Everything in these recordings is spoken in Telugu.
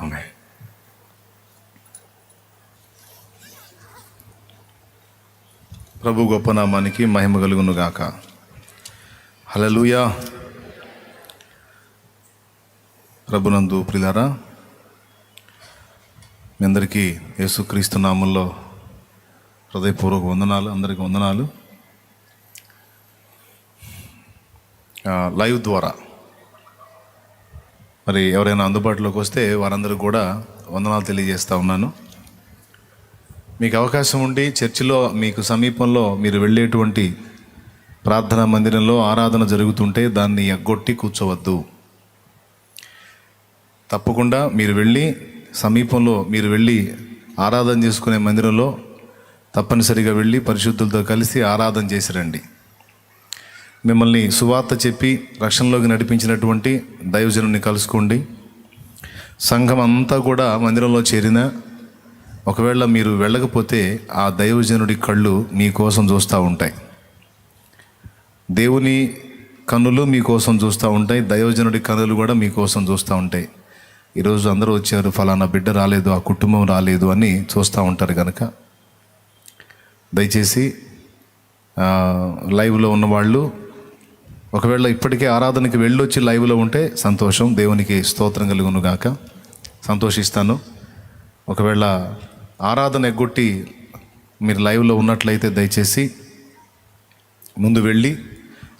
ఆమేన్. ప్రభు గొప్ప నామానికి మహిమ కలుగును గాక. హల్లెలూయా. ప్రభునందు ప్రియులారా, మీ అందరికీ యేసుక్రీస్తు నామంలో హృదయపూర్వక వందనాలు. అందరికీ వందనాలు. లైవ్ ద్వారా మరి ఎవరైనా అందుబాటులోకి వస్తే వారందరూ కూడా వందనాలు తెలియజేస్తూ ఉన్నాను. మీకు అవకాశం ఉండి చర్చిలో మీకు సమీపంలో మీరు వెళ్ళేటువంటి ప్రార్థనా మందిరంలో ఆరాధన జరుగుతుంటే దాన్ని ఎగ్గొట్టి కూర్చోవద్దు. తప్పకుండా మీరు వెళ్ళి సమీపంలో మీరు వెళ్ళి ఆరాధన చేసుకునే మందిరంలో తప్పనిసరిగా వెళ్ళి పరిశుద్ధులతో కలిసి ఆరాధన చేసి రండి. మిమ్మల్ని సువార్త చెప్పి రక్షణలోకి నడిపించినటువంటి దైవజనుని కలుసుకోండి. సంఘం అంతా కూడా మందిరంలో చేరినా ఒకవేళ మీరు వెళ్ళకపోతే ఆ దైవజనుడి కళ్ళు మీకోసం చూస్తూ ఉంటాయి. దేవుని కన్నులు మీకోసం చూస్తూ ఉంటాయి. దైవజనుడి కన్నులు కూడా మీకోసం చూస్తూ ఉంటాయి. ఈరోజు అందరూ వచ్చారు, ఫలానా బిడ్డ రాలేదు, ఆ కుటుంబం రాలేదు అని చూస్తూ ఉంటారు. కనుక దయచేసి లైవ్లో ఉన్నవాళ్ళు ఒకవేళ ఇప్పటికే ఆరాధనకి వెళ్ళొచ్చి లైవ్లో ఉంటే సంతోషం, దేవునికి స్తోత్రం కలుగును గాక, సంతోషిస్తాను. ఒకవేళ ఆరాధన ఎగ్గొట్టి మీరు లైవ్లో ఉన్నట్లయితే దయచేసి ముందు వెళ్ళి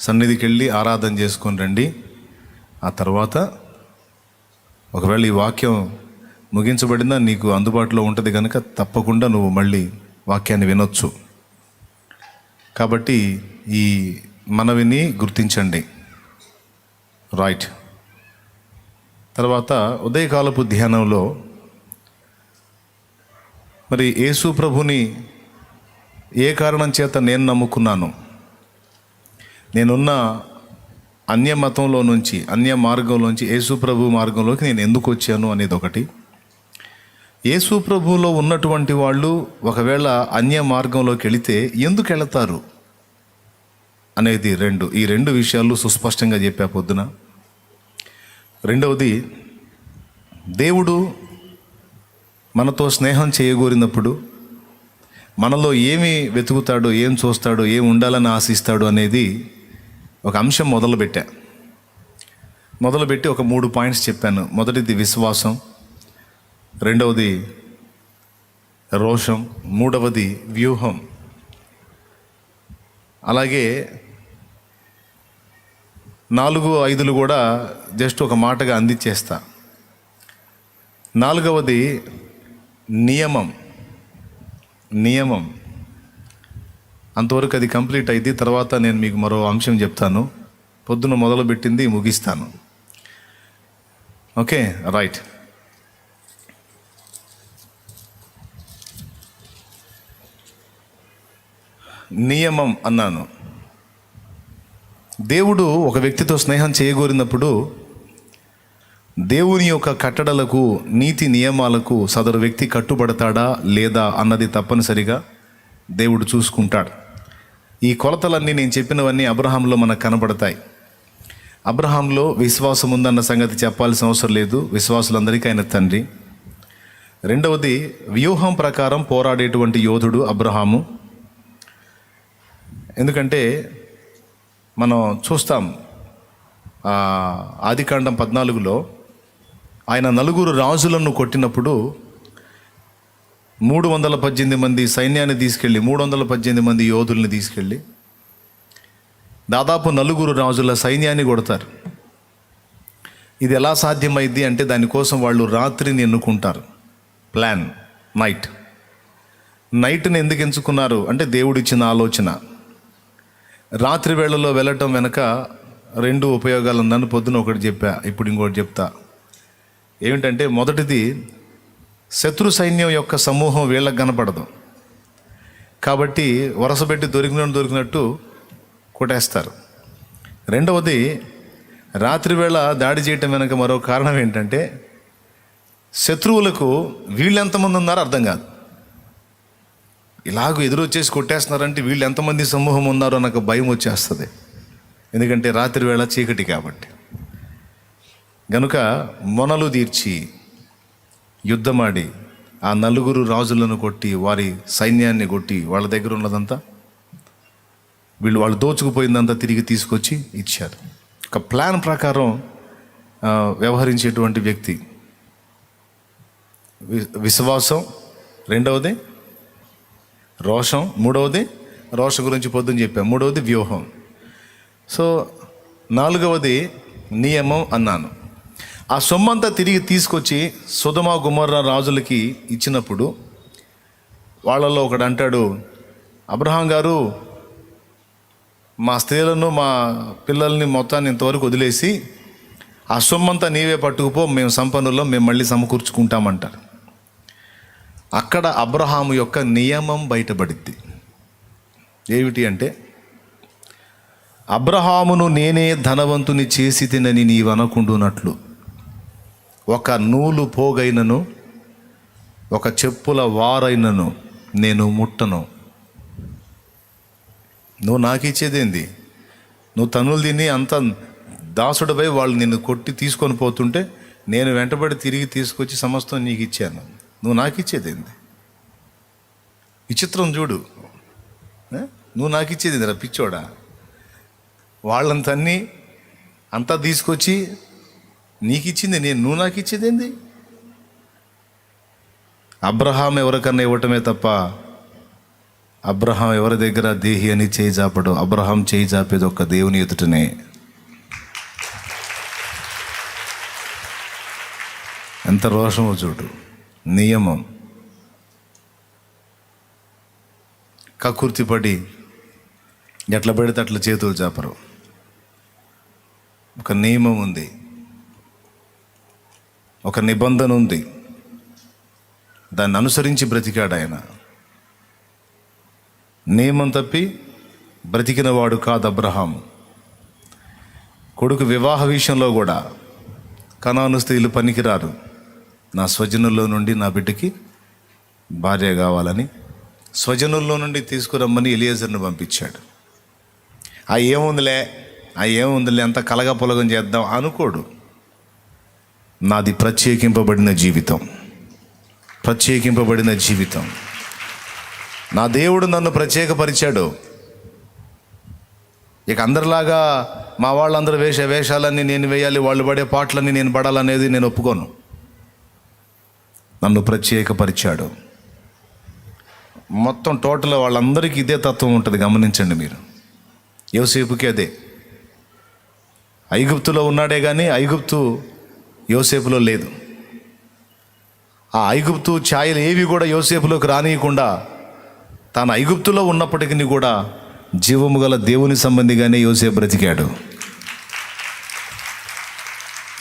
సన్నిధికి వెళ్ళి ఆరాధన చేసుకొని రండి. ఆ తర్వాత ఒకవేళ ఈ వాక్యం ముగించబడిందా నీకు అందుబాటులో ఉంటుంది కనుక తప్పకుండా నువ్వు మళ్ళీ వాక్యాన్ని వినొచ్చు. కాబట్టి ఈ మనవిని గుర్తించండి. రైట్. తర్వాత ఉదయకాలపు ధ్యానంలో మరి యేసు ప్రభుని ఏ కారణం చేత నేను నమ్ముకున్నాను, నేనున్న అన్య మతంలో నుంచి అన్య మార్గంలోంచి యేసు ప్రభు మార్గంలోకి నేను ఎందుకు వచ్చాను అనేది ఒకటి. యేసు ప్రభువులో ఉన్నటువంటి వాళ్ళు ఒకవేళ అన్య మార్గంలోకి వెళితే ఎందుకు వెళతారు అనేది ఈ రెండు విషయాలు సుస్పష్టంగా చెప్పా పొద్దున. రెండవది, దేవుడు మనతో స్నేహం చేయగోరినప్పుడు మనలో ఏమి వెతుకుతాడో, ఏం చూస్తాడో, ఏం ఉండాలని ఆశిస్తాడో అనేది ఒక అంశం మొదలుపెట్టి ఒక 3 పాయింట్స్ చెప్పాను. మొదటిది విశ్వాసం, రెండవది రోషం, మూడవది వ్యూహం. అలాగే 4, 5 కూడా జస్ట్ ఒక మాటగా అందించేస్తా. 4వది నియమం. అంతవరకు అది కంప్లీట్ అయింది. తర్వాత నేను మీకు మరో అంశం చెప్తాను. పొద్దున మొదలుపెట్టింది ముగిస్తాను. Okay, right. నియమం అన్నాను. దేవుడు ఒక వ్యక్తితో స్నేహం చేయగోరినప్పుడు దేవుని యొక్క కట్టడలకు, నీతి నియమాలకు సదరు వ్యక్తి కట్టుబడతాడా లేదా అన్నది తప్పనిసరిగా దేవుడు చూసుకుంటాడు. ఈ కొలతలన్నీ నేను చెప్పినవన్నీ అబ్రహాంలో మనకు కనబడతాయి. అబ్రహాంలో విశ్వాసం ఉందన్న సంగతి చెప్పాల్సిన అవసరం లేదు. విశ్వాసులందరికీ ఆయన తండ్రి. రెండవది, వ్యూహం ప్రకారం పోరాడేటువంటి యోధుడు అబ్రహాము. ఎందుకంటే మనం చూస్తాం ఆదికాండం 14లో ఆయన 4 రాజులను కొట్టినప్పుడు 318 మంది సైన్యాన్ని తీసుకెళ్ళి 318 మంది యోధుల్ని తీసుకెళ్ళి దాదాపు 4 రాజుల సైన్యాన్ని కొడతారు. ఇది ఎలా సాధ్యమైంది అంటే దానికోసం వాళ్ళు రాత్రిని ఎన్నుకుంటారు. ప్లాన్ నైట్ని ఎందుకు ఎంచుకున్నారు అంటే దేవుడిచ్చిన ఆలోచన. రాత్రి వేళలో వెళ్ళటం వెనక 2 ఉపయోగాలు ఉందని పొద్దున ఒకటి చెప్పా, ఇప్పుడు ఇంకోటి చెప్తా. ఏమిటంటే మొదటిది, శత్రు సైన్యం యొక్క సమూహం వీళ్ళకి కనపడదు కాబట్టి వరసపెట్టి దొరికినట్టు కొట్టేస్తారు. రెండవది, రాత్రివేళ దాడి చేయటం వెనక మరో కారణం ఏంటంటే శత్రువులకు వీళ్ళు ఎంతమంది ఉన్నారో అర్థం కాదు. ఇలాగ ఎదురొచ్చేసి కొట్టేస్తున్నారంటే వీళ్ళు ఎంతమంది సమూహం ఉన్నారో నాకు భయం వచ్చేస్తుంది. ఎందుకంటే రాత్రి వేళ చీకటి కాబట్టి. గనుక మొనలు తీర్చి యుద్ధమాడి ఆ 4 రాజులను కొట్టి, వారి సైన్యాన్ని కొట్టి, వాళ్ళ దగ్గర ఉన్నదంతా వాళ్ళు దోచుకుపోయిందంతా తిరిగి తీసుకొచ్చి ఇచ్చారు. ఒక ప్లాన్ ప్రకారం వ్యవహరించేటువంటి వ్యక్తి. విశ్వాసం, రెండవది రోషం, మూడవది రోషం గురించి పొద్దున్న చెప్పాను, మూడవది వ్యూహం. సో 4వది నియమం అన్నాను. ఆ సొమ్మంతా తిరిగి తీసుకొచ్చి సొదొమ గొమొర్రా రాజులకి ఇచ్చినప్పుడు వాళ్ళలో ఒకడు అంటాడు, అబ్రహాం గారు, మా స్త్రీలను మా పిల్లల్ని మొత్తాన్ని ఇంతవరకు వదిలేసి ఆ సొమ్మంతా నీవే పట్టుకుపో, మేము సంపన్నుల్లో, మేము మళ్ళీ సమకూర్చుకుంటామంటారు. అక్కడ అబ్రహాము యొక్క నియమం బయటపడిద్ది. ఏమిటి అంటే, అబ్రహామును నేనే ధనవంతుని చేసి తినని నీవనుకుంటున్నట్లు ఒక నూలు పోగైనను ఒక చెప్పుల వారైనను నేను ముట్టను. నువ్వు నాకు ఇచ్చేదేంది? నువ్వు తన్నులు తిని అంత దాసుడిపై వాళ్ళు నిన్ను కొట్టి తీసుకొని పోతుంటే నేను వెంటబడి తిరిగి తీసుకొచ్చి సమస్తం నీకు ఇచ్చాను. నువ్వు నాకు ఇచ్చేదేంది? విచిత్రం చూడు. నువ్వు నాకు ఇచ్చేది రా పిచ్చోడా? వాళ్ళంతన్నీ అంతా తీసుకొచ్చి నీకు ఇచ్చింది నేను, నువ్వు నాకు ఇచ్చేదేంది? అబ్రహాం ఎవరికన్నా ఇవ్వటమే తప్ప అబ్రహాం ఎవరి దగ్గర దేహి అని చేయి చాపడు. అబ్రహాం చేయి చాపేది ఒక్క దేవుని ఎదుటనే. ఎంత రోషమో చూడు. నియమం. కక్కుర్తిపడి ఎట్లా పడితే అట్లా చేతులు చాపరు. ఒక నియమం ఉంది, ఒక నిబంధన ఉంది, దాన్ని అనుసరించి బ్రతికాడు ఆయన. నియమం తప్పి బ్రతికిన వాడు కాదు అబ్రహాము. కొడుకు వివాహ విషయంలో కూడా కనాను స్త్రీలు పనికిరారు, నా స్వజనుల్లో నుండి నా బిడ్డకి భార్య కావాలని స్వజనుల్లో నుండి తీసుకురమ్మని ఎలియేజర్ను పంపించాడు. ఏముందిలే అంత కలగా పొలగం చేద్దాం అనుకోడు. నాది ప్రత్యేకింపబడిన జీవితం. నా దేవుడు నన్ను ప్రత్యేకపరిచాడు. ఇక అందరిలాగా మా వాళ్ళందరూ వేషాలన్నీ నేను వేయాలి, వాళ్ళు పడే పాటలన్నీ నేను పడాలనేది నేను ఒప్పుకోను. నన్ను ప్రత్యేకపరిచాడు. మొత్తం టోటల్ వాళ్ళందరికీ ఇదే తత్వం ఉంటుంది. గమనించండి మీరు. యోసేపుకి అదే. ఐగుప్తులో ఉన్నాడే కానీ ఐగుప్తు యోసేపులో లేదు. ఆ ఐగుప్తు ఛాయలు ఏవి కూడా యోసేపులోకి రానియకుండా తాను ఐగుప్తులో ఉన్నప్పటికీ కూడా జీవము గల దేవుని సంబంధిగానే యోసేపు బ్రతికాడు.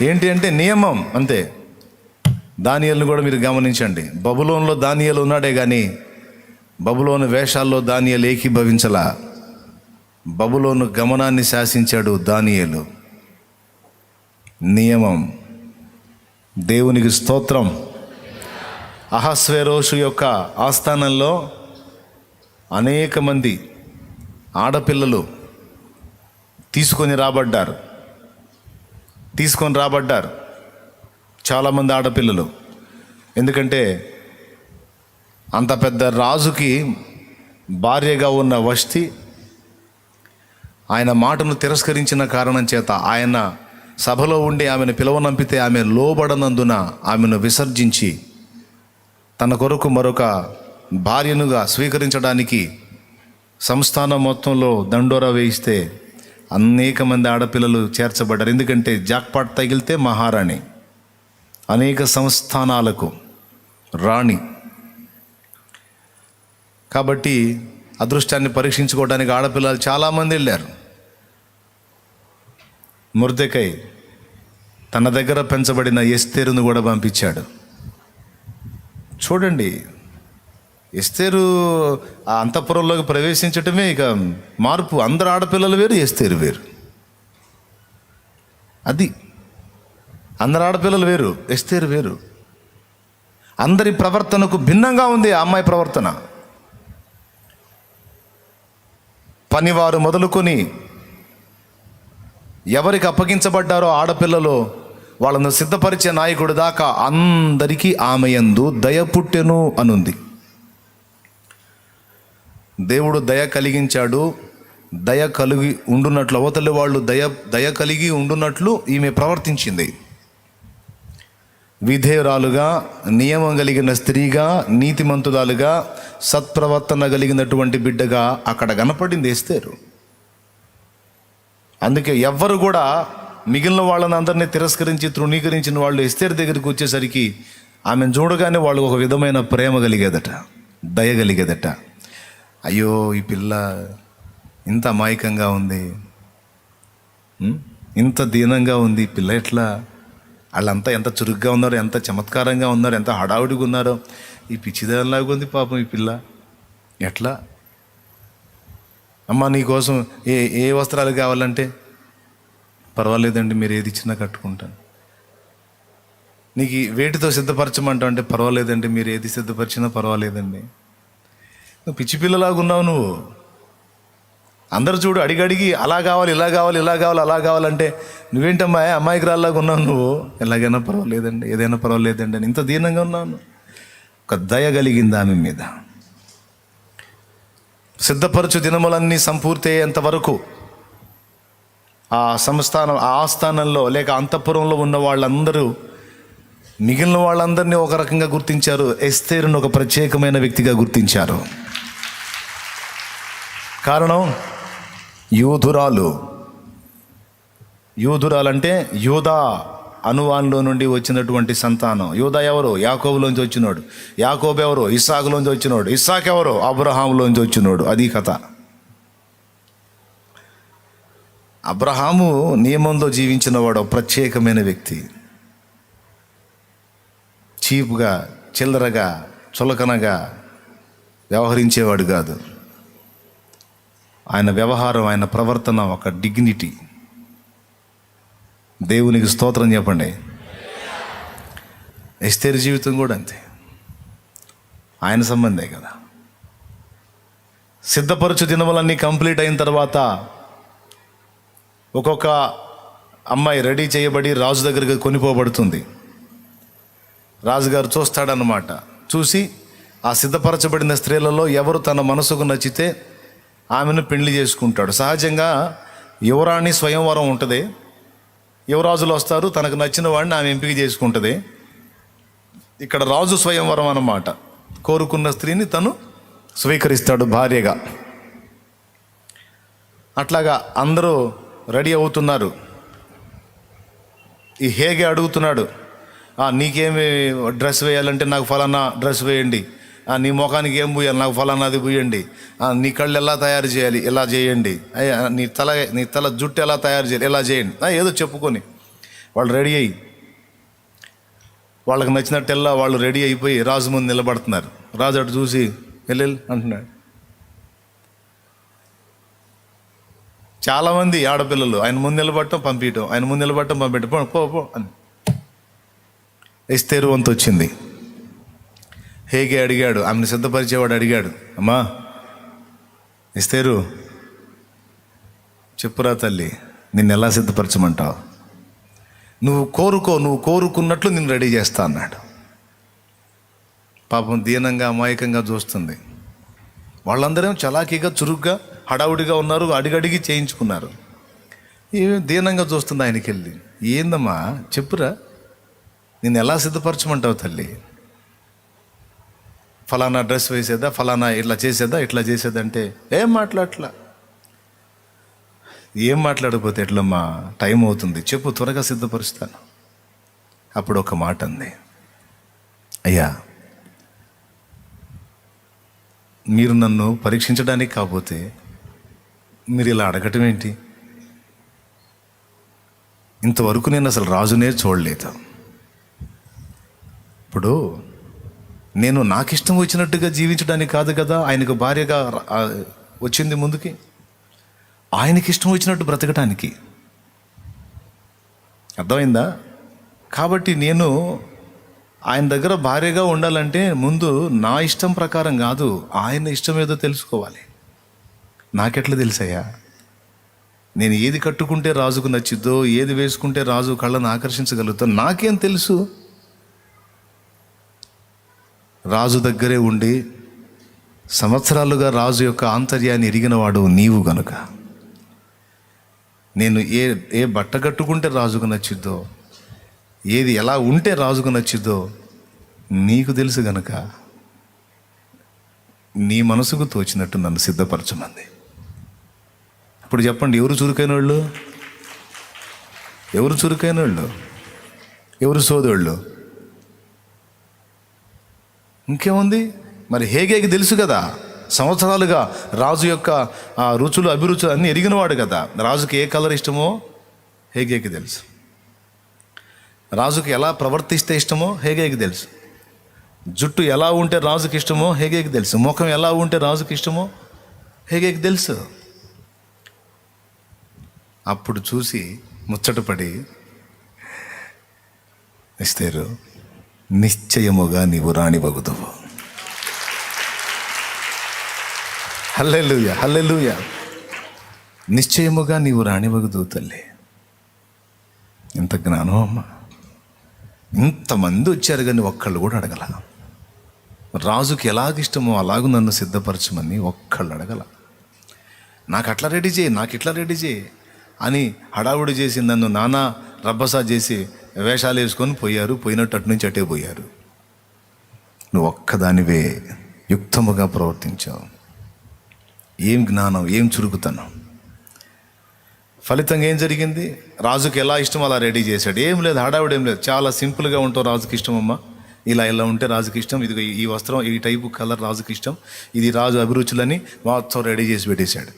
ఏంటి అంటే నియమం అంతే. దానియేలును కూడా మీరు గమనించండి. బబులోనులో దానియేలు ఉన్నాడే కానీ బబులోను వేషాల్లో దానియేలు ఏకీభవించలా. బబులోను గమనాన్ని శాసించాడు దానియేలు. నియమం. దేవునికి స్తోత్రం. అహస్వేరోషు యొక్క ఆస్థానంలో అనేక మంది ఆడపిల్లలు తీసుకొని రాబడ్డారు. చాలామంది ఆడపిల్లలు. ఎందుకంటే అంత పెద్ద రాజుకి భార్యగా ఉన్న వష్తి ఆయన మాటను తిరస్కరించిన కారణం చేత ఆయన సభలో ఉండి ఆమెను పిలవనంపితే ఆమె లోబడనందున ఆమెను విసర్జించి తన కొరకు మరొక భార్యనుగా స్వీకరించడానికి సంస్థానం మొత్తంలో దండోరా వేయిస్తే అనేక మంది ఆడపిల్లలు చేర్చబడ్డారు. ఎందుకంటే జాక్పాట్ తగిలితే మహారాణి, అనేక సంస్థానాలకు రాణి. కాబట్టి అదృష్టాన్ని పరీక్షించుకోవడానికి ఆడపిల్లలు చాలామంది వెళ్ళారు. మొర్దెకై తన దగ్గర పెంచబడిన ఎస్తేరును కూడా పంపించాడు. చూడండి, ఎస్తేరు ఆ అంతఃపురంలోకి ప్రవేశించటమే ఇక మార్పు. అందరు ఆడపిల్లలు వేరు, ఎస్తేరు వేరు. అది అందరు ఆడపిల్లలు వేరు, ఎస్తేరు వేరు. అందరి ప్రవర్తనకు భిన్నంగా ఉంది ఆ అమ్మాయి ప్రవర్తన. పనివారు మొదలుకొని ఎవరికి అప్పగించబడ్డారో ఆడపిల్లలు వాళ్ళను సిద్ధపరిచే నాయకుడు దాకా అందరికీ ఆమె యందు దయ పుట్టెను అనుంది. దేవుడు దయ కలిగించాడు. దయ కలిగి ఉండునట్లు, అవతలి వాళ్ళు దయ కలిగి ఉండునట్లు ఈమె ప్రవర్తించింది. విధేయురాలుగా, నియమం కలిగిన స్త్రీగా, నీతిమంతురాలుగా, సత్ప్రవర్తన కలిగినటువంటి బిడ్డగా అక్కడ కనపడింది ఎస్తేరు. అందుకే ఎవ్వరు కూడా మిగిలిన వాళ్ళని అందరినీ తిరస్కరించి తృణీకరించిన వాళ్ళు ఎస్తేరు దగ్గరికి వచ్చేసరికి ఆమెను చూడగానే వాళ్ళు ఒక విధమైన ప్రేమ కలిగేదట, దయ కలిగేదట. అయ్యో ఈ పిల్ల ఇంత అమాయకంగా ఉంది, ఇంత దీనంగా ఉంది, ఈ పిల్ల ఎట్లా, వాళ్ళంతా ఎంత చురుగ్గా ఉన్నారో, ఎంత చమత్కారంగా ఉన్నారో, ఎంత హడావుడిగా ఉన్నారో, ఈ పిచ్చిదానిలాగా ఉంది పాపం ఈ పిల్ల, ఎట్లా అమ్మ నీకోసం ఏ వస్త్రాలు కావాలంటే పర్వాలేదండి మీరు ఏది ఇచ్చినా కట్టుకుంటాను. నీకు వేటితో సిద్ధపరచమంటావు అంటే పర్వాలేదండి మీరు ఏది సిద్ధపరిచినా పర్వాలేదండి. నువ్వు పిచ్చి పిల్లలాగా ఉన్నావు నువ్వు. అందరు చూడు అడిగడిగి అలా కావాలి, ఇలా కావాలి, ఇలా కావాలి, అలా కావాలంటే నువ్వేంటమ్మా అమాయకురాల్లాగా ఉన్నావు నువ్వు. ఎలాగైనా పర్వాలేదండి, ఏదైనా పర్వాలేదండి అని ఇంత దీనంగా ఉన్నాను. ఒక దయ కలిగింది ఆమె మీద. సిద్ధపరచు దినములన్నీ సంపూర్తి అయ్యేంత వరకు ఆ ఆస్థానంలో లేక అంతఃపురంలో ఉన్న వాళ్ళందరూ మిగిలిన వాళ్ళందరినీ ఒక రకంగా గుర్తించారు. ఎస్తేరును ఒక ప్రత్యేకమైన వ్యక్తిగా గుర్తించారు. కారణం యూదురాలు అంటే యూదా అనువాన్లో నుండి వచ్చినటువంటి సంతానం. యూదా ఎవరు? యాకోబులోంచి వచ్చినోడు. యాకోబు ఎవరు? ఇస్సాకులోంచి వచ్చినోడు. ఇస్సాకు ఎవరు? అబ్రహాములోంచి వచ్చినోడు. అది కథ. అబ్రహాము నియమంతో జీవించిన వాడు ప్రత్యేకమైన వ్యక్తి. చీప్గా, చిల్లరగా, చులకనగా వ్యవహరించేవాడు కాదు. ఆయన వ్యవహారం, ఆయన ప్రవర్తన ఒక డిగ్నిటీ. దేవునికి స్తోత్రం చెప్పండి. ఎస్తేరు జీవితం కూడా అంతే, ఆయన సంబంధే కదా. సిద్ధపరచు దినములన్నీ కంప్లీట్ అయిన తర్వాత ఒక్కొక్క అమ్మాయి రెడీ చేయబడి రాజు దగ్గరికి కొనిపోబడుతుంది. రాజుగారు చూస్తాడనమాట. చూసి ఆ సిద్ధపరచబడిన స్త్రీలలో ఎవరు తన మనసుకు నచ్చితే ఆమెను పెళ్లి చేసుకుంటాడు. సహజంగా యువరాణి స్వయంవరం ఉంటుంది. యువరాజులు వస్తారు, తనకు నచ్చిన వాడిని ఆమె ఎంపిక చేసుకుంటుంది. ఇక్కడ రాజు స్వయంవరం అన్నమాట. కోరుకున్న స్త్రీని తను స్వీకరిస్తాడు భార్యగా. అట్లాగా అందరూ రెడీ అవుతున్నారు. ఈ హేగే అడుగుతున్నాడు, నీకేమి డ్రెస్ వేయాలంటే నాకు ఫలానా డ్రెస్ వేయండి, నీ ముఖానికి ఏం పూయాలి, నాకు ఫలానాది పూయండి, నీ కళ్ళు ఎలా తయారు చేయాలి, ఎలా చేయండి, నీ తల జుట్టు ఎలా తయారు చేయాలి, ఎలా చేయండి, ఏదో చెప్పుకొని వాళ్ళు రెడీ అయ్యి వాళ్ళకి నచ్చినట్టెల్లా వాళ్ళు రెడీ అయిపోయి రాజు ముందు నిలబడుతున్నారు. రాజు అటు చూసి వెళ్ళు అంటున్నాడు. చాలామంది ఆడపిల్లలు ఆయన ముందు నిలబడటం పంపించటం, ఆయన ముందు నిలబడటం పంపించటం, పో అని. ఎస్తేరు వంతు వచ్చింది. హేగే అడిగాడు, ఆమెను సిద్ధపరిచేవాడు అడిగాడు, అమ్మా ఎస్తేరు చెప్పురా తల్లి, నిన్ను ఎలా సిద్ధపరచమంటావు? నువ్వు కోరుకున్నట్లు నేను రెడీ చేస్తా అన్నాడు. పాపం దీనంగా అమాయకంగా చూస్తుంది. వాళ్ళందరూ చలాకీగా చురుగ్గా హడావుడిగా ఉన్నారు, అడిగడిగి చేయించుకున్నారు. దీనంగా చూస్తుంది ఆయనకి వెళ్ళి. ఏందమ్మా చెప్పురా, నేను ఎలా సిద్ధపరచమంటావు తల్లి? ఫలానా డ్రెస్ వేసేదా, ఫలానా ఇట్లా చేసేదా అంటే ఏం మాట్లాడకపోతే ఎట్లమ్మా, టైం అవుతుంది, చెప్పు త్వరగా సిద్ధపరుస్తాను. అప్పుడు ఒక మాట అంది, అయ్యా మీరు నన్ను పరీక్షించడానికి కాకపోతే మీరు ఇలా అడగటం ఏంటి? ఇంతవరకు నేను అసలు రాజునే చూడలేదు. ఇప్పుడు నేను నాకు ఇష్టం వచ్చినట్టుగా జీవించడానికి కాదు కదా ఆయనకు భార్యగా వచ్చింది ముందుకి, ఆయనకి ఇష్టం వచ్చినట్టు బ్రతకటానికి. అర్థమైందా? కాబట్టి నేను ఆయన దగ్గర భార్యగా ఉండాలంటే ముందు నా ఇష్టం ప్రకారం కాదు, ఆయన ఇష్టం ఏదో తెలుసుకోవాలి. నాకెట్లా తెలుసయ్యా? నేను ఏది కట్టుకుంటే రాజుకు నచ్చిద్దో, ఏది వేసుకుంటే రాజు కళ్ళను ఆకర్షించగలుగుతా నాకేం తెలుసు? రాజు దగ్గరే ఉండి సంవత్సరాలుగా రాజు యొక్క ఆంతర్యాన్ని ఎరిగినవాడు నీవు గనుక, నేను ఏ బట్ట కట్టుకుంటే రాజుకు నచ్చిద్దో, ఏది ఎలా ఉంటే రాజుకు నచ్చిద్దో నీకు తెలుసు గనుక నీ మనసుకు తోచినట్టు నన్ను సిద్ధపరచమంది. ఇప్పుడు చెప్పండి, ఎవరు చురుకైన వాళ్ళు? ఎవరు చురుకైన వాళ్ళు? ఎవరు సోదరుళ్ళు? ఇంకేముంది? మరి హేగేకి తెలుసు కదా, సంవత్సరాలుగా రాజు యొక్క రుచులు అభిరుచులు అన్నీ ఎరిగినవాడు కదా. రాజుకి ఏ కలర్ ఇష్టమో హేగేకి తెలుసు, రాజుకి ఎలా ప్రవర్తిస్తే ఇష్టమో హేగేకి తెలుసు, జుట్టు ఎలా ఉంటే రాజుకి ఇష్టమో హేగేకి తెలుసు, ముఖం ఎలా ఉంటే రాజుకి ఇష్టమో హేగేకి తెలుసు. అప్పుడు చూసి ముచ్చటపడి, ఎస్తేరు నిశ్చయముగా నీవు రాణివగుదువు. హల్లెలూయా, హల్లెలూయా. నిశ్చయముగా నీవు రాణివగుదువు తల్లి. ఎంత జ్ఞానం అమ్మ! ఇంతమంది వచ్చారు కానీ ఒక్కళ్ళు కూడా అడగల. రాజుకి ఎలాగిష్టమో అలాగూ నన్ను సిద్ధపరచమని ఒక్కళ్ళు అడగల. నాకు అట్లా రెడీ చేయి, నాకు ఇట్లా రెడీ చేయి అని హడావుడి చేసి నన్ను నానా రబ్బసా చేసి వేషాలు వేసుకొని పోయారు. పోయినట్టు అటు నుంచి అటే పోయారు. నువ్వు ఒక్కదానివే యుక్తముగా ప్రవర్తించావు. ఏం జ్ఞానం, ఏం చురుకుతనం! ఫలితంగా ఏం జరిగింది? రాజుకి ఎలా ఇష్టం అలా రెడీ చేశాడు. ఏం లేదు, హడావుడి ఏం లేదు. చాలా సింపుల్గా ఉంటావు, రాజుకి ఇష్టం అమ్మా. ఇలా ఉంటే రాజుకి ఇష్టం, ఇది ఈ వస్త్రం, ఈ టైపు కలర్ రాజుకి ఇష్టం, ఇది రాజు అభిరుచులని మొత్తం రెడీ చేసి పెట్టేశాడు.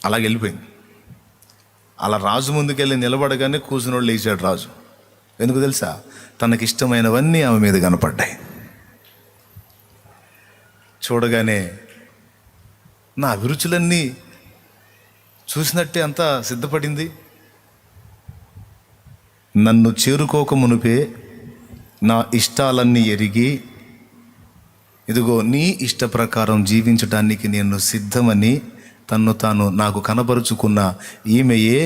అలాగే వెళ్ళిపోయింది. అలా రాజు ముందుకెళ్ళి నిలబడగానే కూర్చున్నోళ్ళు లేచాడు రాజు. ఎందుకు తెలుసా? తనకిష్టమైనవన్నీ ఆమె మీద కనపడ్డాయి. చూడగానే నా అభిరుచులన్నీ చూసినట్టే అంతా సిద్ధపడింది. నన్ను చేరుకోక మునుపే నా ఇష్టాలన్నీ ఎరిగి, ఇదిగో నీ ఇష్ట ప్రకారం జీవించటానికి నేను సిద్ధమని తన్ను తాను నాకు కనబరుచుకున్న ఈమెయే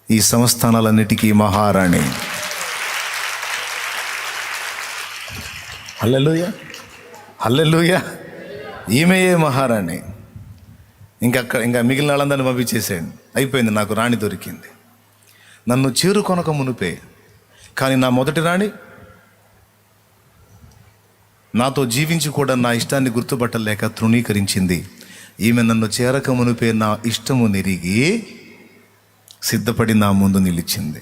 ఈ సంస్థానాలన్నిటికీ మహారాణి. హల్లెలూయా, హల్లెలూయా. ఈమెయే మహారాణి. ఇంకా మిగిలిన వాళ్ళందరినీ పంపించేసేయండి, అయిపోయింది, నాకు రాణి దొరికింది. నన్ను చేరుకొనక మునుపే. కానీ నా మొదటి రాణి నాతో జీవించి కూడా నా ఇష్టాన్ని గుర్తుపట్టలేక తృణీకరించింది. ఈమె నన్ను చేరక మునుపే నా ఇష్టము నెరిగి సిద్ధపడి నా ముందు నిలిచింది.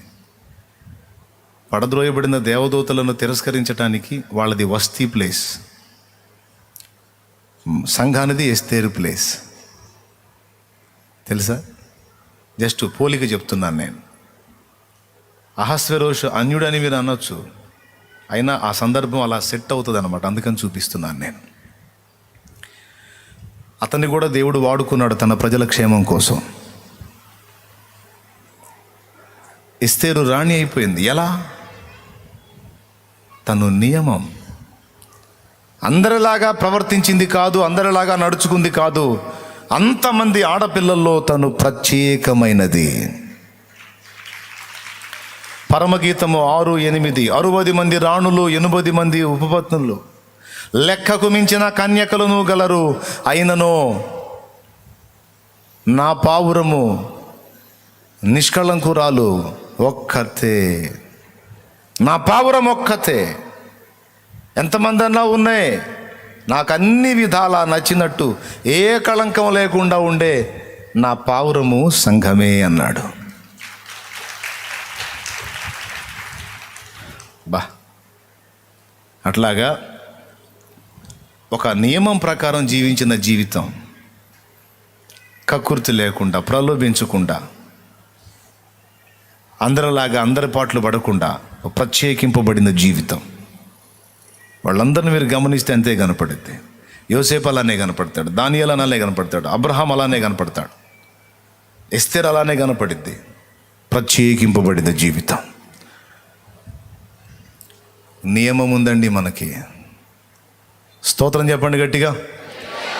పడద్రోయబడిన దేవదూతలను తిరస్కరించడానికి వాళ్ళది వస్తీ ప్లేస్, సంఘానిది ఎస్తేరు ప్లేస్. తెలుసా? జస్ట్ పోలిక చెప్తున్నాను నేను. అహస్వేరోషు అన్యుడని మీరు అనొచ్చు, అయినా ఆ సందర్భం అలా సెట్ అవుతుంది అనమాట, అందుకని చూపిస్తున్నాను నేను. అతన్ని కూడా దేవుడు వాడుకున్నాడు తన ప్రజల క్షేమం కోసం. ఎస్తేరు రాణి అయిపోయింది. ఎలా? తను నియమం. అందరిలాగా ప్రవర్తించింది కాదు, అందరిలాగా నడుచుకుంది కాదు. అంతమంది ఆడపిల్లల్లో తను ప్రత్యేకమైనది. పరమగీతము 6:8, 60 మంది రాణులు, 80 మంది ఉపపత్నులు, లెక్కకు మించిన కన్యకలను గలరు, అయినను నా పావురము నిష్కళంకురాలు ఒక్కతే. నా పావురం ఒక్కతే. ఎంతమంది అన్నా ఉన్నాయి, నాకు అన్ని విధాలా నచ్చినట్టు ఏ కళంకం లేకుండా ఉండే నా పావురము సంఘమే అన్నాడు. బా, అట్లాగా ఒక నియమం ప్రకారం జీవించిన జీవితం, కక్కుర్తి లేకుండా, ప్రలోభించకుండా, అందరిలాగా అందరి పాటలు పడకుండా ప్రత్యేకింపబడిన జీవితం. వాళ్ళందరినీ మీరు గమనిస్తే అంతే కనపడుద్ది. యోసేపు అలానే కనపడతాడు, దానియేలు అలానే కనపడతాడు, అబ్రహాం అలానే కనపడతాడు, ఎస్తేర్ అలానే కనపడిద్ది. ప్రత్యేకింపబడిన జీవితం. నియమం ఉందండి మనకి. స్తోత్రం చెప్పండి గట్టిగా,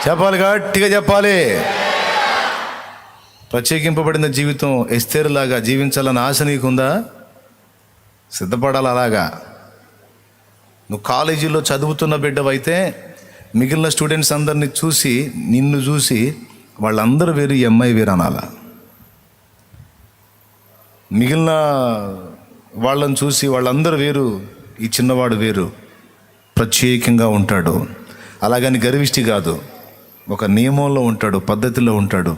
చెప్పాలి, గట్టిగా చెప్పాలి. ప్రత్యేకింపబడిన జీవితం ఎస్తేరులాగా జీవించాలని ఆశ నీకుందా? సిద్ధపడాలి. అలాగా నువ్వు కాలేజీలో చదువుతున్న బిడ్డవైతే మిగిలిన స్టూడెంట్స్ అందరినీ చూసి, నిన్ను చూసి వాళ్ళందరూ వేరు, ఈ అమ్మాయి వేరు అనాల. మిగిలిన వాళ్ళని చూసి వాళ్ళందరూ వేరు, ఈ చిన్నవాడు వేరు, ప్రత్యేకంగా ఉంటాడు. అలాగని గర్విష్టి కాదు, ఒక నియమంలో ఉంటాడు, పద్ధతిలో ఉంటాడు.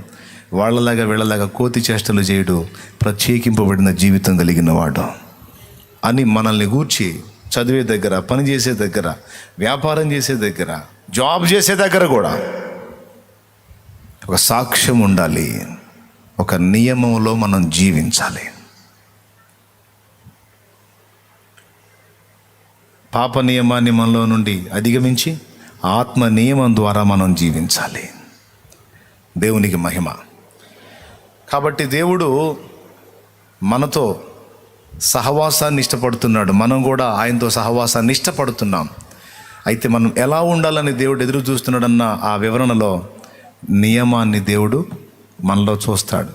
వాళ్ళలాగా వీళ్ళలాగా కోతి చేష్టలు చేయడు, ప్రత్యేకింపబడిన జీవితం కలిగిన వాడు అని మనల్ని గూర్చి చదివే దగ్గర, పని చేసే దగ్గర, వ్యాపారం చేసే దగ్గర, జాబ్ చేసే దగ్గర కూడా ఒక సాక్ష్యం ఉండాలి. ఒక నియమంలో మనం జీవించాలి. పాప నియమాన్ని మనలో నుండి అధిగమించి ఆత్మ నియమం ద్వారా మనం జీవించాలి. దేవునికి మహిమ. కాబట్టి దేవుడు మనతో సహవాసాన్ని ఇష్టపడుతున్నాడు, మనం కూడా ఆయనతో సహవాసాన్ని ఇష్టపడుతున్నాం. అయితే మనం ఎలా ఉండాలని దేవుడు ఎదురు చూస్తున్నాడన్న ఆ వివరణలో నియమాన్ని దేవుడు మనలో చూస్తాడు.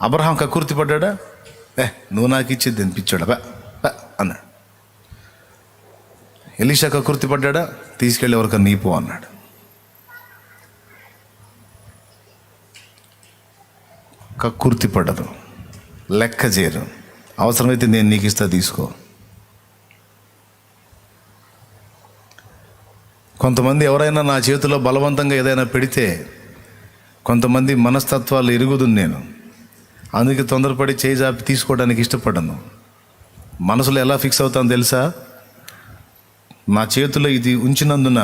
అబ్రహాం కక్కుర్తి పడ్డాడా? నువ్వు నాకు ఇచ్చేది తినిపించాడా అన్నాడు. ఎలీషా కక్కుర్తి పడ్డాడా? తీసుకెళ్ళి ఎవరికో నీపో అన్నాడు. కక్కుర్తి పడ్డరు, లెక్క చేయరు. అవసరమైతే నేను నీకు ఇస్తా, తీసుకో. కొంతమంది ఎవరైనా నా చేతిలో బలవంతంగా ఏదైనా పెడితే, కొంతమంది మనస్తత్వాలు ఎరుగుదును నేను. అందుకే తొందరపడి చేయి జాపి తీసుకోవడానికి ఇష్టపడను. మనసులో ఎలా ఫిక్స్ అవుతాను తెలుసా? నా చేతిలో ఇది ఉంచినందున,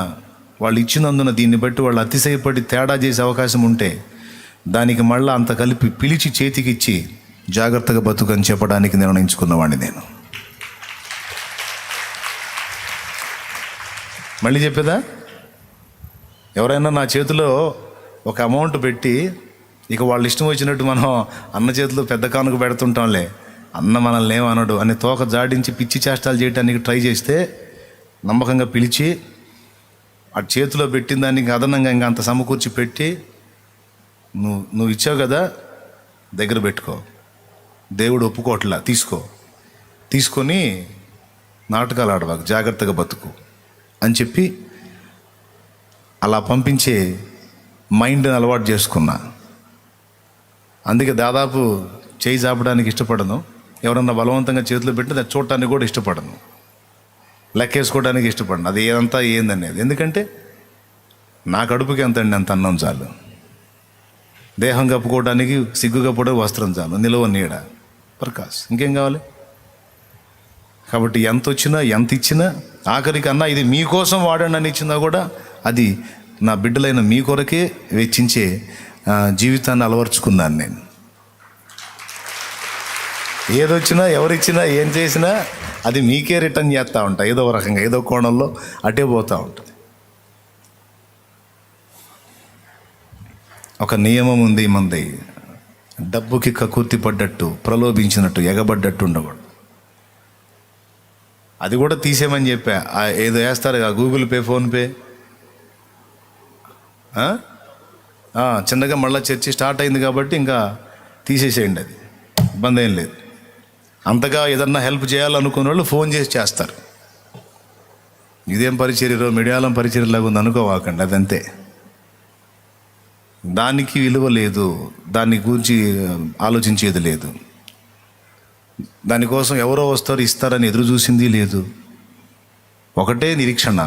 వాళ్ళు ఇచ్చినందున, దీన్ని బట్టి వాళ్ళు అతిశయపడి తేడా చేసే అవకాశం ఉంటే దానికి మళ్ళీ అంత కలిపి పిలిచి చేతికి ఇచ్చి జాగ్రత్తగా బతుకని చెప్పడానికి నిర్ణయించుకున్నవాడిని నేను. మళ్ళీ చెప్పేదా? ఎవరైనా నా చేతిలో ఒక అమౌంట్ పెట్టి, ఇక వాళ్ళు ఇష్టం వచ్చినట్టు మనం అన్న చేతిలో పెద్ద కానుక పెడుతుంటాంలే, అన్న మనల్ని ఏమనడు అని తోక జాడించి పిచ్చి చేష్టాలు చేయడానికి ట్రై చేస్తే, నమ్మకంగా పిలిచి ఆ చేతిలో పెట్టిన దానికి అదనంగా ఇంకా అంత సమకూర్చి పెట్టి, నువ్వు ఇచ్చావు కదా, దగ్గర పెట్టుకో, దేవుడు ఒప్పుకోవట్లా, తీసుకొని నాటకాలు ఆడవాకు, జాగ్రత్తగా బతుకు అని చెప్పి అలా పంపించే మైండ్ని అలవాటు చేసుకున్నా. అందుకే దాదాపు చేయి చాపడానికి ఇష్టపడను. ఎవరన్నా బలవంతంగా చేతిలో పెట్టి దాన్ని చూడటానికి కూడా ఇష్టపడను, లెక్కేసుకోవడానికి ఇష్టపడను. అది ఏదంతా ఏందనేది. ఎందుకంటే నా కడుపుకి ఎంత అండి, అంత అన్నం చాలు. దేహం కప్పుకోవడానికి, సిగ్గు కప్పుకోవడానికి వస్త్రం చాలు, నిలువ నీడ, ప్రకాశ్, ఇంకేం కావాలి? కాబట్టి ఎంత వచ్చినా, ఎంత ఇచ్చినా, ఆఖరికి అన్న ఇది మీకోసం వాడండి అని ఇచ్చినా కూడా అది నా బిడ్డలైన మీ కొరకే వెచ్చించే జీవితాన్ని అలవర్చుకున్నాను నేను. ఏదొచ్చినా, ఎవరిచ్చినా, ఏం చేసినా అది మీకే రిటర్న్ చేస్తూ ఉంటా. ఏదో రకంగా, ఏదో కోణంలో అటే పోతూ ఉంటుంది. ఒక నియమం ఉంది మంది. డబ్బుకి కక్కుర్తి పడ్డట్టు, ప్రలోభించినట్టు, ఎగబడ్డట్టు ఉండకూడదు. అది కూడా తీసేయమని చెప్పా. ఏదో వేస్తారు గూగుల్ పే, ఫోన్పే, చిన్నగా మళ్ళీ చర్చి స్టార్ట్ అయింది కాబట్టి ఇంకా తీసేసేయండి, అది ఇబ్బంది ఏం లేదు. అంతగా ఏదన్నా హెల్ప్ చేయాలనుకున్న వాళ్ళు ఫోన్ చేసి చేస్తారు. ఇదేం పరిచర్యలో, మిడియాలం పరిచర్యలాగా ఉంది అనుకోవాకండి, అదంతే. దానికి విలువ లేదు, దాని గురించి ఆలోచించేది లేదు, దానికోసం ఎవరో వస్తారు ఇస్తారని ఎదురు చూసింది లేదు. ఒకటే నిరీక్షణ,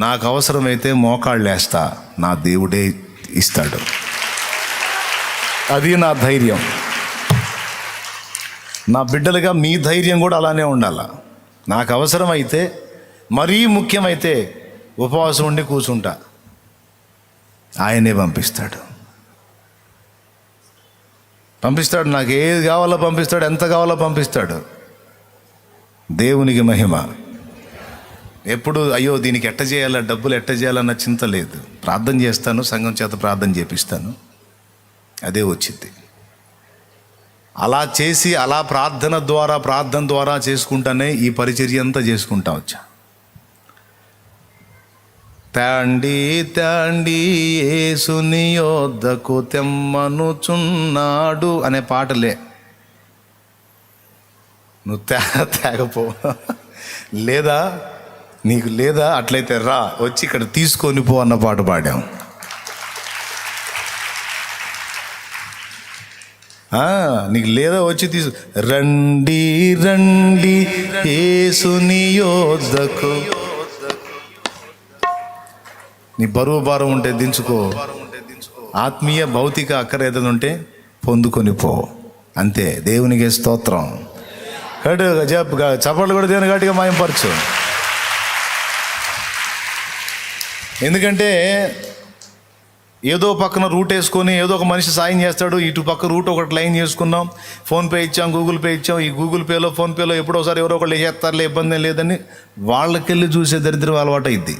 నాకు అవసరమైతే మోకాళ్ళు వేస్తా, నా దేవుడే ఇస్తాడు. అది నా ధైర్యం. నా బిడ్డలుగా మీ ధైర్యం కూడా అలానే ఉండాల. నాకు అవసరమైతే, మరీ ముఖ్యమైతే ఉపవాసం ఉండి కూర్చుంటా, ఆయనే పంపిస్తాడు. నాకు ఏది కావాలో పంపిస్తాడు, ఎంత కావాలో పంపిస్తాడు. దేవునికి మహిమ. ఎప్పుడు అయ్యో దీనికి ఎట్ట చేయాలా, డబ్బులు ఎట్ట చేయాలన్న చింత లేదు. ప్రార్థన చేస్తాను, సంఘం చేత ప్రార్థన చేపిస్తాను, అదే వచ్చింది. అలా చేసి, అలా ప్రార్థన ద్వారా చేసుకుంటానే ఈ పరిచర్య అంతా చేసుకుంటా వచ్చా. తాండి తాండి యేసుని యొద్దకు తెమ్మనుచున్నాడు అనే పాటలే. నువ్వు తేగపో లేదా నీకు లేదా అట్లయితే రా వచ్చి ఇక్కడ తీసుకొని పో అన్న పాట పాడాం. నీకు లేదా వచ్చి రండి రండి యేసుని యొద్దకు. నీ బరువు భారం ఉంటే దించుకో, ఆత్మీయ భౌతిక అక్కర ఏదైనా ఉంటే పొందుకొని పో, అంతే. దేవునికి స్తోత్రం. చప్పట్లు కూడా దేవుని గట్టిగా మాయంపరచు. ఎందుకంటే ఏదో పక్కన రూట్ వేసుకొని ఏదో ఒక మనిషి సాయం చేస్తాడు, ఇటు పక్క రూట్ ఒకటి లైన్ చేసుకున్నాం, ఫోన్పే ఇచ్చాం, గూగుల్ పే ఇచ్చాం. ఈ గూగుల్ పేలో ఫోన్పేలో ఎప్పుడో ఒకసారి ఎవరో ఒకళ్ళు చేస్తారులే, ఇబ్బంది లేదని వాళ్ళకెళ్ళి చూసే దరిద్రం అలవాటు అయింది.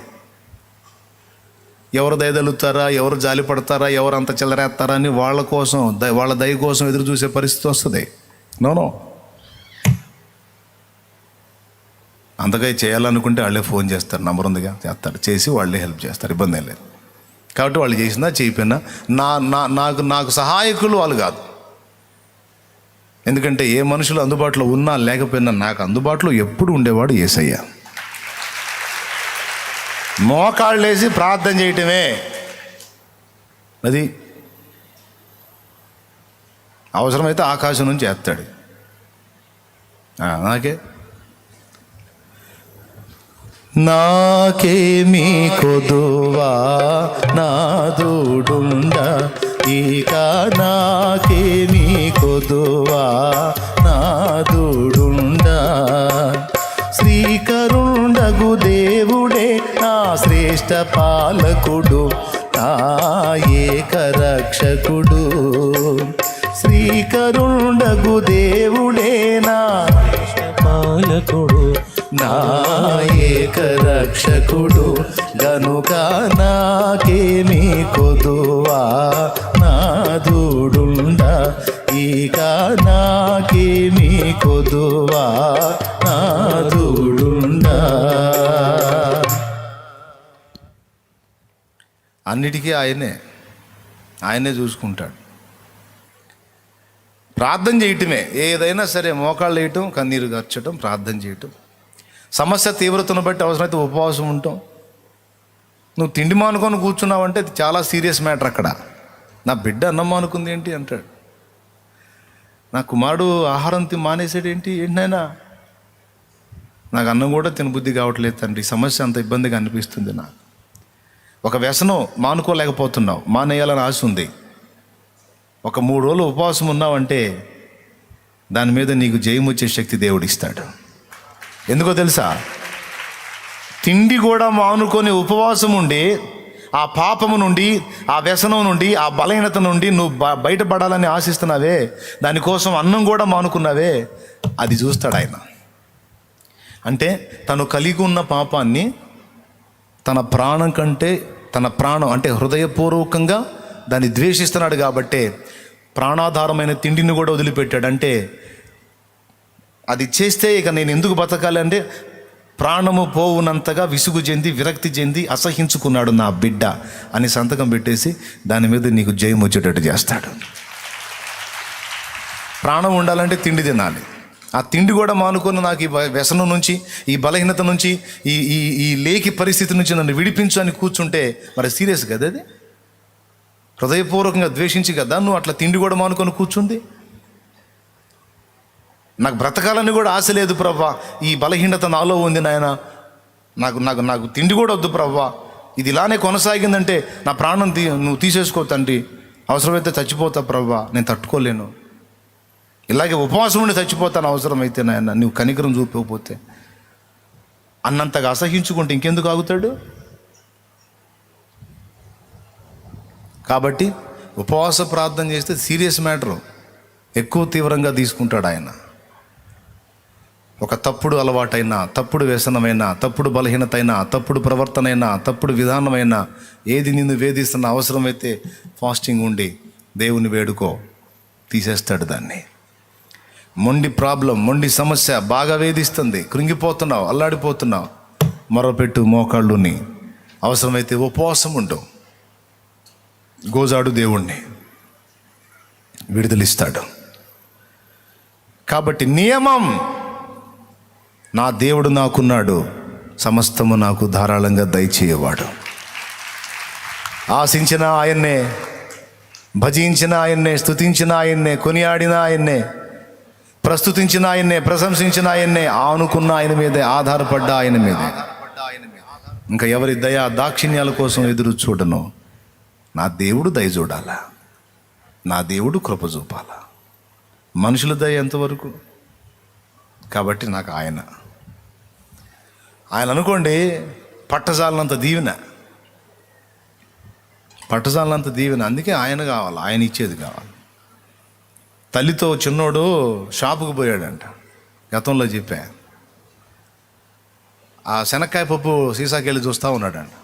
ఎవరు దయదలుతారా, ఎవరు జాలి పడతారా, ఎవరు అంత చిల్లరేస్తారా అని వాళ్ళ కోసం, వాళ్ళ దయ కోసం ఎదురు చూసే పరిస్థితి వస్తుంది. నో అంతగా చేయాలనుకుంటే వాళ్ళే ఫోన్ చేస్తారు, నంబర్ ఉందిగా చేస్తారు, చేసి వాళ్ళే హెల్ప్ చేస్తారు, ఇబ్బంది ఏం లేదు. కాబట్టి వాళ్ళు చేసినా చేయకపోయినా నాకు సహాయకులు వాళ్ళు కాదు. ఎందుకంటే ఏ మనుషులు అందుబాటులో ఉన్నా లేకపోయినా నాకు అందుబాటులో ఎప్పుడు ఉండేవాడు యేసయ్య. మోకాళ్ళు వేసి ప్రార్థన చేయటమే అది. అవసరమైతే ఆకాశం నుంచి ఎత్తాడు. నాకేమీ కొదువా నాదుడుండ, ఇక నాకేమీ కొదువా నాదుడుండ. శ్రీకరుండగు దేవుడే నా శ్రేష్ఠ పాలకుడు, నా ఏక రక్షకుడు. శ్రీకరుండగు దేవుడే నా పాలకుడు, నా ఏక రక్షకుడు. గనుక నాకేమీ కొదువా నాదుడుండ, ఇక నాకేమీ కొదువా నాదుడుండ. అన్నిటికీ ఆయనే చూసుకుంటాడు. ప్రార్థన చేయటమే, ఏదైనా సరే మోకాళ్ళు వేయటం, కన్నీరు గర్చటం, ప్రార్థన చేయటం. సమస్య తీవ్రతను బట్టి అవసరమైతే ఉపవాసం ఉంటాం. నువ్వు తిండి మానుకొని కూర్చున్నావంటే అది చాలా సీరియస్ మ్యాటర్. అక్కడ నా బిడ్డ అన్నం మానుకుంది ఏంటి అంటాడు, నా కుమారుడు ఆహారం మానేసాడు ఏంటి నాయనా, నాకు అన్నం కూడా తినబుద్ధి కావట్లేదు తండ్రి, సమస్య అంత ఇబ్బందిగా అనిపిస్తుంది నాకు. ఒక వ్యసనం మానుకోలేకపోతున్నావు, మానేయాలని ఆశ ఉంది. ఒక 3 రోజులు ఉపవాసం ఉన్నావంటే దాని మీద నీకు జయం వచ్చే శక్తి దేవుడు ఇస్తాడు. ఎందుకో తెలుసా, తిండి కూడా మానుకొని ఉపవాసం ఉండి ఆ పాపము నుండి, ఆ వ్యసనం నుండి, ఆ బలహీనత నుండి నువ్వు బయటపడాలని ఆశిస్తున్నావే, దానికోసం అన్నం కూడా మానుకున్నావే, అది చూస్తాడు ఆయన. అంటే తను కలిగి ఉన్న పాపాన్ని తన ప్రాణం కంటే, తన ప్రాణం అంటే హృదయపూర్వకంగా దాన్ని ద్వేషిస్తున్నాడు కాబట్టే ప్రాణాధారమైన తిండిని కూడా వదిలిపెట్టాడు. అంటే అది చేస్తే ఇక నేను ఎందుకు బతకాలి అంటే ప్రాణము పోవునంతగా విసుగు చెంది, విరక్తి చెంది అసహించుకున్నాడు నా బిడ్డ అని సంతకం పెట్టేసి దాని మీద నీకు జయం వచ్చేటట్టు చేస్తాడు. ప్రాణం ఉండాలంటే తిండి తినాలి. ఆ తిండి కూడా మానుకొని నాకు ఈ వ్యసనం నుంచి, ఈ బలహీనత నుంచి, ఈ లేకి పరిస్థితి నుంచి నన్ను విడిపించు అని కూర్చుంటే మరి సీరియస్ కదా అది. హృదయపూర్వకంగా ద్వేషించి కదా నువ్వు అట్లా తిండి కూడా మానుకొని కూర్చుంది. నాకు బ్రతకాలని కూడా ఆశ లేదు ప్రవ్వా, ఈ బలహీనత నాలో ఉంది నాయన, నాకు తిండి కూడా వద్దు ప్రవ్వా, ఇది ఇలానే కొనసాగిందంటే నా ప్రాణం నువ్వు తీసేసుకో తండ్రి, అవసరమైతే చచ్చిపోతా ప్రవ్వా, నేను తట్టుకోలేను, ఇలాగే ఉపవాసం ఉండి చచ్చిపోతాను అవసరమైతే నాయన, నువ్వు కనికరం చూపకపోతే అన్నంతగా అసహించుకుంటే ఇంకెందుకు ఆగుతాడు. కాబట్టి ఉపవాస ప్రార్థన చేస్తే సీరియస్ మ్యాటరు, ఎక్కువ తీవ్రంగా తీసుకుంటాడు ఆయన. ఒక తప్పుడు అలవాటైనా, తప్పుడు వ్యసనమైనా, తప్పుడు బలహీనత అయినా, తప్పుడు ప్రవర్తనైనా, తప్పుడు విధానమైనా, ఏది నిన్ను వేధిస్తున్న అవసరమైతే ఫాస్టింగ్ ఉండి దేవుని వేడుకో, తీసేస్తాడు దాన్ని. మొండి సమస్య బాగా వేధిస్తుంది, కృంగిపోతున్నావు, అల్లాడిపోతున్నావు, మొరపెట్టు మోకాళ్ళుని, అవసరమైతే ఉపవాసం ఉండు, గోజాడు దేవుణ్ణి, విడుదలిస్తాడు. కాబట్టి నియమం, నా దేవుడు నాకున్నాడు, సమస్తము నాకు ధారాళంగా దయచేయవాడు. ఆశించిన ఆయన్నే, భజించిన ఆయన్నే, స్తుతించిన ఆయన్నే, కొనియాడిన ఆయన్నే, ప్రస్తుతించిన ఆయన్నే, ప్రశంసించిన ఆయన్నే, ఆనుకున్న ఆయన మీదే, ఆధారపడ్డ ఆయన మీదే. ఇంకా ఎవరి దయా దాక్షిణ్యాల కోసం ఎదురు చూడను. నా దేవుడు దయ చూడాలా, నా దేవుడు కృప చూపాలా. మనుషుల దయ ఎంతవరకు? కాబట్టి నాకు ఆయన అనుకోండి, పట్టజాలనంత దీవెన, పట్టజాలనంత దీవెన. అందుకే ఆయన కావాలి, ఆయన ఇచ్చేది కావాలి. తల్లితో చిన్నోడు షాపుకు పోయాడంట, గతంలో చెప్పా. ఆ శనక్కాయ పప్పు సీసాకి వెళ్ళి చూస్తూ ఉన్నాడంట.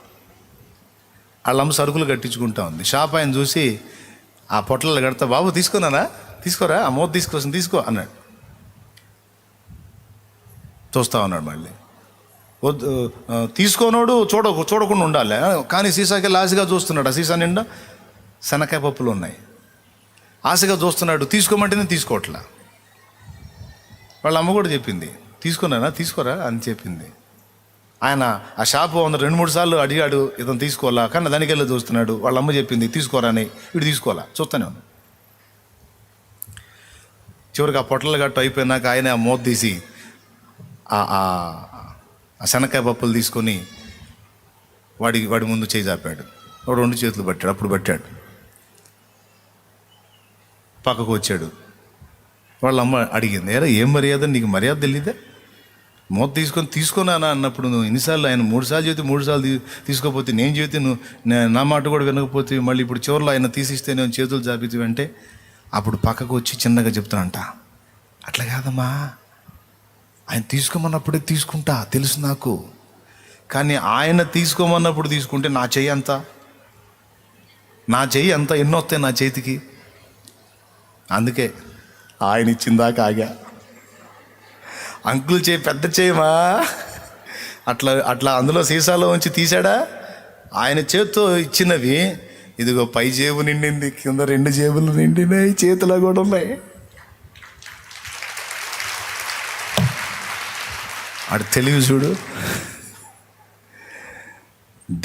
వాళ్ళమ్మ సరుకులు కట్టించుకుంటా ఉంది. షాప్ ఆయన చూసి ఆ పొట్లలో కడతా, బాబు తీసుకున్నానా, తీసుకోరా, ఆ మూత తీసుకొస్తుంది, తీసుకో అన్నాడు. చూస్తూ ఉన్నాడు. మళ్ళీ వద్దు, తీసుకోనోడు చూడకుండా ఉండాలి, కానీ సీసాకి ఆశగా చూస్తున్నాడు. ఆ సీసా నిండా శనక్కాయ పప్పులు ఉన్నాయి, ఆశగా చూస్తున్నాడు. తీసుకోమంటేనే తీసుకోవట్లా. వాళ్ళ అమ్మ కూడా చెప్పింది, తీసుకున్నానా, తీసుకోరా అని చెప్పింది. ఆయన ఆ షాపు 2-3 సార్లు అడిగాడు, ఇతను తీసుకోవాలా, కానీ దానికి వెళ్ళి చూస్తున్నాడు. వాళ్ళ అమ్మ చెప్పింది తీసుకోరా అని, వీడు తీసుకోవాలా, చూస్తానే ఉన్నాడు. చివరికి ఆ పొట్టల గట్టు అయిపోయినాక ఆయన ఆ మూత తీసి ఆ శనక్కాయ పప్పులు తీసుకొని వాడి ముందు చేయి చాపాడు. వాడు 2 చేతులు పట్టాడు. అప్పుడు పట్టాడు, పక్కకు వచ్చాడు. వాళ్ళ అమ్మ అడిగింది, ఏరా ఏం మర్యాద, నీకు మర్యాద తెలీదా? మూత తీసుకున్నానా అన్నప్పుడు నువ్వు ఎన్నిసార్లు, ఆయన 3 సార్లు చెబితే 3 సార్లు తీసుకోపోతే, నేను చెబితే నువ్వు నా మాట కూడా వినకపోతే, మళ్ళీ ఇప్పుడు చివరిలో ఆయన తీసిస్తే నేను చేతులు చాపితే అంటే, అప్పుడు పక్కకు వచ్చి చిన్నగా చెప్తానంట, అట్లా కాదమ్మా, ఆయన తీసుకోమన్నప్పుడే తీసుకుంటా, తెలుసు నాకు, కానీ ఆయన తీసుకోమన్నప్పుడు తీసుకుంటే నా చెయ్యి అంత ఎన్నో వస్తాయి నా చేతికి. అందుకే ఆయన ఇచ్చిందాక ఆగా. అంకుల్ చేయి పెద్ద చేయమా, అట్లా అందులో సీసాలో ఉంచి తీసాడా. ఆయన చేత్తో ఇచ్చినవి, ఇదిగో పై జేబు నిండింది, కింద 2 జేబులు నిండినాయి, చేతులు కూడా ఉన్నాయి. అటు తెలివి చూడు.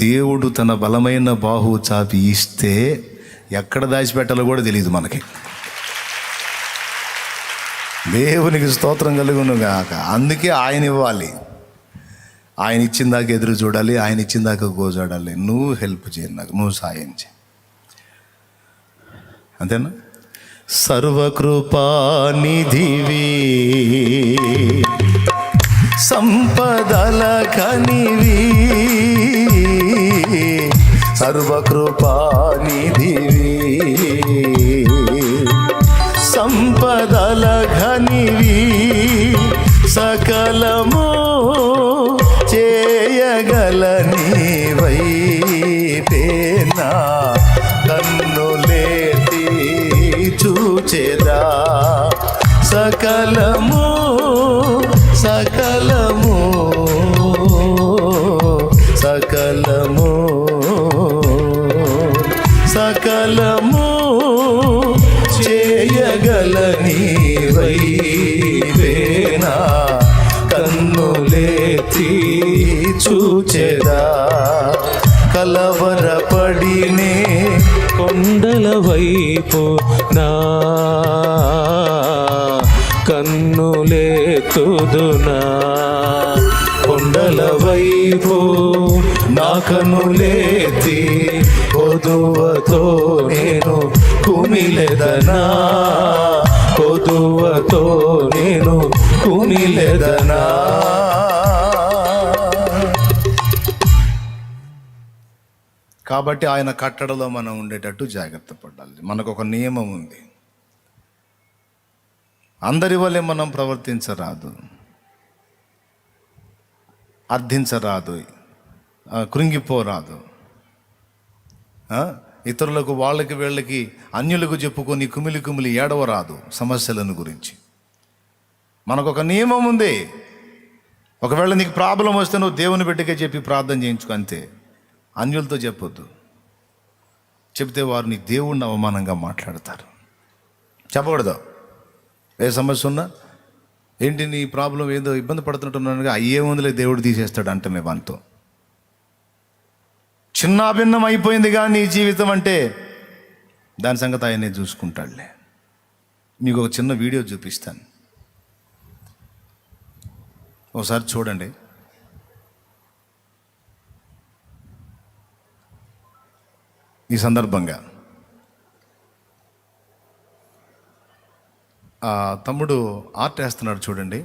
దేవుడు తన బలమైన బాహు చాపి ఇస్తే ఎక్కడ దాచిపెట్టాలో కూడా తెలియదు మనకి. దేవునికి స్తోత్రం కలుగును గాక. అందుకే ఆయన ఇవ్వాలి, ఆయన ఇచ్చిన దాకా ఎదురు చూడాలి, ఆయన ఇచ్చిన దాకా గోజాడాలి. నువ్వు హెల్ప్ చేయి, నాకు నువ్వు సాయం చేయి, అంతేనా? సర్వకృపానిధివి, సంపదల కనివి, సర్వకృపానిధివి, సంపదల ఘనివి, సకలము చేయగల నీవైపేనా, కన్నులేటి చూచెదా, సకలము సకలము సకలము సకలము చేయగల నీవైవేనా, కన్నులేతి చూచెదా, కలవరపడినే కొండల వైపు నా కన్నులేతుదునా, కొండల వైపు నా కన్నులేతి కొదువతో నేను కుమిలెదనా, కొదువతో నేను కుమిలెదనా. కాబట్టి ఆయన కట్టడలో మనం ఉండేటట్టు జాగ్రత్త పడాలి. మనకు ఒక నియమం ఉంది, అందరి వల్లే మనం ప్రవర్తించరాదు, అర్థించరాదు, కృంగిపోరాదు. ఇతరులకు వాళ్ళకి వీళ్ళకి అన్యులకు చెప్పుకొని కుమిలి ఏడవరాదు సమస్యలను గురించి. మనకు ఒక నియమం ఉంది. ఒకవేళ నీకు ప్రాబ్లం వస్తే నువ్వు దేవుని బిడ్డకే చెప్పి ప్రార్థన చేయించుకో, అంతే. అన్యులతో చెప్పొద్దు. చెప్తే వారు నీ దేవుణ్ణి అవమానంగా మాట్లాడతారు. చెప్పకూడదు. ఏ సమస్య ఉన్నా, ఏంటి నీ ప్రాబ్లం, ఏదో ఇబ్బంది పడుతుంటున్నానుగా, అయ్యేముందులే దేవుడు తీసేస్తాడు అంటమే వానితో. చిన్నాభిన్నం అయిపోయిందిగా నీ జీవితం అంటే దాని సంగతి ఆయనే చూసుకుంటాడులే. మీకు ఒక చిన్న వీడియో చూపిస్తాను, ఒకసారి చూడండి. ఈ సందర్భంగా ఆ తమ్ముడు ఆర్ట్ వేస్తున్నాడు చూడండి.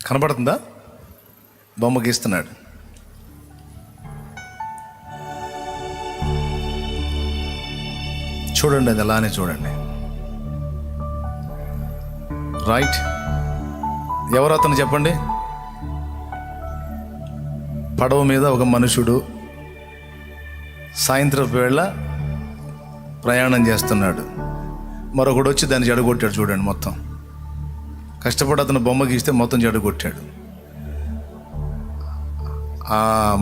కనబడుతుందా? బొమ్మ గీస్తున్నాడు. చూడండి, అది అలానే చూడండి. రైట్. ఎవరు అతను చెప్పండి? పడవ మీద ఒక మనుషుడు సాయంత్రం వేళ ప్రయాణం చేస్తున్నాడు. మరొకడు వచ్చి దాన్ని జడగొట్టాడు. చూడండి, మొత్తం కష్టపడి అతను బొమ్మ గీస్తే మొత్తం జడగొట్టాడు.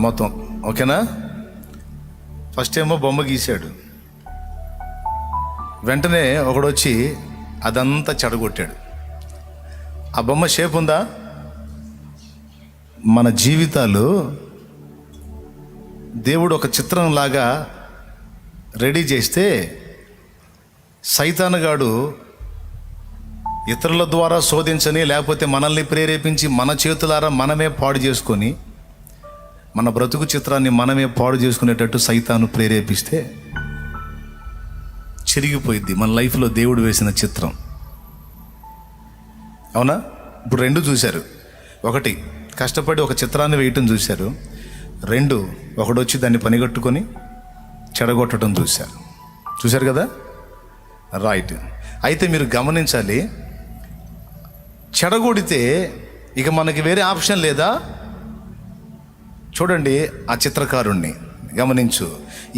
మొత్తం ఓకేనా? ఫస్ట్ ఏమో బొమ్మ గీశాడు, వెంటనే ఒకడు వచ్చి అదంతా చెడగొట్టాడు. ఆ బొమ్మ షేప్ ఉందా? మన జీవితాలు దేవుడు ఒక చిత్రంలాగా రెడీ చేస్తే సైతానుగాడు ఇతరుల ద్వారా శోధించని, లేకపోతే మనల్ని ప్రేరేపించి మన చేతులారా మనమే పాడు చేసుకొని మన బ్రతుకు చిత్రాన్ని మనమే పాడు చేసుకునేటట్టు సైతాను ప్రేరేపిస్తే చిరిగిపోయిద్ది మన లైఫ్లో దేవుడు వేసిన చిత్రం. అవునా? ఇప్పుడు రెండు చూశారు. ఒకటి, కష్టపడి ఒక చిత్రాన్ని వేయటం చూశారు. రెండు, ఒకడొచ్చి దాన్ని పనిగట్టుకొని చెడగొట్టడం చూశారు. చూశారు కదా? రైట్. అయితే మీరు గమనించాలి, చెడగొడితే ఇక మనకి వేరే ఆప్షన్ లేదా? చూడండి ఆ చిత్రకారుణ్ణి గమనించు.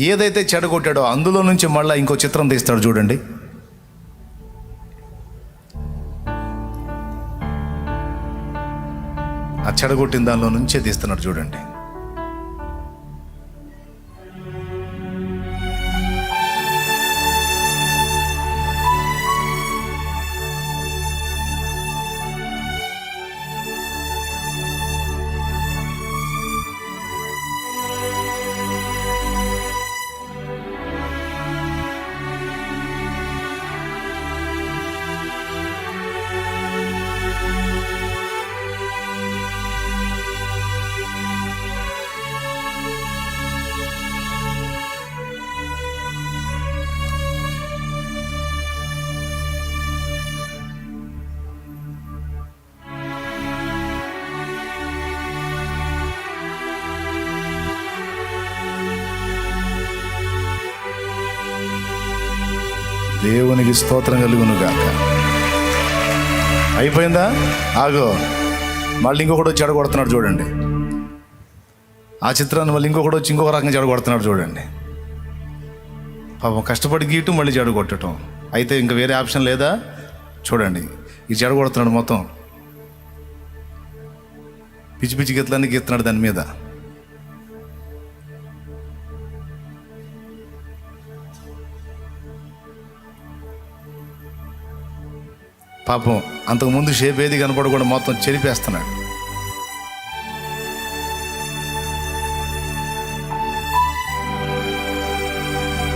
ఏదైతే చెడగొట్టాడో అందులో నుంచి మళ్ళీ ఇంకో చిత్రం తీస్తాడు. చూడండి, ఆ చెడగొట్టిన దానిలో నుంచే తీస్తున్నాడు. చూడండి, దేవునికి స్తోత్రం కలుగును గాక. అయిపోయిందా? ఆగో, మళ్ళీ ఇంకొకటి వచ్చి చెడగొడుతున్నాడు. చూడండి, ఆ చిత్రాన్ని మళ్ళీ ఇంకొకటి వచ్చి ఇంకొక రకంగా చెడగొడుతున్నాడు. చూడండి, పాపం కష్టపడి గీయటం మళ్ళీ చెడగొట్టడం. అయితే ఇంకా వేరే ఆప్షన్ లేదా? చూడండి, ఈ చెడగొడుతున్నాడు మొత్తం. పిచ్చి పిచ్చి గీతలన్నీ గీస్తున్నాడు దాని మీద. పాపం అంతకుముందు షేప్ ఏది కనపడకుండా మొత్తం చెరిపేస్తున్నాడు.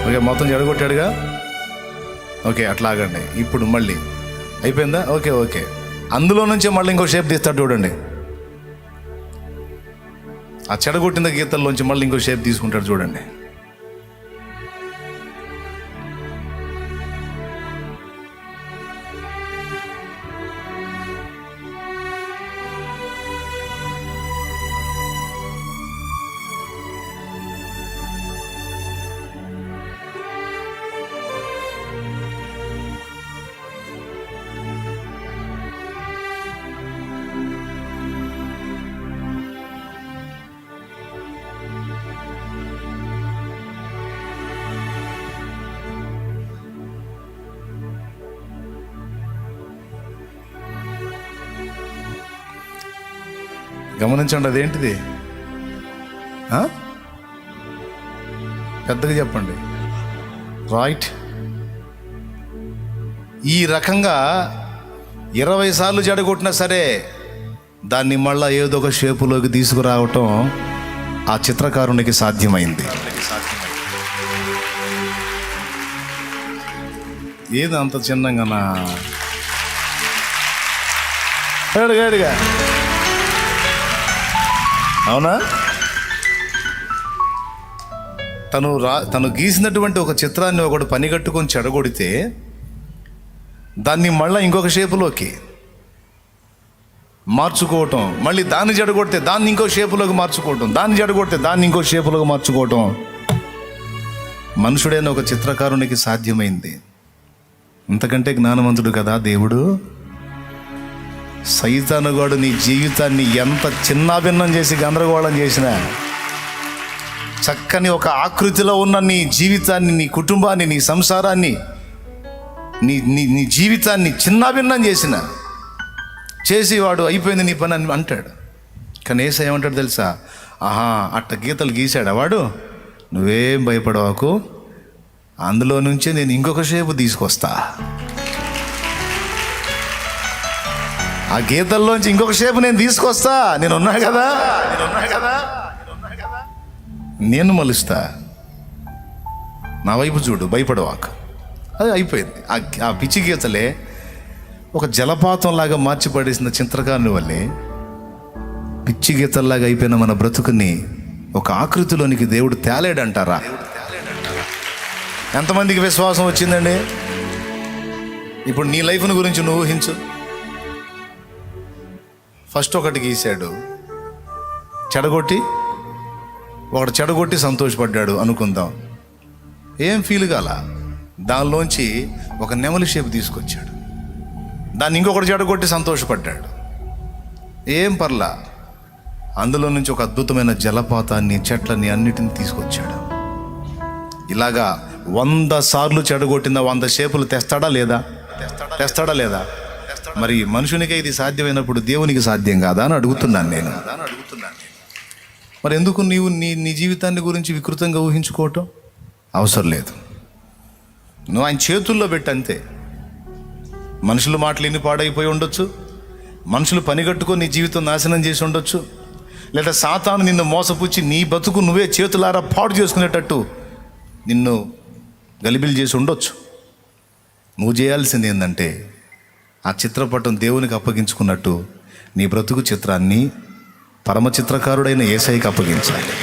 ఓకే, మొత్తం చెడగొట్టాడుగా. ఓకే, అట్లాగండి. ఇప్పుడు మళ్ళీ అయిపోయిందా? ఓకే ఓకే, అందులో నుంచే మళ్ళీ ఇంకో షేప్ తీస్తాడు. చూడండి, ఆ చెడగొట్టిన గీతల్లోంచి మళ్ళీ ఇంకో షేప్ తీసుకుంటాడు. చూడండి, గమనించండి, అదేంటిది? పెద్దగా చెప్పండి. రైట్. ఈ రకంగా 20 సార్లు జడగొట్టినా సరే దాన్ని మళ్ళా ఏదో ఒక షేపులోకి తీసుకురావటం ఆ చిత్రకారునికి సాధ్యమైంది. ఏది అంత చిన్నగా గడిగా, అవునా? తను గీసినటువంటి ఒక చిత్రాన్ని ఒకడు పనిగట్టుకొని చెడగొడితే దాన్ని మళ్ళీ ఇంకొక షేపులోకి మార్చుకోవటం, మళ్ళీ దాన్ని జడగొడితే దాన్ని ఇంకో షేపులోకి మార్చుకోవటం, దాన్ని జడగొడితే దాన్ని ఇంకో షేపులోకి మార్చుకోవటం మనుషుడైన ఒక చిత్రకారునికి సాధ్యమైంది. ఇంతకంటే జ్ఞానవంతుడు కదా దేవుడు. సైతానుగాడు నీ జీవితాన్ని ఎంత చిన్నాభిన్నం చేసి గందరగోళం చేసినా, చక్కని ఒక ఆకృతిలో ఉన్న నీ జీవితాన్ని, నీ కుటుంబాన్ని, నీ సంసారాన్ని, నీ జీవితాన్ని చిన్నాభిన్నం చేసి వాడు అయిపోయింది నీ పని అని అంటాడు. కానీ యేసయ్య ఏమంటాడు తెలుసా? ఆహా, అట్ట గీతలు గీశాడా వాడు, నువ్వేం భయపడవాకు, అందులో నుంచే నేను ఇంకొక షేపు తీసుకొస్తా. ఆ గీతల్లోంచి ఇంకొక షేపు నేను తీసుకొస్తా. నేనున్నా కదా, నేను మలుస్తా. నా వైపు చూడు, భయపడవాకు. అది అయిపోయింది. ఆ పిచ్చి గీతలే ఒక జలపాతంలాగా మార్చి పడేసిన చిత్రకారుని వల్లే పిచ్చి గీతల్లాగా అయిపోయిన మన బ్రతుకుని ఒక ఆకృతిలోనికి దేవుడు తేలేడంటారా? ఎంతమందికి విశ్వాసం వచ్చిందండి? ఇప్పుడు నీ లైఫ్ను గురించి నువ్వు ఊహించు. ఫస్ట్ ఒకటి గీశాడు, ఒకటి చెడగొట్టి సంతోషపడ్డాడు అనుకుందాం. ఏం ఫీల్ కాల. దానిలోంచి ఒక నెమలి షేప్ తీసుకొచ్చాడు, దాన్ని ఇంకొకటి చెడగొట్టి సంతోషపడ్డాడు. ఏం పర్లా. అందులో నుంచి ఒక అద్భుతమైన జలపాతాన్ని, చెట్లని, అన్నిటిని తీసుకొచ్చాడు. ఇలాగా 100 సార్లు చెడగొట్టిన 100 షేపులు తెస్తాడా లేదా? మరి మనుషునికే ఇది సాధ్యమైనప్పుడు దేవునికి సాధ్యం కాదా అని అడుగుతున్నాను నేను. మరి ఎందుకు నీవు నీ జీవితాన్ని గురించి వికృతంగా ఊహించుకోవటం అవసరం లేదు. నువ్వు ఆయన చేతుల్లో పెట్టంతే. మనుషుల మాటలు ఎన్ని పాడైపోయి ఉండొచ్చు, మనుషులు పనిగట్టుకొని నీ జీవితం నాశనం చేసి ఉండొచ్చు, లేదా సాతాను నిన్ను మోసపుచ్చి నీ బతుకు నువ్వే చేతులారా పాడు చేసుకునేటట్టు నిన్ను గలిబిలి చేసి ఉండొచ్చు. నువ్వు చేయాల్సింది ఏంటంటే ఆ చిత్రపటం దేవునికి అప్పగించుకున్నట్టు నీ బ్రతుకు చిత్రాన్ని పరమ చిత్రకారుడైన యేసయ్యకి అప్పగించాలి.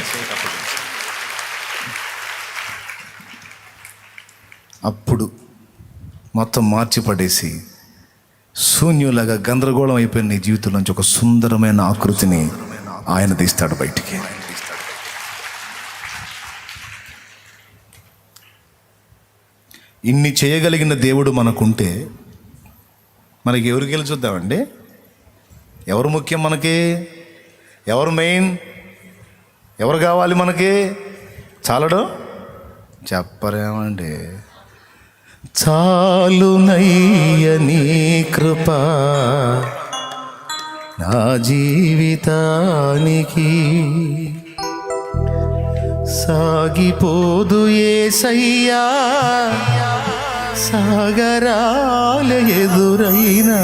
అప్పుడు మొత్తం మార్చి పడేసి శూన్యులాగా గందరగోళం అయిపోయిన నీ జీవితం నుంచి ఒక సుందరమైన ఆకృతిని ఆయన తీస్తాడు బయటికి. ఇన్ని చేయగలిగిన దేవుడు మనకుంటే మనకి ఎవరికి వెళ్ళి చూద్దామండి? ఎవరు ముఖ్యం మనకి? ఎవరు మెయిన్? ఎవరు కావాలి మనకి? చాలడు చెప్పరేమండి? చాలునయ్య నీ కృప నా జీవితానికి, సాగిపోదు యేసయ్యా సాగరాల ఎదురైనా,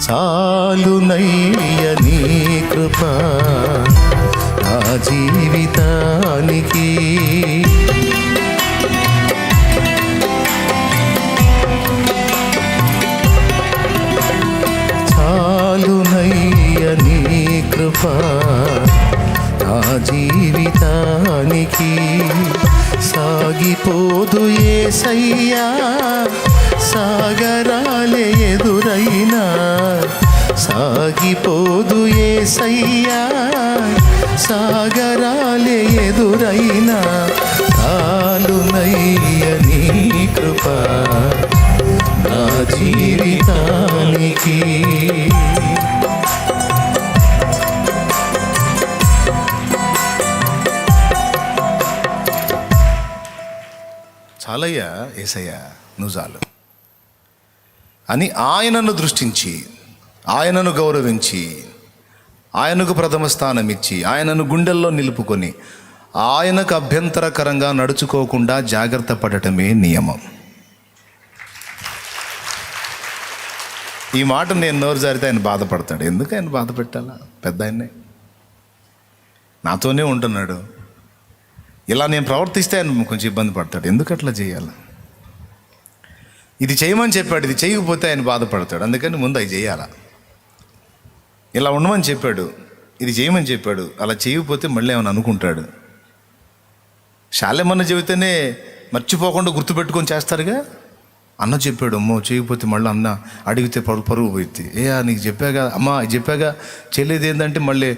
చాలునయ్య నీ కృప నా జీవితానికి, చాలునయ్య నీ కృప నా జీవితానికి, సాగిపోదు యేసయ్యా సాగరాలే ఎదురైనా, సాగిపోదు యేసయ్యా సాగరాలే ఎదురైనా, చాలునయ్య నీ కృప నా జీవితానికి. చాలయ్యా యేసయ్యా నువ్వు చాలు అని ఆయనను దృష్టించి, ఆయనను గౌరవించి, ఆయనకు ప్రథమ స్థానం ఇచ్చి ఆయనను గుండెల్లో నిలుపుకొని ఆయనకు అభ్యంతరకరంగా నడుచుకోకుండా జాగ్రత్త పడటమే నియమం. ఈ మాట నేను నోరు జారితే ఆయన బాధపడతాడు. ఎందుకు ఆయన బాధ పెట్టాలా? పెద్ద ఆయన్నే నాతోనే ఉంటున్నాడు. ఇలా నేను ప్రవర్తిస్తే ఆయన కొంచెం ఇబ్బంది పడతాడు. ఎందుకు అట్లా చేయాలి? ఇది చేయమని చెప్పాడు, ఇది చేయకపోతే ఆయన బాధపడతాడు. అందుకని ముందు అవి చేయాలా. ఇలా ఉండమని చెప్పాడు, ఇది చేయమని చెప్పాడు, అలా చేయకపోతే మళ్ళీ ఏమైనా అనుకుంటాడు. శాలేమన్న చెబితేనే మర్చిపోకుండా గుర్తుపెట్టుకొని చేస్తారుగా. అన్న చెప్పాడు, అమ్మో చేయకపోతే మళ్ళీ అన్న అడిగితే పరువు పోయింది. నీకు చెప్పాగా అమ్మ, చెప్పాగా చేయలేదు ఏంటంటే మళ్ళీ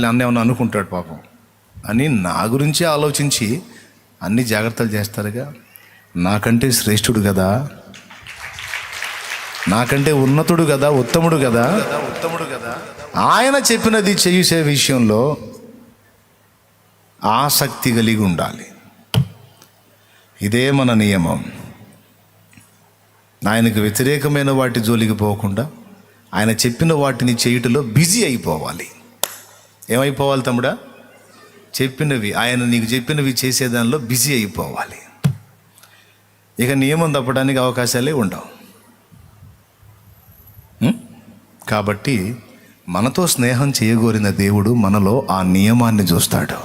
అన్న ఏమన్నా అనుకుంటాడు పాపం అని నా గురించి ఆలోచించి అన్ని జాగ్రత్తలు చేస్తారుగా. నాకంటే శ్రేష్ఠుడు కదా, నాకంటే ఉన్నతుడు కదా, ఉత్తముడు కదా. ఆయన చెప్పినది చేసే విషయంలో ఆసక్తి కలిగి ఉండాలి. ఇదే మన నియమం. ఆయనకు వ్యతిరేకమైన వాటి జోలికి పోకుండా ఆయన చెప్పిన వాటిని చేయుటలో బిజీ అయిపోవాలి. ఏమైపోవాలి తమ్ముడా? చెప్పినవి, ఆయన నీకు చెప్పినవి చేసేదానిలో బిజీ అయిపోవాలి. ఇక నియమం తప్పడానికి అవకాశాలే ఉండవు. కాబట్టి మనతో స్నేహం చేయగోరిన దేవుడు మనలో ఆ నియమాన్ని చూస్తాడు.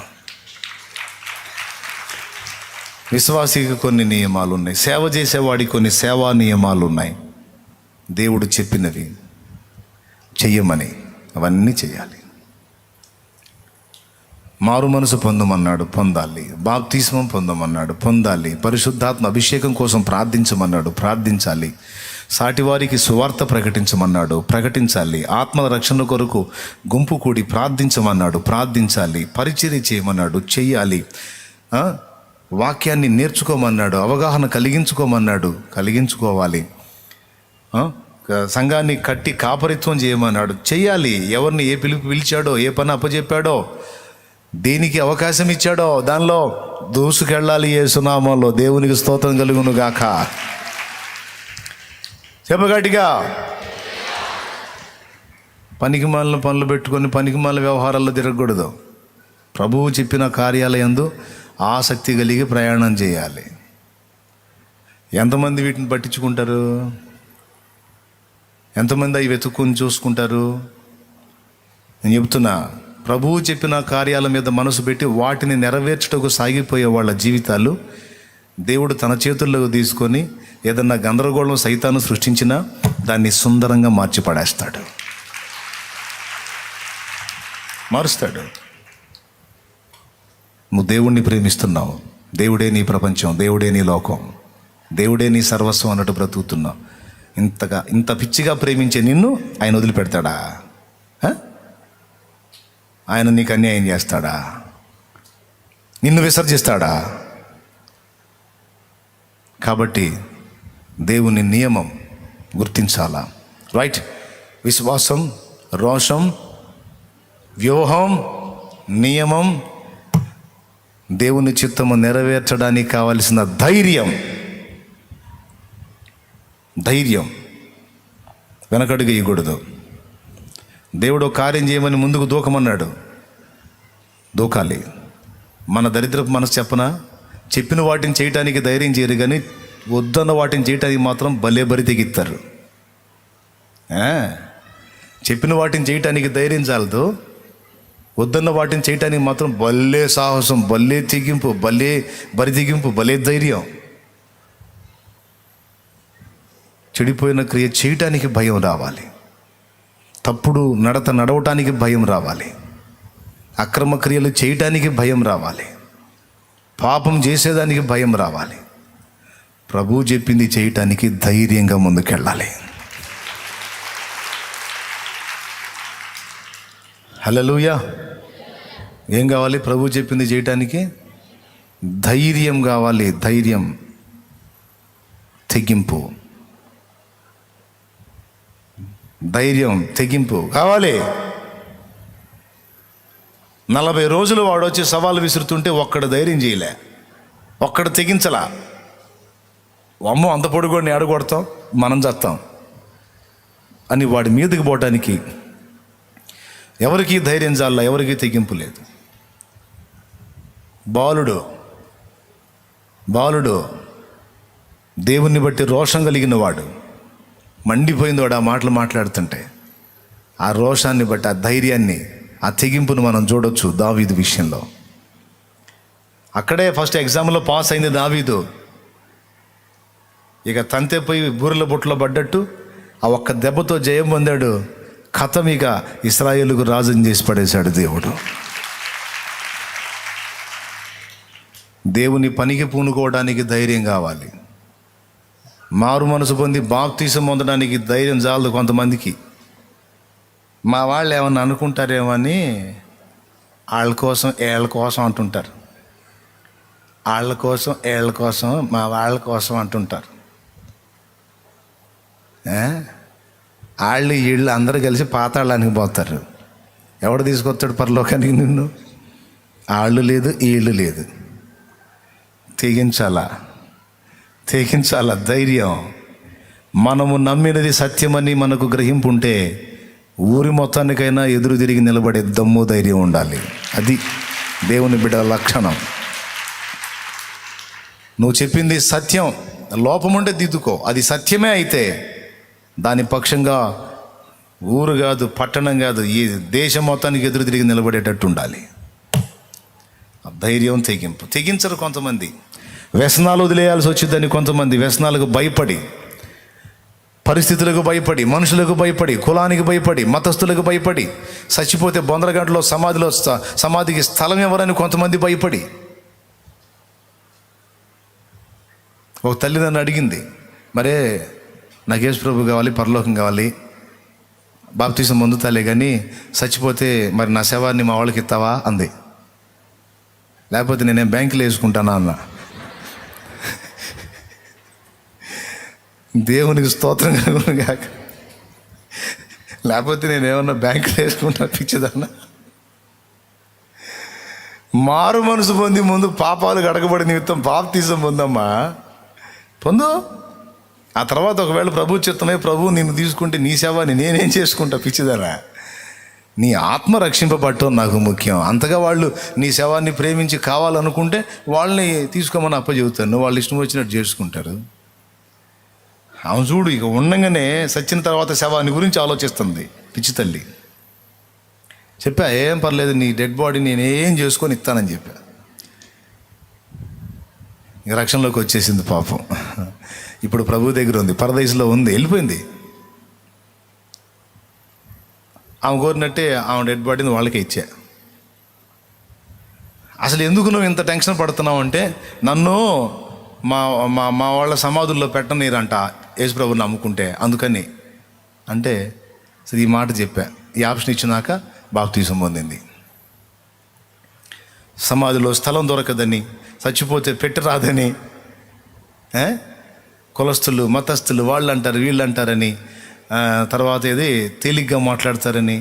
విశ్వాసికి కొన్ని నియమాలు ఉన్నాయి, సేవ చేసేవాడికి కొన్ని సేవా నియమాలు ఉన్నాయి. దేవుడు చెప్పినవి చెయ్యమని అవన్నీ చేయాలి. మారు మనసు పొందమన్నాడు, పొందాలి. బాప్తిస్మం పొందమన్నాడు, పొందాలి. పరిశుద్ధాత్మ అభిషేకం కోసం ప్రార్థించమన్నాడు, ప్రార్థించాలి. సాటివారికి సువార్త ప్రకటించమన్నాడు, ప్రకటించాలి. ఆత్మ రక్షణ కొరకు గుంపు కూడి ప్రార్థించమన్నాడు, ప్రార్థించాలి. పరిచర్య చేయమన్నాడు, చెయ్యాలి. వాక్యాన్ని నేర్చుకోమన్నాడు, అవగాహన కలిగించుకోమన్నాడు, కలిగించుకోవాలి. సంఘాన్ని కట్టి కాపరిత్వం చేయమన్నాడు, చెయ్యాలి. ఎవరిని ఏ పిలిచాడో, ఏ పని అప్పచెప్పాడో, దేనికి అవకాశం ఇచ్చాడో దానిలో దూసుకెళ్ళాలి. యేసునామంలో దేవునికి స్తోత్రం కలుగును గాక. చెప్పగట్టిగా. పనికిమాలిన పనులు పెట్టుకొని పనికిమాలిన వ్యవహారాల్లో తిరగకూడదు. ప్రభువు చెప్పిన కార్యాలయందు ఆసక్తి కలిగి ప్రయాణం చేయాలి. ఎంతమంది వీటిని పట్టించుకుంటారు? ఎంతమంది అవి వెతుక్కుని చూసుకుంటారు? నేను చెప్తున్నా, ప్రభువు చెప్పిన కార్యాల మీద మనసు పెట్టి వాటిని నెరవేర్చుటకు సాగిపోయే వాళ్ళ జీవితాలు దేవుడు తన చేతుల్లోకి తీసుకొని ఏదన్నా గందరగోళం సైతాను సృష్టించినా దాన్ని సుందరంగా మార్చి పడేస్తాడు, మారుస్తాడు. నువ్వు దేవుణ్ణి ప్రేమిస్తున్నావు, దేవుడే నీ ప్రపంచం, దేవుడే నీ లోకం, దేవుడే నీ సర్వస్వం అన్నట్టు బ్రతుకుతున్నావు. ఇంత పిచ్చిగా ప్రేమించే నిన్ను ఆయన వదిలిపెడతాడా? ఆయన నీకు అన్యాయం చేస్తాడా? నిన్ను విసర్జిస్తాడా? కాబట్టి దేవుని నియమం గుర్తించాలా. రైట్? విశ్వాసం, రోషం, వ్యూహం, నియమం, దేవుని చిత్తము నెరవేర్చడానికి కావలసిన ధైర్యం. వెనకడుగు ఇవ్వకూడదు. దేవుడు కార్యం చేయమని ముందుకు దూకమన్నాడు, దూకాలి. మన దరిద్రపు మనసు చెప్పనా, చెప్పిన వాటిని చేయటానికి ధైర్యం చేయరు, కానీ వద్దన్న వాటిని చేయటానికి మాత్రం భలే బరి తెగిస్తారు. చెప్పిన వాటిని చేయటానికి ధైర్యం చాలదు, వద్దన్న వాటిని చేయటానికి మాత్రం భలే సాహసం, భలే తెగింపు, భలే బరి తెగింపు, భలే ధైర్యం. చెడిపోయిన క్రియ చేయటానికి భయం రావాలి, తప్పుడు నడవటానికి భయం రావాలి, అక్రమ క్రియలు చేయటానికి భయం రావాలి, పాపం చేసేదానికి భయం రావాలి. ప్రభువు చెప్పింది చేయటానికి ధైర్యంగా ముందుకెళ్ళాలి. హల్లెలూయా. ఏం కావాలి? ప్రభువు చెప్పింది చేయటానికి ధైర్యం కావాలి. ధైర్యం, తెగింపు, ధైర్యం, తెగింపు కావాలి. 40 రోజులు వాడు వచ్చి సవాలు విసురుతుంటే ఒక్కడు ధైర్యం చేయలే, ఒక్కడు తెగించలా. అమ్మో అంత పొడుగోడిని ఆడగొడతాం, మనం చేస్తాం అని వాడి మీదకి పోవటానికి ఎవరికి ధైర్యం చాల, ఎవరికి తెగింపు లేదు. బాలుడు దేవుణ్ణి బట్టి రోషం కలిగిన వాడు, మండిపోయింది వాడు ఆ మాటలు మాట్లాడుతుంటే. ఆ రోషాన్ని బట్టి, ఆ ధైర్యాన్ని, ఆ తెగింపును మనం చూడొచ్చు దావీదు విషయంలో. అక్కడే ఫస్ట్ ఎగ్జామ్లో పాస్ అయింది దావీదు. ఇక తంతెపోయి బూరెల బుట్టలో పడ్డట్టు ఆ ఒక్క దెబ్బతో జయం పొందాడు. కథం, ఇక ఇశ్రాయేలుకు రాజుని చేసి పడేశాడు దేవుడు. దేవుని పనికి పూనుకోవడానికి ధైర్యం కావాలి. మారు మనసు పొంది బాప్తీసం పొందడానికి ధైర్యం చాలదు కొంతమందికి. మా వాళ్ళు ఏమన్నా అనుకుంటారేమో అని వాళ్ళ కోసం ఏళ్ళ కోసం అంటుంటారు. వాళ్ళ కోసం ఏళ్ళ కోసం, మా వాళ్ళ కోసం అంటుంటారు. వాళ్ళు వీళ్ళు అందరూ కలిసి పాతాళానికి పోతారు. ఎవడు తీసుకొస్తాడు పరలోకానికి నిన్ను? వాళ్ళు లేదు, వీళ్ళు లేదు. తెగించాలా ధైర్యం. మనము నమ్మినది సత్యమని మనకు గ్రహింపు ఉంటే ఊరి మొత్తానికైనా ఎదురు తిరిగి నిలబడే దమ్ము ధైర్యం ఉండాలి. అది దేవుని బిడ్డ లక్షణం. నువ్వు చెప్పింది సత్యం, లోపం ఉంటే దిద్దుకో. అది సత్యమే అయితే దాని పక్షంగా ఊరు కాదు, పట్టణం కాదు, ఈ దేశం మొత్తానికి ఎదురు తిరిగి నిలబడేటట్టు ఉండాలి. ధైర్యం, తెగించరు కొంతమంది. వ్యసనాలు వదిలేయాల్సి వచ్చిందని కొంతమంది వ్యసనాలకు భయపడి, పరిస్థితులకు భయపడి, మనుషులకు భయపడి, కులానికి భయపడి, మతస్థులకు భయపడి, చచ్చిపోతే బొందరగంటలో సమాధికి స్థలం ఎవరని కొంతమంది భయపడి. ఒక తల్లి నన్ను అడిగింది, మరే నాకు యేసు ప్రభు కావాలి, పరలోకం కావాలి, బాప్తీసం పొందుతాలే కానీ చచ్చిపోతే మరి నా శవాన్ని మా వాళ్ళకి ఇస్తావా అంది. లేకపోతే నేనేం బ్యాంకులో వేసుకుంటానా అన్న. దేవునికి స్తోత్రం కాక, లేకపోతే నేనేమన్నా బ్యాంకులో వేసుకుంటా పిచ్చిదన్నా. మారు మనసు పొంది ముందు పాపాలు గడకబడి నిమిత్తం బాప్తీసం పొందమ్మా, పొందు. ఆ తర్వాత ఒకవేళ ప్రభు చిత్తమే, ప్రభు నిన్ను తీసుకుంటే నీ సేవాన్ని నేనేం చేసుకుంటా పిచ్చిదరా. నీ ఆత్మ రక్షింపబడటం నాకు ముఖ్యం. అంతగా వాళ్ళు నీ శవాన్ని ప్రేమించి కావాలనుకుంటే వాళ్ళని తీసుకోమని అప్పచెబుతాను, వాళ్ళు ఇష్టం వచ్చినట్టు చేసుకుంటారు. అవును చూడు, ఇక ఉండగానే సచ్చిన తర్వాత శవాన్ని గురించి ఆలోచిస్తుంది పిచ్చి తల్లి. చెప్పా, ఏం పర్లేదు, నీ డెడ్ బాడీ నేనేం చేసుకొని ఇస్తానని చెప్పా. ఇక రక్షణలోకి వచ్చేసింది పాపం. ఇప్పుడు ప్రభు దగ్గర ఉంది, పరదేశంలో ఉంది, వెళ్ళిపోయింది. ఆమె కోరినట్టే ఆమె డెడ్ బాడీని వాళ్ళకే ఇచ్చా. అసలు ఎందుకు నువ్వు ఇంత టెన్షన్ పడుతున్నావు అంటే, నన్ను మా మా మా వాళ్ళ సమాధుల్లో పెట్టనీరంట యేసుప్రభుని నమ్ముకుంటే, అందుకని అంటే సరే ఈ మాట చెప్పా. ఈ ఆప్షన్ ఇచ్చినాక బాప్తీసం పొందింది. సమాధిలో స్థలం దొరకదని, చచ్చిపోతే పెట్టి రాదని, కులస్తులు, మతస్థులు వాళ్ళు అంటారు, వీళ్ళు అంటారని, తర్వాత ఇది తేలిగ్గా మాట్లాడతారని,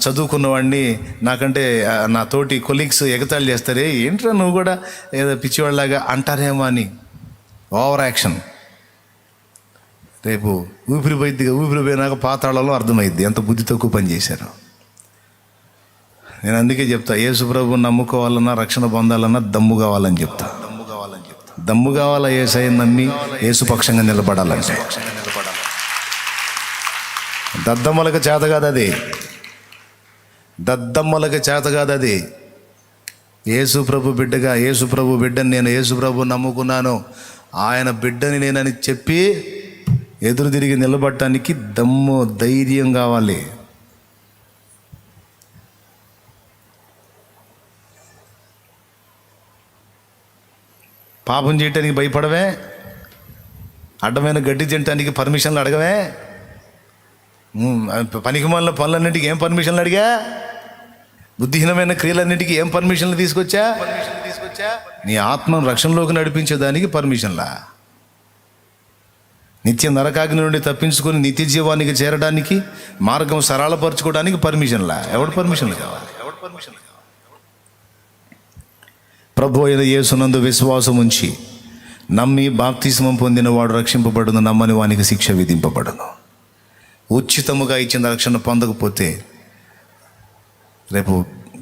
చదువుకున్నవాడిని నాకంటే నా తోటి కొలీగ్స్ ఎగతాళి చేస్తారే, ఏంట్రా నువ్వు కూడా ఏదో పిచ్చివాళ్ళలాగా అంటారేమో అని ఓవర్ యాక్షన్. రేపు ఊపిరి పోయినాక పాతాళంలో అర్థమైద్ది ఎంత బుద్ధి తక్కువ పని చేశారు. నేను అందుకే చెప్తా, యేసు ప్రభువుని నమ్ముకోవాలన్నా, రక్షణ పొందాలన్నా దమ్ము కావాలని చెప్తా. దమ్ము కావాలా యేసయ్యని నమ్మి యేసు పక్షంగా నిలబడాలంటే. దద్దమ్మలకు చేత కాదు అది, దద్దమ్మలకు చేత కాదు అది. యేసు ప్రభు బిడ్డగా, యేసు ప్రభు బిడ్డని నేను, యేసు ప్రభు నమ్ముకున్నాను, ఆయన బిడ్డని నేనని చెప్పి ఎదురు తిరిగి నిలబడటానికి దమ్ము, ధైర్యం కావాలి. పాపం చేయటానికి భయపడవే, అడ్డమైన గడ్డి తినటానికి పర్మిషన్లు అడగవే, పనికిమాలిన పనులన్నింటికి ఏం పర్మిషన్లు అడిగా, బుద్ధిహీనమైన క్రియలన్నింటికి ఏం పర్మిషన్లు తీసుకొచ్చా. నీ ఆత్మను రక్షణలోకి నడిపించేదానికి పర్మిషన్లా, నిత్య నరకాగ్ని నుండి తప్పించుకొని నిత్య జీవానికి చేరడానికి మార్గం సరళపరచుకోవడానికి పర్మిషన్లా. ఎవడు పర్మిషన్లు కావాలి? ప్రభు అయిన యేసునందు విశ్వాసం ఉంచి నమ్మి బాప్తిస్మం పొందిన వాడు రక్షింపబడును, నమ్మని వానికి శిక్ష విధింపబడును. ఉచితముగా ఇచ్చిన రక్షణ పొందకపోతే రేపు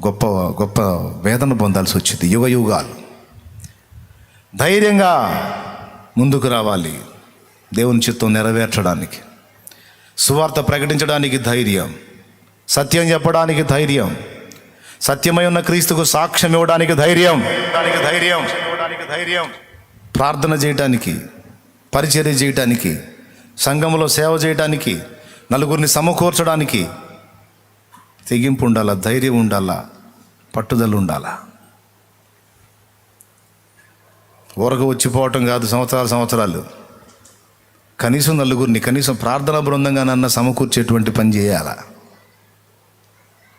గొప్ప గొప్ప వేదన పొందాల్సి వచ్చింది, యుగ యుగాలు. ధైర్యంగా ముందుకు రావాలి, దేవుని చిత్తం నెరవేర్చడానికి, సువార్త ప్రకటించడానికి ధైర్యం, సత్యం చెప్పడానికి ధైర్యం, సత్యమై ఉన్న క్రీస్తుకు సాక్ష్యం ఇవ్వడానికి ధైర్యం, ప్రార్థన చేయటానికి, పరిచర్య చేయటానికి, సంఘములో సేవ చేయటానికి, నలుగురిని సమకూర్చడానికి తెగింపు ఉండాలా, ధైర్యం ఉండాలా, పట్టుదల ఉండాలా. ఊరకు వచ్చిపోవటం కాదు, సంవత్సరాలు కనీసం నలుగురిని, కనీసం ప్రార్థనా బృందంగానన్నా సమకూర్చేటువంటి పని చేయాలా.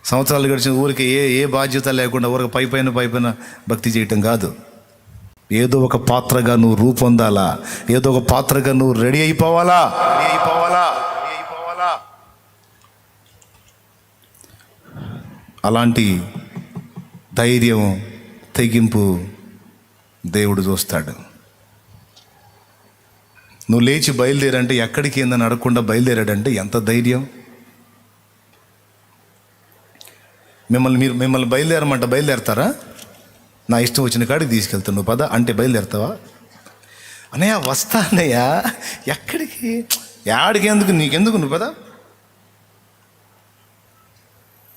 సంవత్సరాలు గడిచిన ఊరికి ఏ బాధ్యత లేకుండా ఊరికి పైపైన భక్తి చేయటం కాదు. ఏదో ఒక పాత్రగా నువ్వు రూపొందాలా, ఏదో ఒక పాత్రగా నువ్వు రెడీ అయిపోవాలా. అలాంటి ధైర్యం, తెగింపు దేవుడు చూస్తాడు. నువ్వు లేచి బయలుదేరంటే ఎక్కడికి ఏందని అడగకుండా బయలుదేరాడంటే ఎంత ధైర్యం. మిమ్మల్ని బయలుదేరతారా? నా ఇష్టం వచ్చిన కాడికి తీసుకెళ్తాను, నువ్వు పద అంటే బయలుదేరుతావా? అన్నయ్య వస్తా అన్నయ్య, ఎక్కడికి యాడికి, ఎందుకు నీకెందుకు, నువ్వు పద.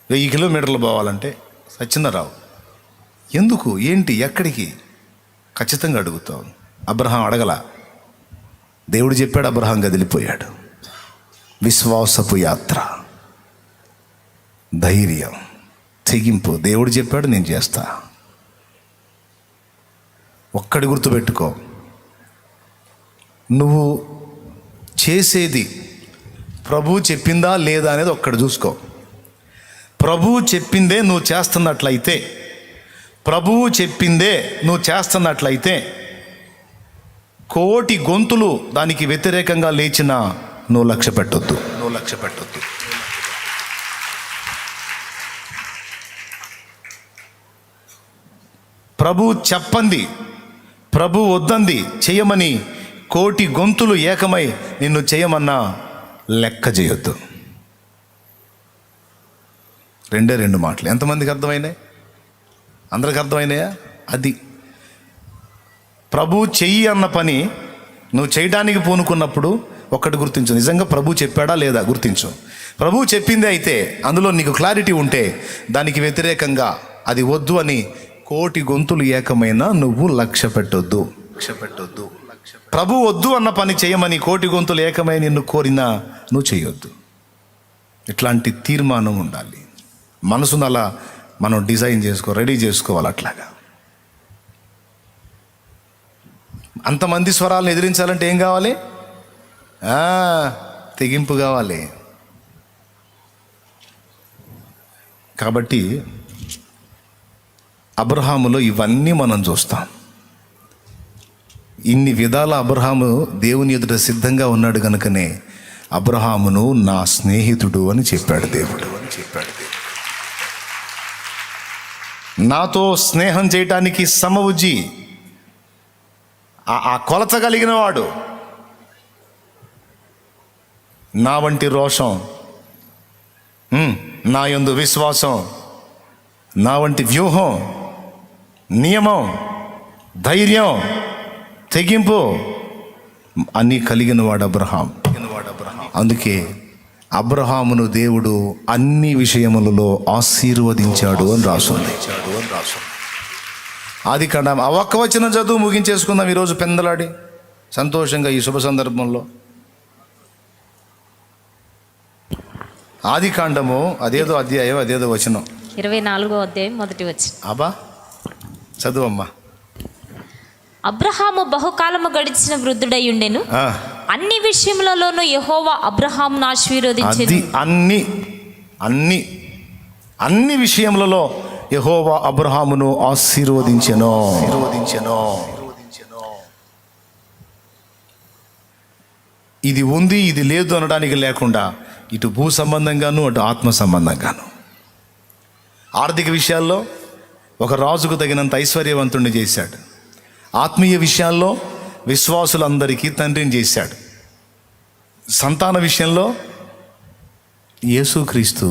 1000 కిలోమీటర్లు పోవాలంటే సత్యనారావు ఎందుకు, ఏంటి, ఎక్కడికి ఖచ్చితంగా అడుగుతావు. అబ్రహాం అడగల, దేవుడు చెప్పాడు, అబ్రహాం కదిలిపోయాడు. విశ్వాసపు యాత్ర, ధైర్యం, తెగింపు. దేవుడు చెప్పాడు, నేను చేస్తా. ఒక్కడి గుర్తుపెట్టుకో, నువ్వు చేసేది ప్రభువు చెప్పిందా లేదా అనేది ఒక్కటి చూసుకో. ప్రభువు చెప్పిందే నువ్వు చేస్తున్నట్లయితే, ప్రభువు చెప్పిందే నువ్వు చేస్తున్నట్లయితే, 1,000,000 గొంతులు దానికి వ్యతిరేకంగా లేచినా నువ్వు లక్ష్య పెట్టొద్దు. ప్రభు చెప్పంది, ప్రభు వద్దంది చేయమని 1,000,000 గొంతులు ఏకమై నిన్ను చేయమన్నా లెక్క చేయొద్దు. 2 మాటలు ఎంతమందికి అర్థమైనాయి? అందరికి అర్థమైనాయా? అది ప్రభు చెయ్యి అన్న పని నువ్వు చేయడానికి పూనుకున్నప్పుడు ఒక్కటి గుర్తించు, నిజంగా ప్రభు చెప్పాడా లేదా గుర్తించు. ప్రభు చెప్పిందే అయితే అందులో నీకు క్లారిటీ ఉంటే దానికి వ్యతిరేకంగా అది వద్దు అని 1,000,000 గొంతులు ఏకమైనా నువ్వు లక్ష్య పెట్టొద్దు. ప్రభు వద్దు అన్న పని చేయమని 1,000,000 గొంతులు ఏకమై నిన్ను కోరినా నువ్వు చేయొద్దు. ఇట్లాంటి తీర్మానం ఉండాలి. మనసును అలా మనం డిజైన్ రెడీ చేసుకోవాలి. అట్లాగా అంతమంది స్వరాలను ఎదిరించాలంటే ఏం కావాలి? తెగింపు కావాలి. కాబట్టి అబ్రహాములో ఇవన్నీ మనం చూస్తాం. ఇన్ని విధాల అబ్రహాము దేవుని ఎదుట సిద్ధంగా ఉన్నాడు కనుకనే అబ్రహామును నా స్నేహితుడు అని చెప్పాడు దేవుడు. నాతో స్నేహం చేయటానికి సమవుజ్జి, ఆ కొలత కలిగిన వాడు, నా వంటి రోషం, నా యందు విశ్వాసం, నా వంటి వ్యూహం, నియమం, ధైర్యం, తెగింపు అన్నీ కలిగిన వాడు అబ్రహాం. అందుకే అబ్రహామును దేవుడు అన్ని విషయములలో ఆశీర్వదించాడు అని రాసుంది. ఆదికాండం ఆ ఒక్క వచనం చదువు ముగించేసుకుందాం ఈరోజు పెందలాడి సంతోషంగా ఈ శుభ సందర్భంలో. ఆదికాండము అదేదో అధ్యాయం, అదేదో వచనం, 24వ అధ్యాయం 1వ వచనం. అబ్బా చదువమ్మా. అబ్రహాము బహుకాలము గడిచిన వృద్ధుడై ఉండెను, అన్ని విషయములలోనూ యెహోవా అబ్రహామును ఆశీర్వదించెను. అన్ని విషయములలో యెహోవా అబ్రహామును ఆశీర్వదించెను. ఇది ఉంది ఇది లేదు అనడానికి లేకుండా, ఇటు భూ సంబంధంగాను అటు ఆత్మ సంబంధంగాను. ఆర్థిక విషయాల్లో ఒక రాజుకు తగినంత ఐశ్వర్యవంతుణ్ణి చేశాడు. ఆత్మీయ విషయాల్లో విశ్వాసులందరికీ తండ్రిని చేశాడు. సంతాన విషయంలో యేసుక్రీస్తు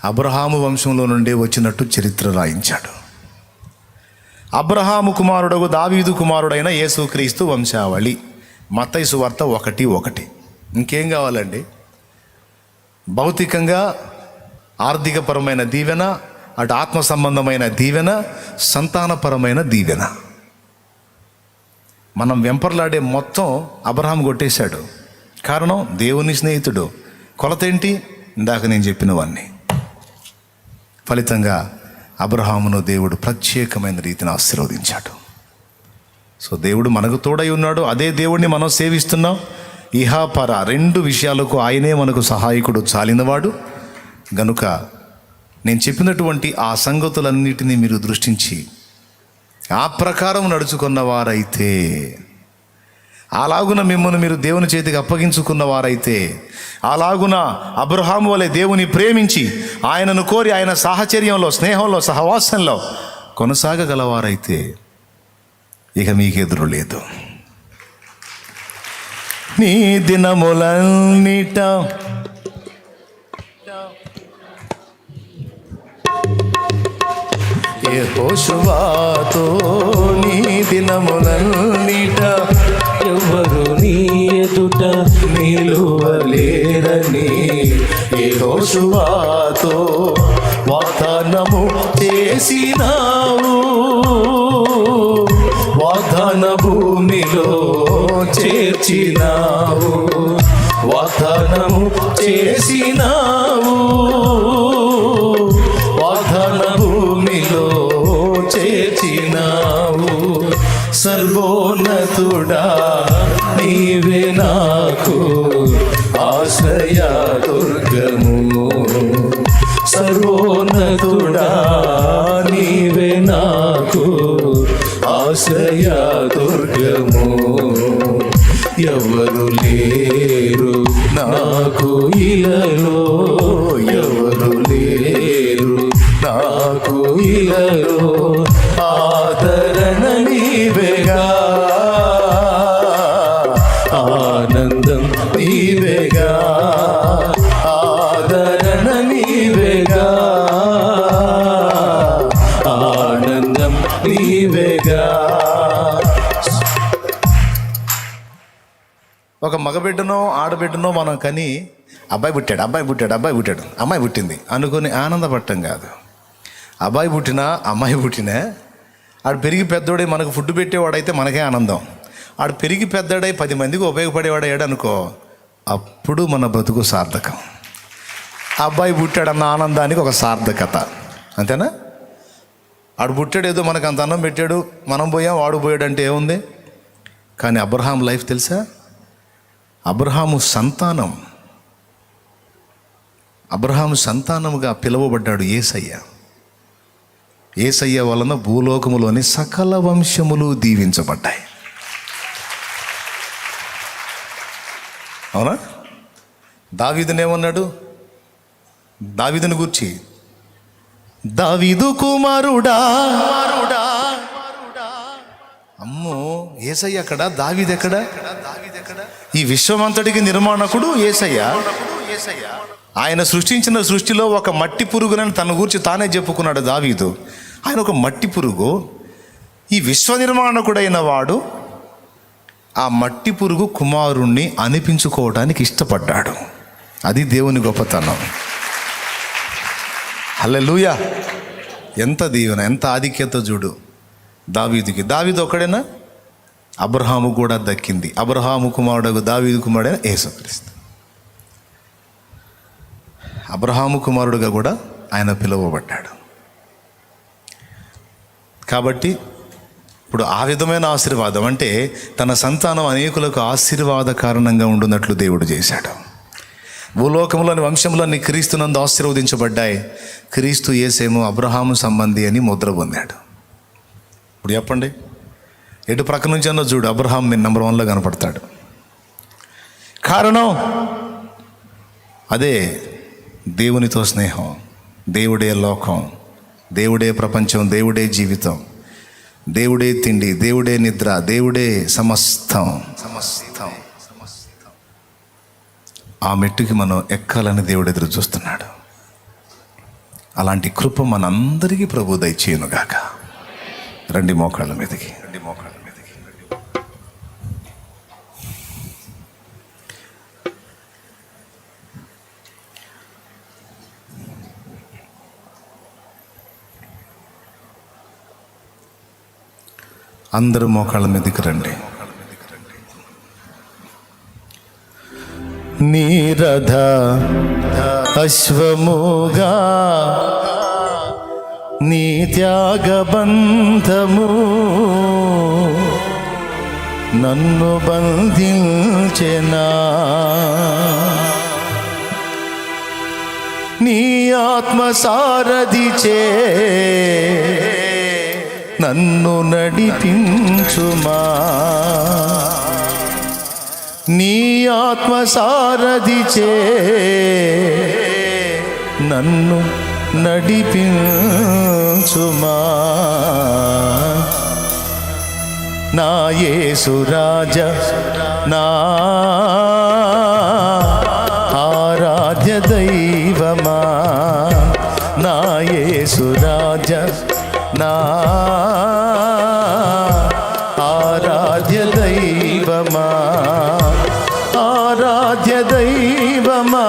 అబ్రహాము వంశంలో నుండి వచ్చినట్టు చరిత్ర రాయించాడు. అబ్రహాము కుమారుడగు దావీదు కుమారుడైన యేసుక్రీస్తు వంశావళి, మత్తయి సువార్త 1:1. ఇంకేం కావాలండి? భౌతికంగా ఆర్థికపరమైన దీవెన, అటు ఆత్మ సంబంధమైన దీవెన, సంతానపరమైన దీవెన. మనం వెంపర్లాడే మొత్తం అబ్రహాం కొట్టేశాడు. కారణం దేవుని స్నేహితుడు. కొలత ఏంటి? ఇందాక నేను చెప్పినవన్నీ. ఫలితంగా అబ్రహామును దేవుడు ప్రత్యేకమైన రీతిని ఆశీర్వదించాడు. సో దేవుడు మనకు తోడై ఉన్నాడు. అదే దేవుడిని మనం సేవిస్తున్నాం. ఇహాపర 2 విషయాలకు ఆయనే మనకు సహాయకుడు, చాలినవాడు. గనుక నేను చెప్పినటువంటి ఆ సంగతులన్నిటినీ మీరు దృష్టించి ఆ ప్రకారం నడుచుకున్న వారైతే, అలాగున మిమ్మల్ని మీరు దేవుని చేతికి అప్పగించుకున్న వారైతే, అలాగున అబ్రహాము వలె దేవుని ప్రేమించి ఆయనను కోరి ఆయన సాహచర్యంలో, స్నేహంలో, సహవాసంలో కొనసాగగలవారైతే ఇక మీకెదురు లేదు. నీ దినములన్నిట యెహోషువతో, నీ దినములన్నిట ఎవరు నీ ఎదుట నిలువలేరని యెహోషువతో వాగ్దానము చేసినావు. వాగ్దాన భూమిలో చేర్చినావు. వాగ్దానము చేసినావు. వాగ్దాన భూమిలో చేర్చినావు. సర్వోన్నతుడా నీవే నాకు ఆశ్రయ దుర్గము. సర్వోన్నతుడా నీవే నాకు ఆశ్రయ దుర్గము. ఎవరు లేరు నాకు ఇలలో, ఎవరు లేరు నాకు ఇలలో. ఆదరణ నీవేగా, ఆనందం నీవేగా, ఆదరణ నీవేగా, ఆనందం నీవేగా. ఒక మగబిడ్డనో ఆడబిడ్డనో మనం కని అబ్బాయి పుట్టాడు, అబ్బాయి పుట్టాడు, అబ్బాయి పుట్టాడు, అమ్మాయి పుట్టింది అనుకుని ఆనందపడటం కాదు. అబ్బాయి పుట్టినా అమ్మాయి పుట్టినా ఆడు పెరిగి పెద్దోడై మనకు ఫుడ్ పెట్టేవాడైతే మనకే ఆనందం. ఆడు పెరిగి పెద్దోడై 10 మందికి ఉపయోగపడేవాడు అనుకో, అప్పుడు మన బ్రతుకు సార్థకం. అబ్బాయి పుట్టాడన్న ఆనందానికి ఒక సార్థకత, అంతేనా? ఆడు పుట్టాడు, ఏదో మనకు అంత అన్నం పెట్టాడు, మనం పోయాం, వాడు పోయాడు అంటే ఏముంది? కానీ అబ్రహాం లైఫ్ తెలుసా? అబ్రహాము సంతానముగా పిలువబడ్డాడు యేసయ్య. యేసయ్య వలన భూలోకములోని సకల వంశములు దీవించబడ్డాయి. అవునా? దావీదునేమన్నాడు? దావీదుని గూర్చి, దావీదు కుమారుడా. అమ్మో, యేసయ్య ఎక్కడ? దావీదు ఎక్కడ? ఈ విశ్వమంతటికి నిర్మాణకుడు యేసయ్య. ఆయన సృష్టించిన సృష్టిలో ఒక మట్టి పురుగునని తన గురించి తానే చెప్పుకున్నాడు దావీదు. ఆయన ఒక మట్టి పురుగు. ఈ విశ్వ నిర్మాణకుడైన వాడు ఆ మట్టి పురుగు కుమారుణ్ణి అనిపించుకోవడానికి ఇష్టపడ్డాడు. అది దేవుని గొప్పతనం. హల్లెలూయా! ఎంత దీవెన, ఎంత ఆధిక్యత చూడు దావీదుకి. దావీదు ఒక్కడేనా? అబ్రహాము కూడా దక్కింది. అబ్రహాము కుమారుడు దావీదు కుమారుడైన యేసుక్రీస్తు. అబ్రహాము కుమారుడుగా కూడా ఆయన పిలువబడ్డాడు. కాబట్టి ఇప్పుడు ఆ విధమైన ఆశీర్వాదం అంటే తన సంతానం అనేకులకు ఆశీర్వాద కారణంగా ఉండునట్లు దేవుడు చేశాడు. భూలోకంలోని వంశంలోని క్రీస్తునందు ఆశీర్వదించబడ్డాయి. క్రీస్తు యేసేమో అబ్రహాము సంబంధి అని ముద్ర పొందాడు. ఇప్పుడు చెప్పండి, ఎటు ప్రక్క నుంచి అన్న చూడు, అబ్రహాం నెంబర్ 1లో కనపడతాడు. కారణం అదే దేవునితో స్నేహం, దేవుడే లోకం, దేవుడే ప్రపంచం, దేవుడే జీవితం, దేవుడే తిండి, దేవుడే నిద్ర, దేవుడే సమస్తం. ఆ మెట్టుకి మనం ఎక్కాలని దేవుడు ఎదురు చూస్తున్నాడు. అలాంటి కృప మనందరికీ ప్రభు దయచేయునుగాక. రండి మోకాళ్ళ మీదకి. అందరూ మోకాళ్ళ మీదకి రండి. నీరథ అశ్వముగా నీ త్యాగబంధము నన్ను బంధించెనా, నీ ఆత్మసారథిచే నన్ను నడిపించుమా, నీ ఆత్మసారథిచే నన్ను నడిపించుమా. నా యేసు రాజా, నా ఆరాధ్య దైవమా, నా యేసు రాజా, నా ఆరాధ్య దైవమా, ఆరాధ్య దైవమా,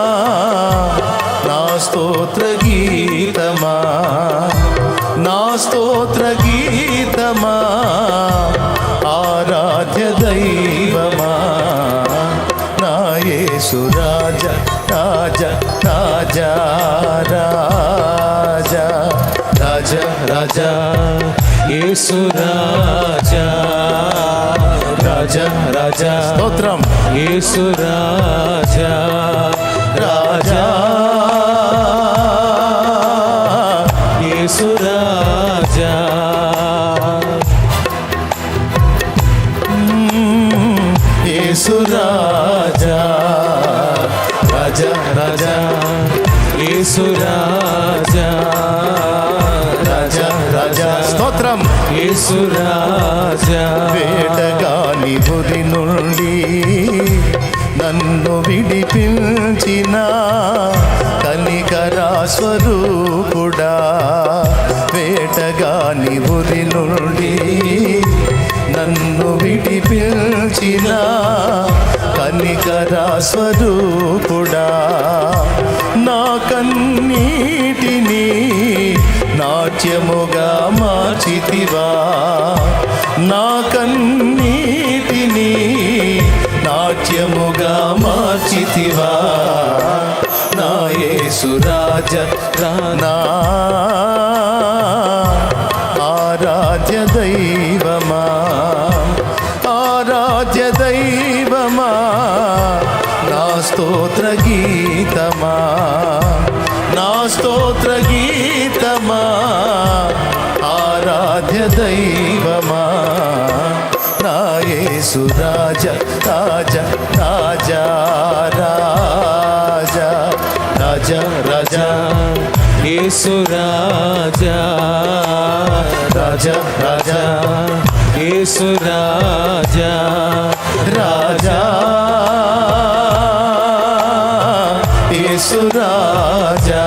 నా స్తోత్ర గీతమా, నా స్తోత్ర గీతమా, ఆరాధ్య దైవమా, నా యేసు రాజా, రాజా, రాజా, రాజా, రాజా, రాజా, యేసు రాజా, రాజా, రాజా, స్తోత్రం, యేసు రాజా, రాజా, యేసు రాజా, యేసు రాజా, రాజా, రాజా, యేసు రాజా, రాజా, రాజా, స్తోత్రం, యేసు రాజా, వేటగాని ఉరి నుండి నన్ను విడిపించిన కనికరా స్వరూపుడా, వేటగాని ఉరి నుండి నన్ను విడిపించిన కనికరా స్వరూపుడా, నా కన్నీటిని నాట్యముగా మార్చితివా, నా కన్నీటిని నాట్యముగా మార్చితివా, నా యేసు రాజా, నా ఆరాధ్య దైవమా, ఆరాధ్య దైవమా, నా స్తోత్ర గీతమా, నా స్తోత్ర గీతమా, ఆరాధ్య దైవమా, నా యేసు రాజా, రాజా, రాజా, రాజా, రాజా, రాజా, యేసు రాజా, రాజా, రాజా, యేసు రాజా, రాజా, యేసు రాజా,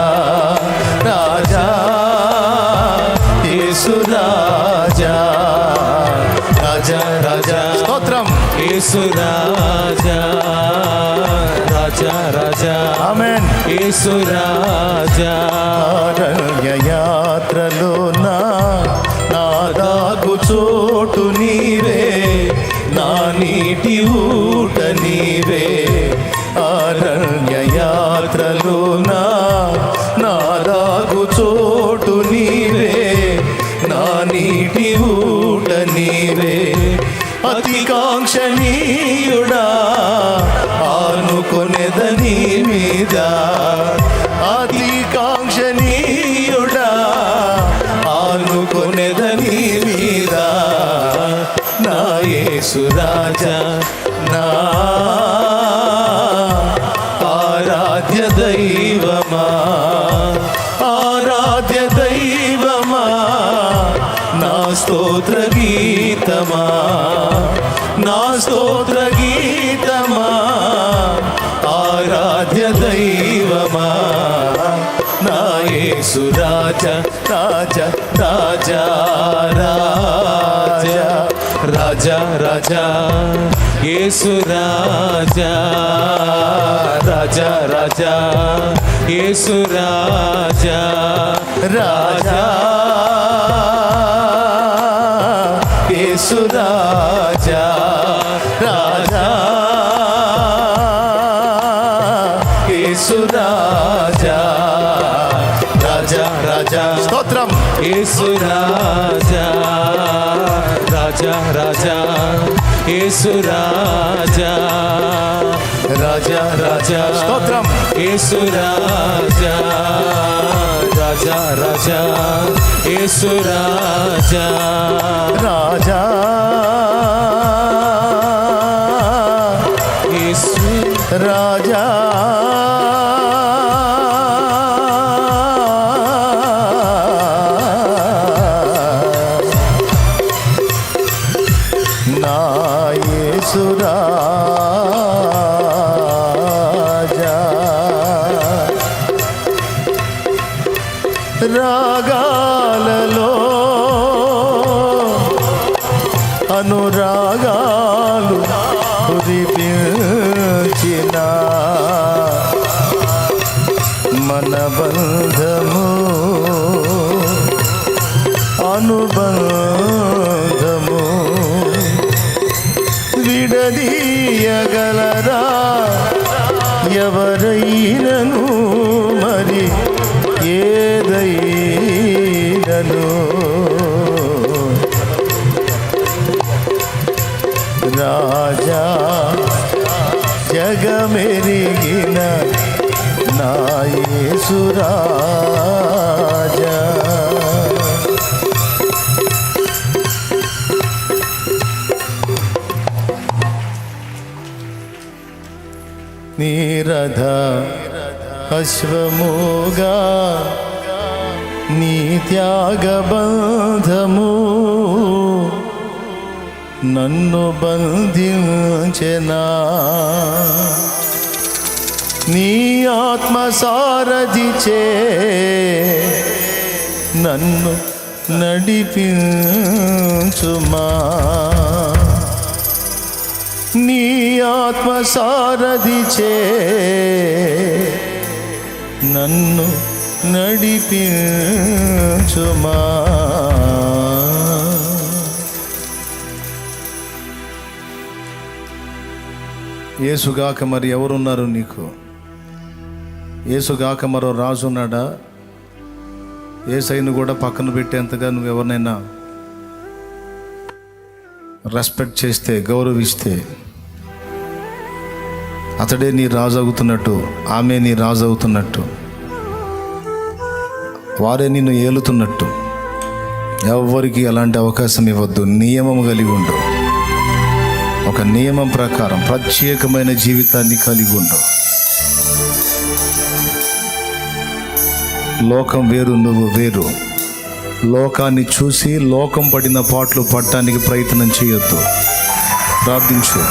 రాజా, యేసు రాజా, రాజా, రాజా, స్తోత్రం, యేసు రాజా, రాజా, రాజా, ఆమేన్. యేసు రాజా, అరణ్య యాత్రలో నా దాగు చోటు నీవే, నా నీటి ఊట నీవే, అరణ్య యాత్రలో నా దాగు చోటు నీవే, నా నీటి ఊట నీవే, అతి కాంక్షణీయుడా ఆనుకొనెదని మీద, అతి కాంక్షణీయుడా ఆనుకొనెదని మీద, నా యేసు రాజా, నా ఆరాధ్య దైవమా, ఆరాధ్య దైవమా, నా స్తోత్ర గీతమా, నా స్తోత్ర గీతమా, ఆరాధ్య దైవమా, నా యేసు రాజా రాజా రాజా రాజా రాజా రాజా యేసు రాజా రాజా రాజా యేసు రాజా రాజా యేసు రాజా రాజా యేసు రాజా రాజా రాజా స్తోత్రం. యేసు రాజా రాజా రాజా యేసు రాజా రాజా రాజా స్తోత్రం. యేసు రాజా రాజా రాజా యేసు రాజా రాజా యేసు రాజా నా యేసు రాజా రాగాలలో అనురాగాలు కురిపించిన మన బంధము అనుబంధము విడదీయగలరా ఎవరైనను మరి ఏదైనను రాజా జగమెరిగిన నా యేసు రాజా నీరథ అశ్వముగా నీ త్యాగబంధము నన్ను బంధించెనా నీ ఆత్మసారథిచే నన్ను నడిపించుమా నీ ఆత్మసారథిచే నన్ను నడిపించుమా యేసుగాక మరి ఎవరున్నారు నీకు? యేసుగాక మరో రాజు ఉన్నాడా? యేసయ్యను కూడా పక్కన పెట్టేంతగా నువ్వు ఎవరినైనా రెస్పెక్ట్ చేస్తే, గౌరవిస్తే అతడే నీ రాజు అవుతున్నట్టు, ఆమె నీ రాజు అవుతున్నట్టు, వారే నిన్ను ఏలుతున్నట్టు. ఎవ్వరికి అలాంటి అవకాశం ఇవ్వద్దు. నియమం కలిగి ఉండు. ఒక నియమం ప్రకారం ప్రత్యేకమైన జీవితాన్ని కలిగి ఉండు. లోకం వేరు, నువ్వు వేరు. లోకాన్ని చూసి లోకం పడిన పాటలు పడటానికి ప్రయత్నం చేయొద్దు. ప్రార్థించు.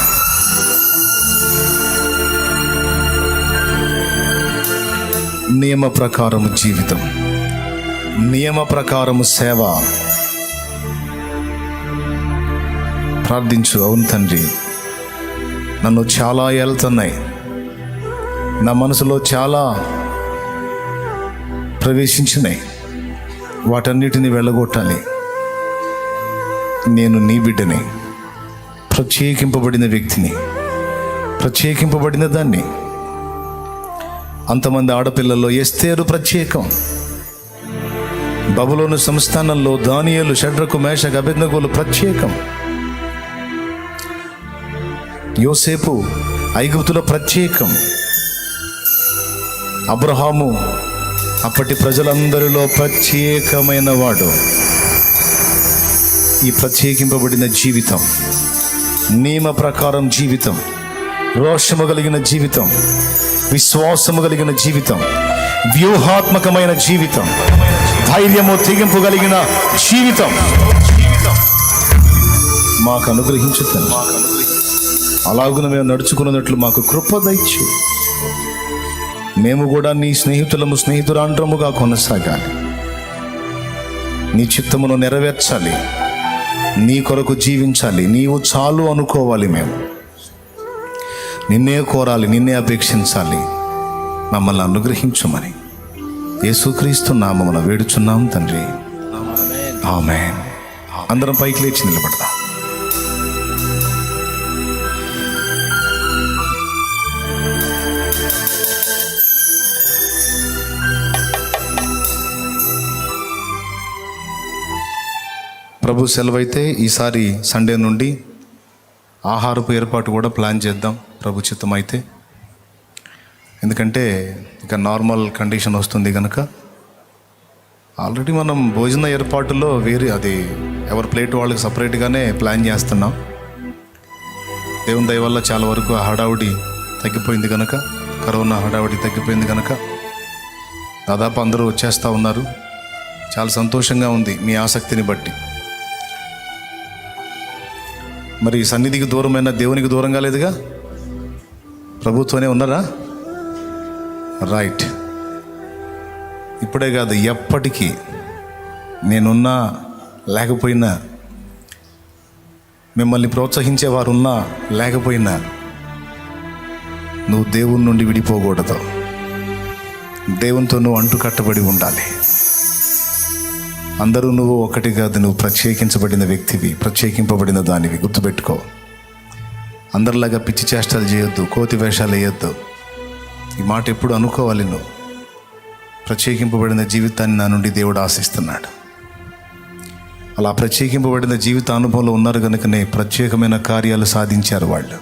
నియమ ప్రకారము జీవితం, నియమ ప్రకారము సేవ. ప్రార్థించు. అవును తండ్రి, నన్ను చాలా ఏళ్తున్నాయి, నా మనసులో చాలా ప్రవేశించినాయి, వాటన్నిటిని వెళ్ళగొట్టాలి. నేను నీ బిడ్డని, ప్రత్యేకింపబడిన వ్యక్తిని, ప్రత్యేకింపబడిన దాన్ని. అంతమంది ఆడపిల్లల్లో ఎస్తేరు ప్రత్యేకం. బబులోను సంస్థానంలో దానియేలు, షడ్రకు, మేషకు, అబేద్నెగోలు ప్రత్యేకం. యోసేపు ఐగుప్తులో ప్రత్యేకం. అబ్రహాము అప్పటి ప్రజలందరిలో ప్రత్యేకమైన వాడు. ఈ ప్రత్యేకింపబడిన జీవితం, నియమ ప్రకారం జీవితం, రోషము కలిగిన జీవితం, విశ్వాసము కలిగిన జీవితం, వ్యూహాత్మకమైన జీవితం, ధైర్యము, తెగింపు కలిగిన జీవితం మాకు అనుగ్రహించుతాను. అలాగున మేము నడుచుకున్నట్లు మాకు కృప దయచేయి. మేము కూడా నీ స్నేహితురాండ్రముగా కొనసాగాలి. నీ చిత్తమును నెరవేర్చాలి, నీ కొరకు జీవించాలి. నీవు చాలు అనుకోవాలి. మేము నిన్నే కోరాలి, నిన్నే అపేక్షించాలి. మమ్మల్ని అనుగ్రహించుమని యేసుక్రీస్తు నామమున వేడుచున్నాం తండ్రి, ఆమేన్. అందరం పైకి లేచి నిలబడదాం. ప్రభు సెలవైతే ఈసారి సండే నుండి ఆహారపు ఏర్పాటు కూడా ప్లాన్ చేద్దాం ప్రభు చిత్తం అయితే. ఎందుకంటే ఇక నార్మల్ కండిషన్ వస్తుంది కనుక ఆల్రెడీ మనం భోజన ఏర్పాటులో అది ఎవరి ప్లేట్ వాళ్ళకి సపరేట్గానే ప్లాన్ చేస్తున్నాం. దేవుని దయ వల్ల చాలా వరకు హడావుడి తగ్గిపోయింది కనుక, కరోనా హడావుడి తగ్గిపోయింది కనుక దాదాపు అందరూ వచ్చేస్తూ ఉన్నారు. చాలా సంతోషంగా ఉంది మీ ఆసక్తిని బట్టి. మరి సన్నిధికి దూరమైన దేవునికి దూరంగా లేదుగా, ప్రభుత్వనే ఉన్నారా? రైట్. ఇప్పుడే కాదు, ఎప్పటికీ నేనున్నా లేకపోయినా, మిమ్మల్ని ప్రోత్సహించేవారు ఉన్నా లేకపోయినా, నువ్వు దేవుని నుండి విడిపోకూడదు. దేవునితో నువ్వు అంటు కట్టబడి ఉండాలి. అందరూ నువ్వు ఒకటి కాదు, నువ్వు ప్రత్యేకించబడిన వ్యక్తివి, ప్రత్యేకింపబడిన దానివి. గుర్తుపెట్టుకో. అందరిలాగా పిచ్చి చేష్టలు చేయొద్దు, కోతి వేషాలు వేయొద్దు. ఈ మాట ఎప్పుడు అనుకోవాలి. నువ్వు ప్రత్యేకింపబడిన జీవితాన్ని నా నుండి దేవుడు ఆశిస్తున్నాడు. అలా ప్రత్యేకింపబడిన జీవిత అనుభవంలో ఉన్నారు కనుకనే ప్రత్యేకమైన కార్యాలు సాధించారు వాళ్ళు.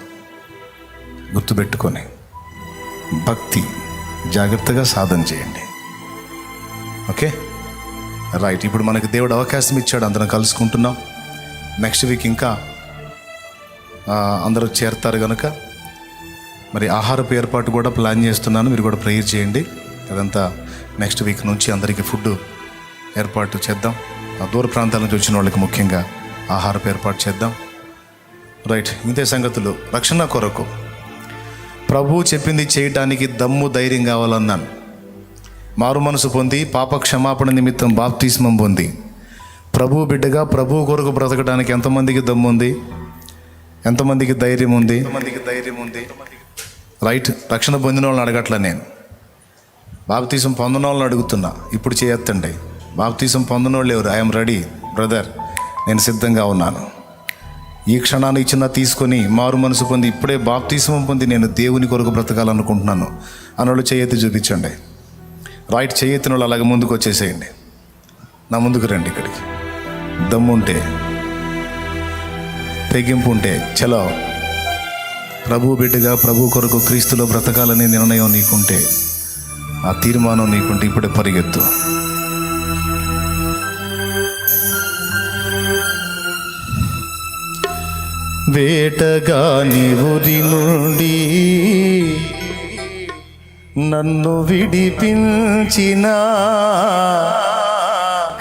గుర్తుపెట్టుకొని భక్తి జాగ్రత్తగా సాధన చేయండి. Okay, right. ఇప్పుడు మనకి దేవుడు అవకాశం ఇచ్చాడు, అందరం కలుసుకుంటున్నాం. నెక్స్ట్ వీక్ ఇంకా అందరూ చేరతారు కనుక మరి ఆహారపు ఏర్పాటు కూడా ప్లాన్ చేస్తున్నాను. మీరు కూడా ప్రేయర్ చేయండి. అదంతా నెక్స్ట్ వీక్ నుంచి అందరికీ ఫుడ్ ఏర్పాటు చేద్దాం. దూర ప్రాంతాల నుంచి వచ్చిన వాళ్ళకి ముఖ్యంగా ఆహారపు ఏర్పాటు చేద్దాం. రైట్. ఇంతే సంగతులు. రక్షణ కొరకు ప్రభువు చెప్పింది చేయటానికి దమ్ము ధైర్యం కావాలన్నాను. మారు మనసు పొంది పాప క్షమాపణ నిమిత్తం బాప్తిస్మం పొంది ప్రభువు బిడ్డగా ప్రభువు కొరకు బ్రతకడానికి ఎంతమందికి దమ్ము ఉంది? ఎంతమందికి ధైర్యం ఉంది? రైట్. రక్షణ పొందిన వాళ్ళని అడగట్లా నేను, బాప్తిసం పొందిన వాళ్ళని అడుగుతున్నా. ఇప్పుడు చేయొద్దండి. బాప్తిసం పొందిన వాళ్ళు ఎవరు? ఐఎమ్ రెడీ బ్రదర్, నేను సిద్ధంగా ఉన్నాను. ఈ క్షణాన్ని ఇచ్చిన తీసుకొని మారు మనసు పొంది ఇప్పుడే బాప్తిసం పొంది నేను దేవుని కొరకు బ్రతకాలనుకుంటున్నాను అన్నోళ్ళు చేయెత్తి చూపించండి. రైట్. చేయెత్తిన వాళ్ళు అలాగే ముందుకు వచ్చేసేయండి. నా ముందుకు రండి. ఇక్కడికి దమ్ముంటే, తెగింపు ఉంటే చలో. ప్రభు బిడ్డగా ప్రభు కొరకు క్రీస్తులో బ్రతకాలనే నిర్ణయం నీకుంటే, ఆ తీర్మానం నీకుంటే ఇప్పుడే పరిగెత్తు. వేటగాని ఊరి నుండి నన్ను విడిపించిన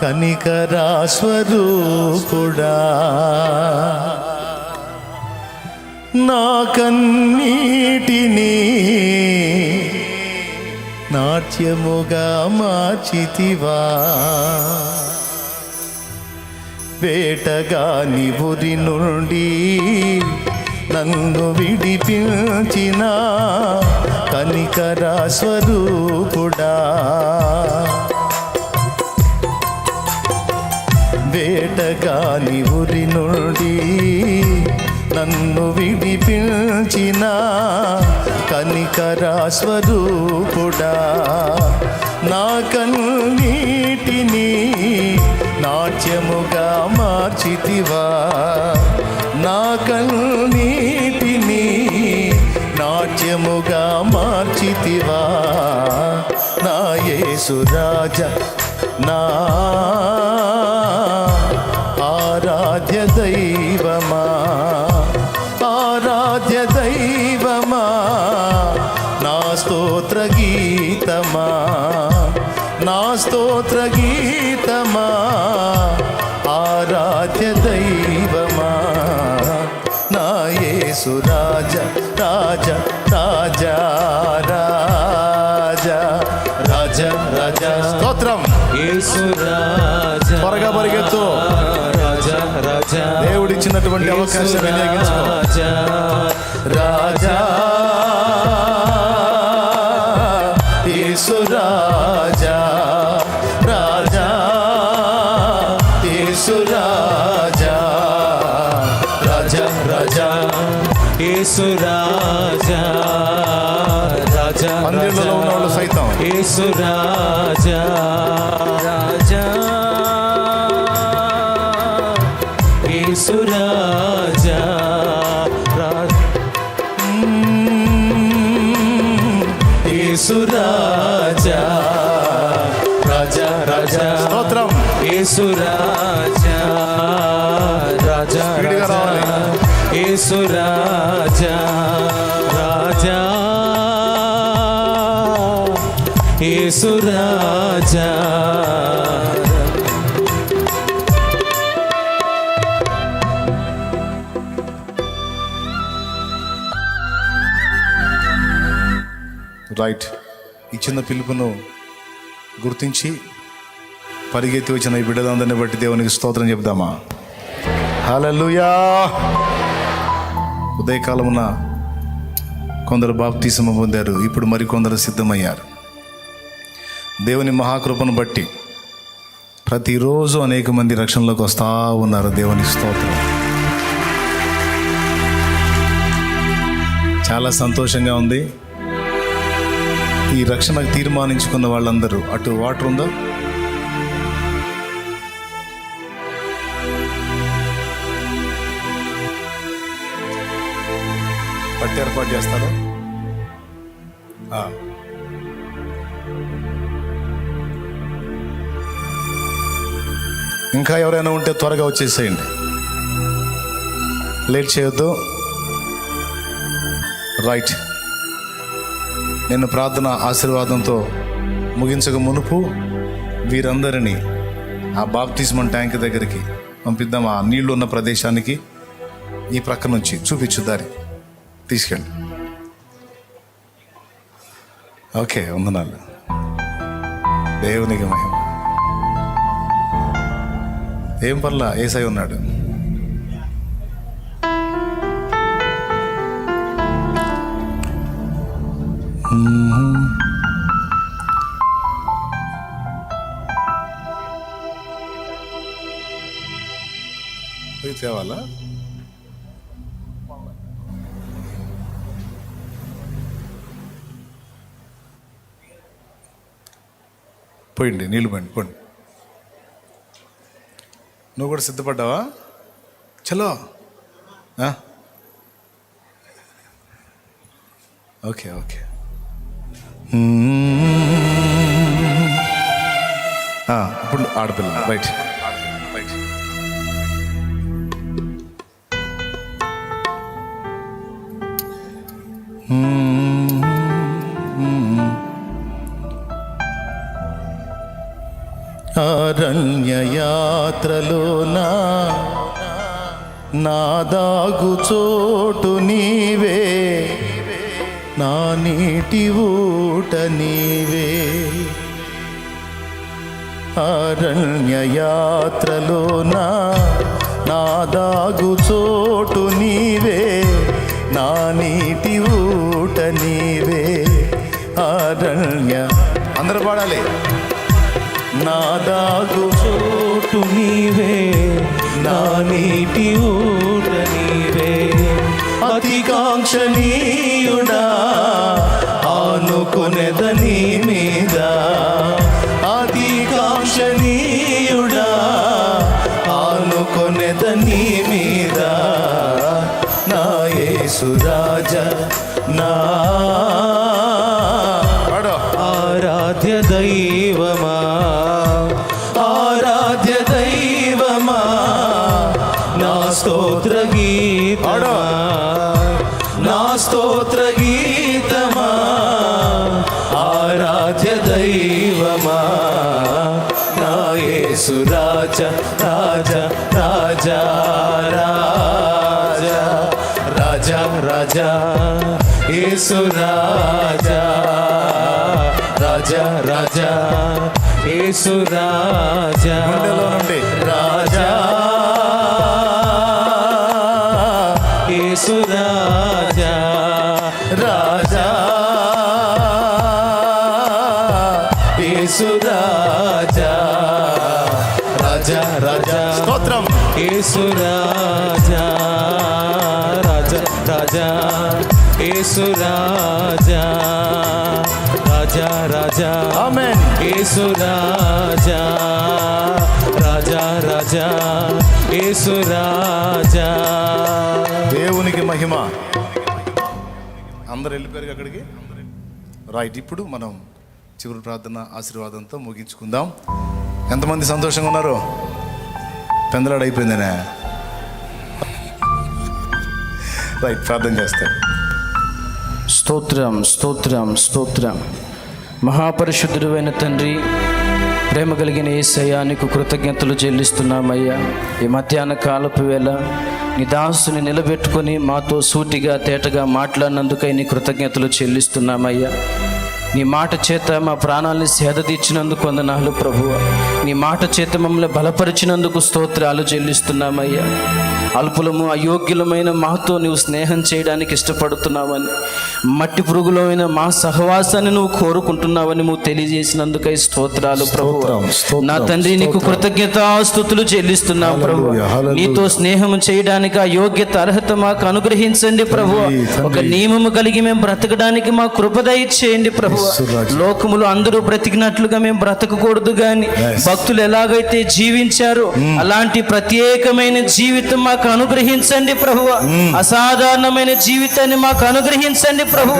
కనికరా స్వరూపుడా, నా కన్నీటిని నాట్యముగా మార్చితివా. వేటగాని ఊరి నుండి నన్ను విడిపించిన కనికరా స్వరూపుడా, వేటగాని ఊరి నుండి నన్ను విడిపించిన కనికరా స్వరూపుడా, నా కన్నీటిని నాట్యముగా మార్చితివా. నా కన్నీటిని నాట్యముగా మార్చితివా. నా యేసు రాజా, నా ఆరాధ్య దైవమా, ఆరాధ్య దైవమా, నా స్తోత్ర గీతమా, నా స్తోత్ర గీతమా, ఆరాధ్య దైవమా, నా యేసు రాజా, రాజా, రాజా, రాజా. స్తోత్రం. యేసు రాజా, త్వరగా పరిగెత్తు. రాజా రాజా, దేవుడిచ్చినటువంటి అవకాశం వినియోగించుకో. రాజా రాజా యేసు రాజా, రాజా యేసు రాజా, రాజా రాజా యేసు రాజా, రాజా మందిరంలో ఉన్న వాళ్ళు సైతం యేసు రాజా, రాజా యేసు రాజా, యేసు రాజా, రాజా రాజా, స్తోత్రం. యేసు రాజా, రాజా స్పీడ్గా రావాలి. యేసు రాజా, రాజా యేసు రాజా. రైట్. ఈ చిన్న పిలుపును గుర్తించి పరిగెత్తి వచ్చిన ఈ బిడ్డలందరిని బట్టి దేవునికి స్తోత్రం చెప్దామా? హల్లెలూయా. ఉదయకాలమున కొందరు బాప్తిసమ పొందారు, ఇప్పుడు మరికొందరు సిద్ధమయ్యారు. దేవుని మహాకృపను బట్టి ప్రతిరోజు అనేక మంది రక్షణలోకి వస్తూ ఉన్నారు. దేవుని స్తోత్రం. చాలా సంతోషంగా ఉంది. ఈ రక్షణకు తీర్మానించుకున్న వాళ్ళందరూ, అటు వాటర్ ఉందా? పట్టి ఏర్పాటు చేస్తారా? ఇంకా ఎవరైనా ఉంటే త్వరగా వచ్చేసేయండి, లేట్ చేయొద్దు. రైట్. నేను ప్రార్థన ఆశీర్వాదంతో ముగించక మునుపు వీరందరినీ ఆ బాప్తిస్మం ట్యాంక్ దగ్గరికి పంపిద్దాం. ఆ నీళ్లు ఉన్న ప్రదేశానికి ఈ ప్రక్క నుంచి చూపించు దారి తీసుకెళ్ళి. ఓకే, వందనాలు. దేవునికి మహిమ. ఏం పర్లా, ఏసై ఉన్నాడు. పోయి తేవాలా? పోయింది, నీళ్ళు పోయింది. పోండి. నువ్వు కూడా సిద్ధపడ్డావా? చలో. Okay okay. ఇప్పుడు ఆడపిల్ల రైట్. అరణ్య యాత్రలోనా నా దాగు చోటు నీవే, నా నీటి ఊట నీవే. అరణ్య యాత్రలోనా నా దాగు చోటు నీవే, నా నీటి ఊట నీవే. అరణ్య అందరూ పాడాలి. నా దాగు చోటు నీవే, నా నీటి ఊట నీవే. అతి కాంక్షణీయుడా ఆనుకొనెదని మీద, అతి కాంక్షణీయుడా ఆనుకొనెదని మీద. నా యేసు రాజా, నా ఆరాధ్య దైవమా, ఆరాధ్య దైవమా, నా స్తోత్ర గీతమా, నా స్తోత్ర గీతమా. ఆరాధ్య దైవమా, నా యేసు రాజా, రాజా రాజా రాజా, రాజా రాజా యేసు రాజా, రాజా రాజా యేసు రాజా గుండెలో నుండి రాజా యేసు రాజా రాజా యేసు రాజా రాజా రాజా స్తోత్రం. యేసు రాజా రాజా రాజా యేసు రాజా రాజా రాజా ఆమేన్. యేసు రాజా రాజా రాజా యేసు రాజా. దేవునికి మహిమ. అందరు వెళ్ళిపోయారు అక్కడికి. రైట్, ఇప్పుడు మనం చివరి ప్రార్థన ఆశీర్వాదంతో ముగించుకుందాం. ఎంతమంది సంతోషంగా ఉన్నారు? పెందలాడు అయిపోయిందనే. రైట్, ప్రార్థన చేస్తాను. స్తోత్రం స్తోత్రం స్తోత్రం. మహాపరిశుద్ధుడు అయిన తండ్రి, ప్రేమ కలిగిన యేసయ్యా, నీకు కృతజ్ఞతలు చెల్లిస్తున్నామయ్యా. ఈ మధ్యాహ్న కాలపు వేళ నీ దాసుని నిలబెట్టుకొని మాతో సూటిగా తేటగా మాట్లాడినందుకై నీ కృతజ్ఞతలు చెల్లిస్తున్నామయ్యా. నీ మాట చేత మా ప్రాణాలని సేద తీర్చినందుకు వందనాలు ప్రభువా. నీ మాట చేత మమ్మల్ని బలపరిచినందుకు స్తోత్రాలు చెల్లిస్తున్నామయ్యా. అల్పులము అయోగ్యులమైన మాతో నువ్వు స్నేహం చేయడానికి ఇష్టపడుతున్నావని, మట్టి పురుగులమైన మా సహవాసాన్ని నువ్వు కోరుకుంటున్నావని నువ్వు తెలియజేసినందుకై స్తోత్రాలు ప్రభువా. నా తండ్రి, నీకు కృతజ్ఞతాస్తుతులు చెల్లిస్తున్నాం ప్రభు. నీతో స్నేహం చేయడానికి ఆ యోగ్యత అర్హత మాకు అనుగ్రహించండి ప్రభు. ఒక నియమము కలిగి మేము బ్రతకడానికి మా కృప దయచేయండి ప్రభు. లోకములు అందరూ బ్రతికినట్లుగా మేము బ్రతకకూడదు గాని, భక్తులు ఎలాగైతే జీవించారో అలాంటి ప్రత్యేకమైన జీవితం మాకు అనుగ్రహించండి ప్రభువ. అసాధారణమైన జీవితాన్ని మాకు అనుగ్రహించండి ప్రభువ.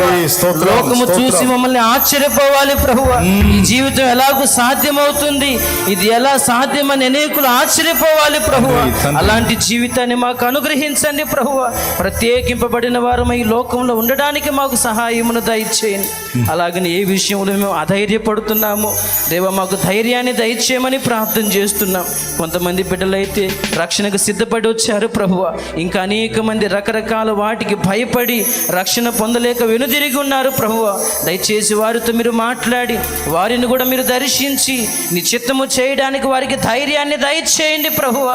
లోకము చూసి మమ్మల్ని ఆశ్చర్యపోవాలి ప్రభువ. ఈ జీవితం ఎలాగూ సాధ్యమవుతుంది, ఇది ఎలా సాధ్యమని అనేకులు ఆశ్చర్యపోవాలి ప్రభువ. అలాంటి జీవితాన్ని మాకు అనుగ్రహించండి ప్రభువ. ప్రత్యేకింపబడిన వారు ఈ లోకంలో ఉండడానికి మాకు సహాయమును దయచేయండి. అలాగని ఏ విషయంలో మేము అధైర్యపడుతున్నామో దేవ, మాకు ధైర్యాన్ని దయచేయమని ప్రార్థన చేస్తున్నాం. కొంతమంది బిడ్డలైతే రక్షణకు సిద్ధపడి వచ్చారు ప్రభువ. ఇంకా అనేక మంది రకరకాల వాటికి భయపడి రక్షణ పొందలేక వెనుదిరిగి ఉన్నారు ప్రభువ. దయచేసి వారితో మీరు మాట్లాడి వారిని కూడా మీరు దర్శించి నీ చిత్తము చేయడానికి వారికి ధైర్యాన్ని దయచేయండి ప్రభువ.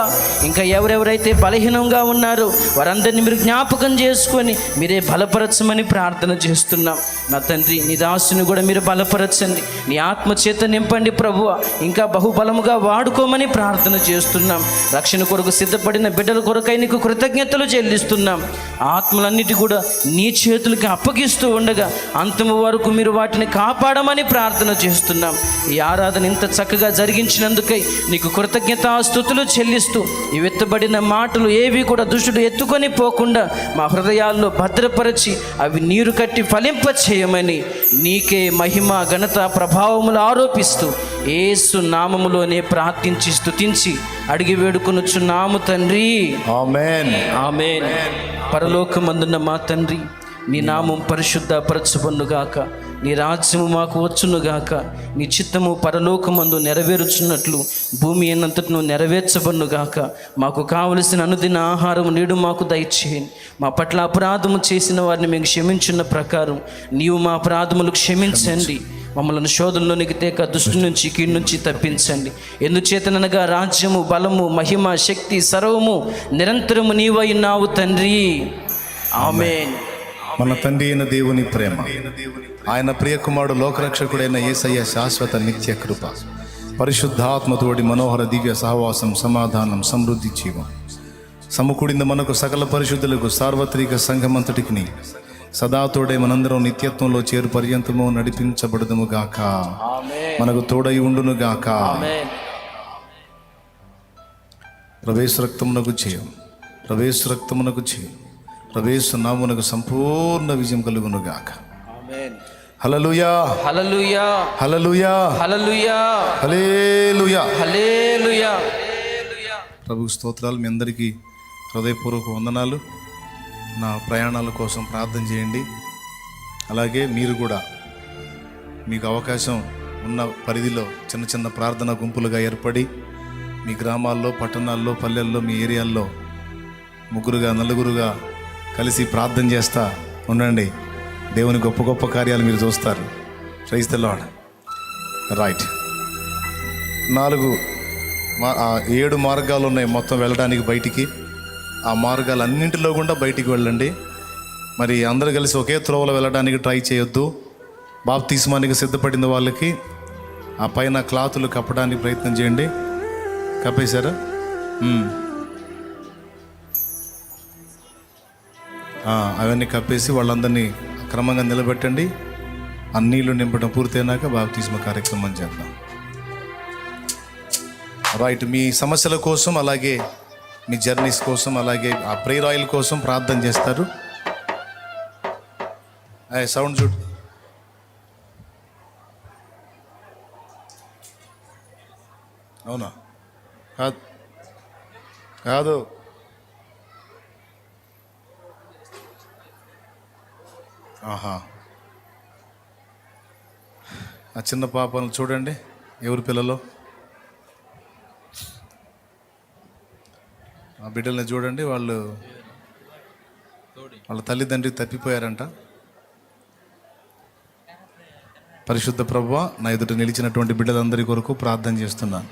ఇంకా ఎవరెవరైతే బలహీనంగా ఉన్నారో వారందరినీ మీరు జ్ఞాపకం చేసుకొని మీరే బలపరచమని ప్రార్థన చేస్తున్నాం. నా తండ్రి, నీ దాసుని కూడా మీరు బలపరచండి, నీ ఆత్మ చేత నింపండి ప్రభువ. ఇంకా బహుబలముగా వాడుకోమని ప్రార్థన చేస్తున్నాం. రక్షణ కొరకు సిద్ధపడిన బిడ్డల కొరకై నీకు కృతజ్ఞతలు చెల్లిస్తున్నాం. ఆత్మలన్నిటి కూడా నీ చేతులకి అప్పగిస్తూ ఉండగా అంతము వరకు మీరు వాటిని కాపాడమని ప్రార్థన చేస్తున్నాం. ఈ ఆరాధన ఇంత చక్కగా జరిగించినందుకై నీకు కృతజ్ఞతాస్తుతులు చెల్లిస్తూ ఈ వెత్తబడిన మాటలు ఏవి కూడా దుష్టుడు ఎత్తుకొని పోకుండా మా హృదయాల్లో భద్రపరచి అవి నీరు కట్టి ఫలింప చేయమని నీకే మహిమ ఘనత ప్రభావములు ఆరోపిస్తూ యేసు నామములోనే ప్రార్థించి స్తుతించి అడిగి వేడుకొనుచున్నాము తండ్రి. ఆమేన్. ఆమేన్. పరలోకమందున్న మా తండ్రి, నీ నామం పరిశుద్ధపరచబడునుగాక, నీ రాజ్యము మాకు వచ్చునుగాక, నీ చిత్తము పరలోకమందు నెరవేరుచున్నట్లు భూమి అన్నంతటను నెరవేర్చబడునుగాక. మాకు కావలసిన అనుదిన ఆహారం నేడు మాకు దయచేయండి. మా పట్ల అపరాధము చేసిన వారిని మేము క్షమించున్న ప్రకారం నీవు మా అపరాధములు క్షమించండి. మమ్మల్ని శోధనలోనికి తేక దుష్టు నుంచి కీడు నుంచి తప్పించండి. ఎందుచేతనగా రాజ్యము, బలము, మహిమ, శక్తి సర్వము నిరంతరము నీవై ఉన్నావు తండ్రి. ఆమేన్. మన తండ్రి అయిన దేవుని ప్రేమ, ఆయన ప్రియకుమారుడు లోకరక్షకుడైన యేసయ్య శాశ్వత నిత్య కృప, పరిశుద్ధాత్మతోడి మనోహర దివ్య సహవాసం, సమాధానం, సమృద్ధి జీవం సమకూడింద మనకు సకల పరిశుద్ధులకు సార్వత్రిక సంఘమంతటికి సదాతోడే మనందరం నిత్యత్వంలో చేరు పర్యంతము నడిపించబడదుము గాక. మనకు తోడై ఉండును గాక. ప్రవేశ రక్తమునకు చేయం, ప్రవేశ రక్తమునకు చేయం, ప్రవేశ నామునకు సంపూర్ణ విజయం కలుగును గాక. హల్లెలూయా, హల్లెలూయా, హల్లెలూయా, హల్లెలూయా, హల్లెలూయా, హల్లెలూయా. ప్రభువు స్తోత్రాలు. మీ అందరికీ హృదయపూర్వక వందనాలు. నా ప్రయాణాల కోసం ప్రార్థన చేయండి. అలాగే మీరు కూడా మీకు అవకాశం ఉన్న పరిధిలో చిన్న చిన్న ప్రార్థన గుంపులుగా ఏర్పడి మీ గ్రామాల్లో, పట్టణాల్లో, పల్లెల్లో, మీ ఏరియాల్లో ముగ్గురుగా, నలుగురుగా కలిసి ప్రార్థన చేస్తా ఉండండి. దేవుని గొప్ప గొప్ప కార్యాలు మీరు చూస్తారు. Praise the lord. రైట్. 7 మార్గాలు ఉన్నాయి మొత్తం వెళ్ళడానికి బయటికి. ఆ మార్గాలన్నింటిలో కూడా బయటికి వెళ్ళండి. మరి అందరూ కలిసి ఒకే త్రోవలో వెళ్ళడానికి ట్రై చేయొద్దు. బాప్తిస్మానికి సిద్ధపడిన వాళ్ళకి ఆ పైన క్లాతులు కప్పడానికి ప్రయత్నం చేయండి. కప్పేశారా? అవన్నీ కప్పేసి వాళ్ళందరినీ క్రమంగా నిలబెట్టండి. ఆ నీళ్లు నింపడం పూర్తయినాక బాప్తిస్మ కార్యక్రమం చేద్దాం. రైట్. మీ సమస్యల కోసం, అలాగే మీ జర్నీస్ కోసం, అలాగే ఆ ప్రేయర్ ఆయిల్ కోసం ప్రార్థన చేస్తారు. సౌండ్ చూడు. అవునా? కాదు. ఆహా. ఆ చిన్న పాపను చూడండి. ఎవరి పిల్లలో? ఆ బిడ్డల్ని చూడండి. వాళ్ళ తల్లిదండ్రి తప్పిపోయారంట. పరిశుద్ధ ప్రభువా, నా ఎదుట నిలిచినటువంటి బిడ్డలందరి కొరకు ప్రార్థన చేస్తున్నాను.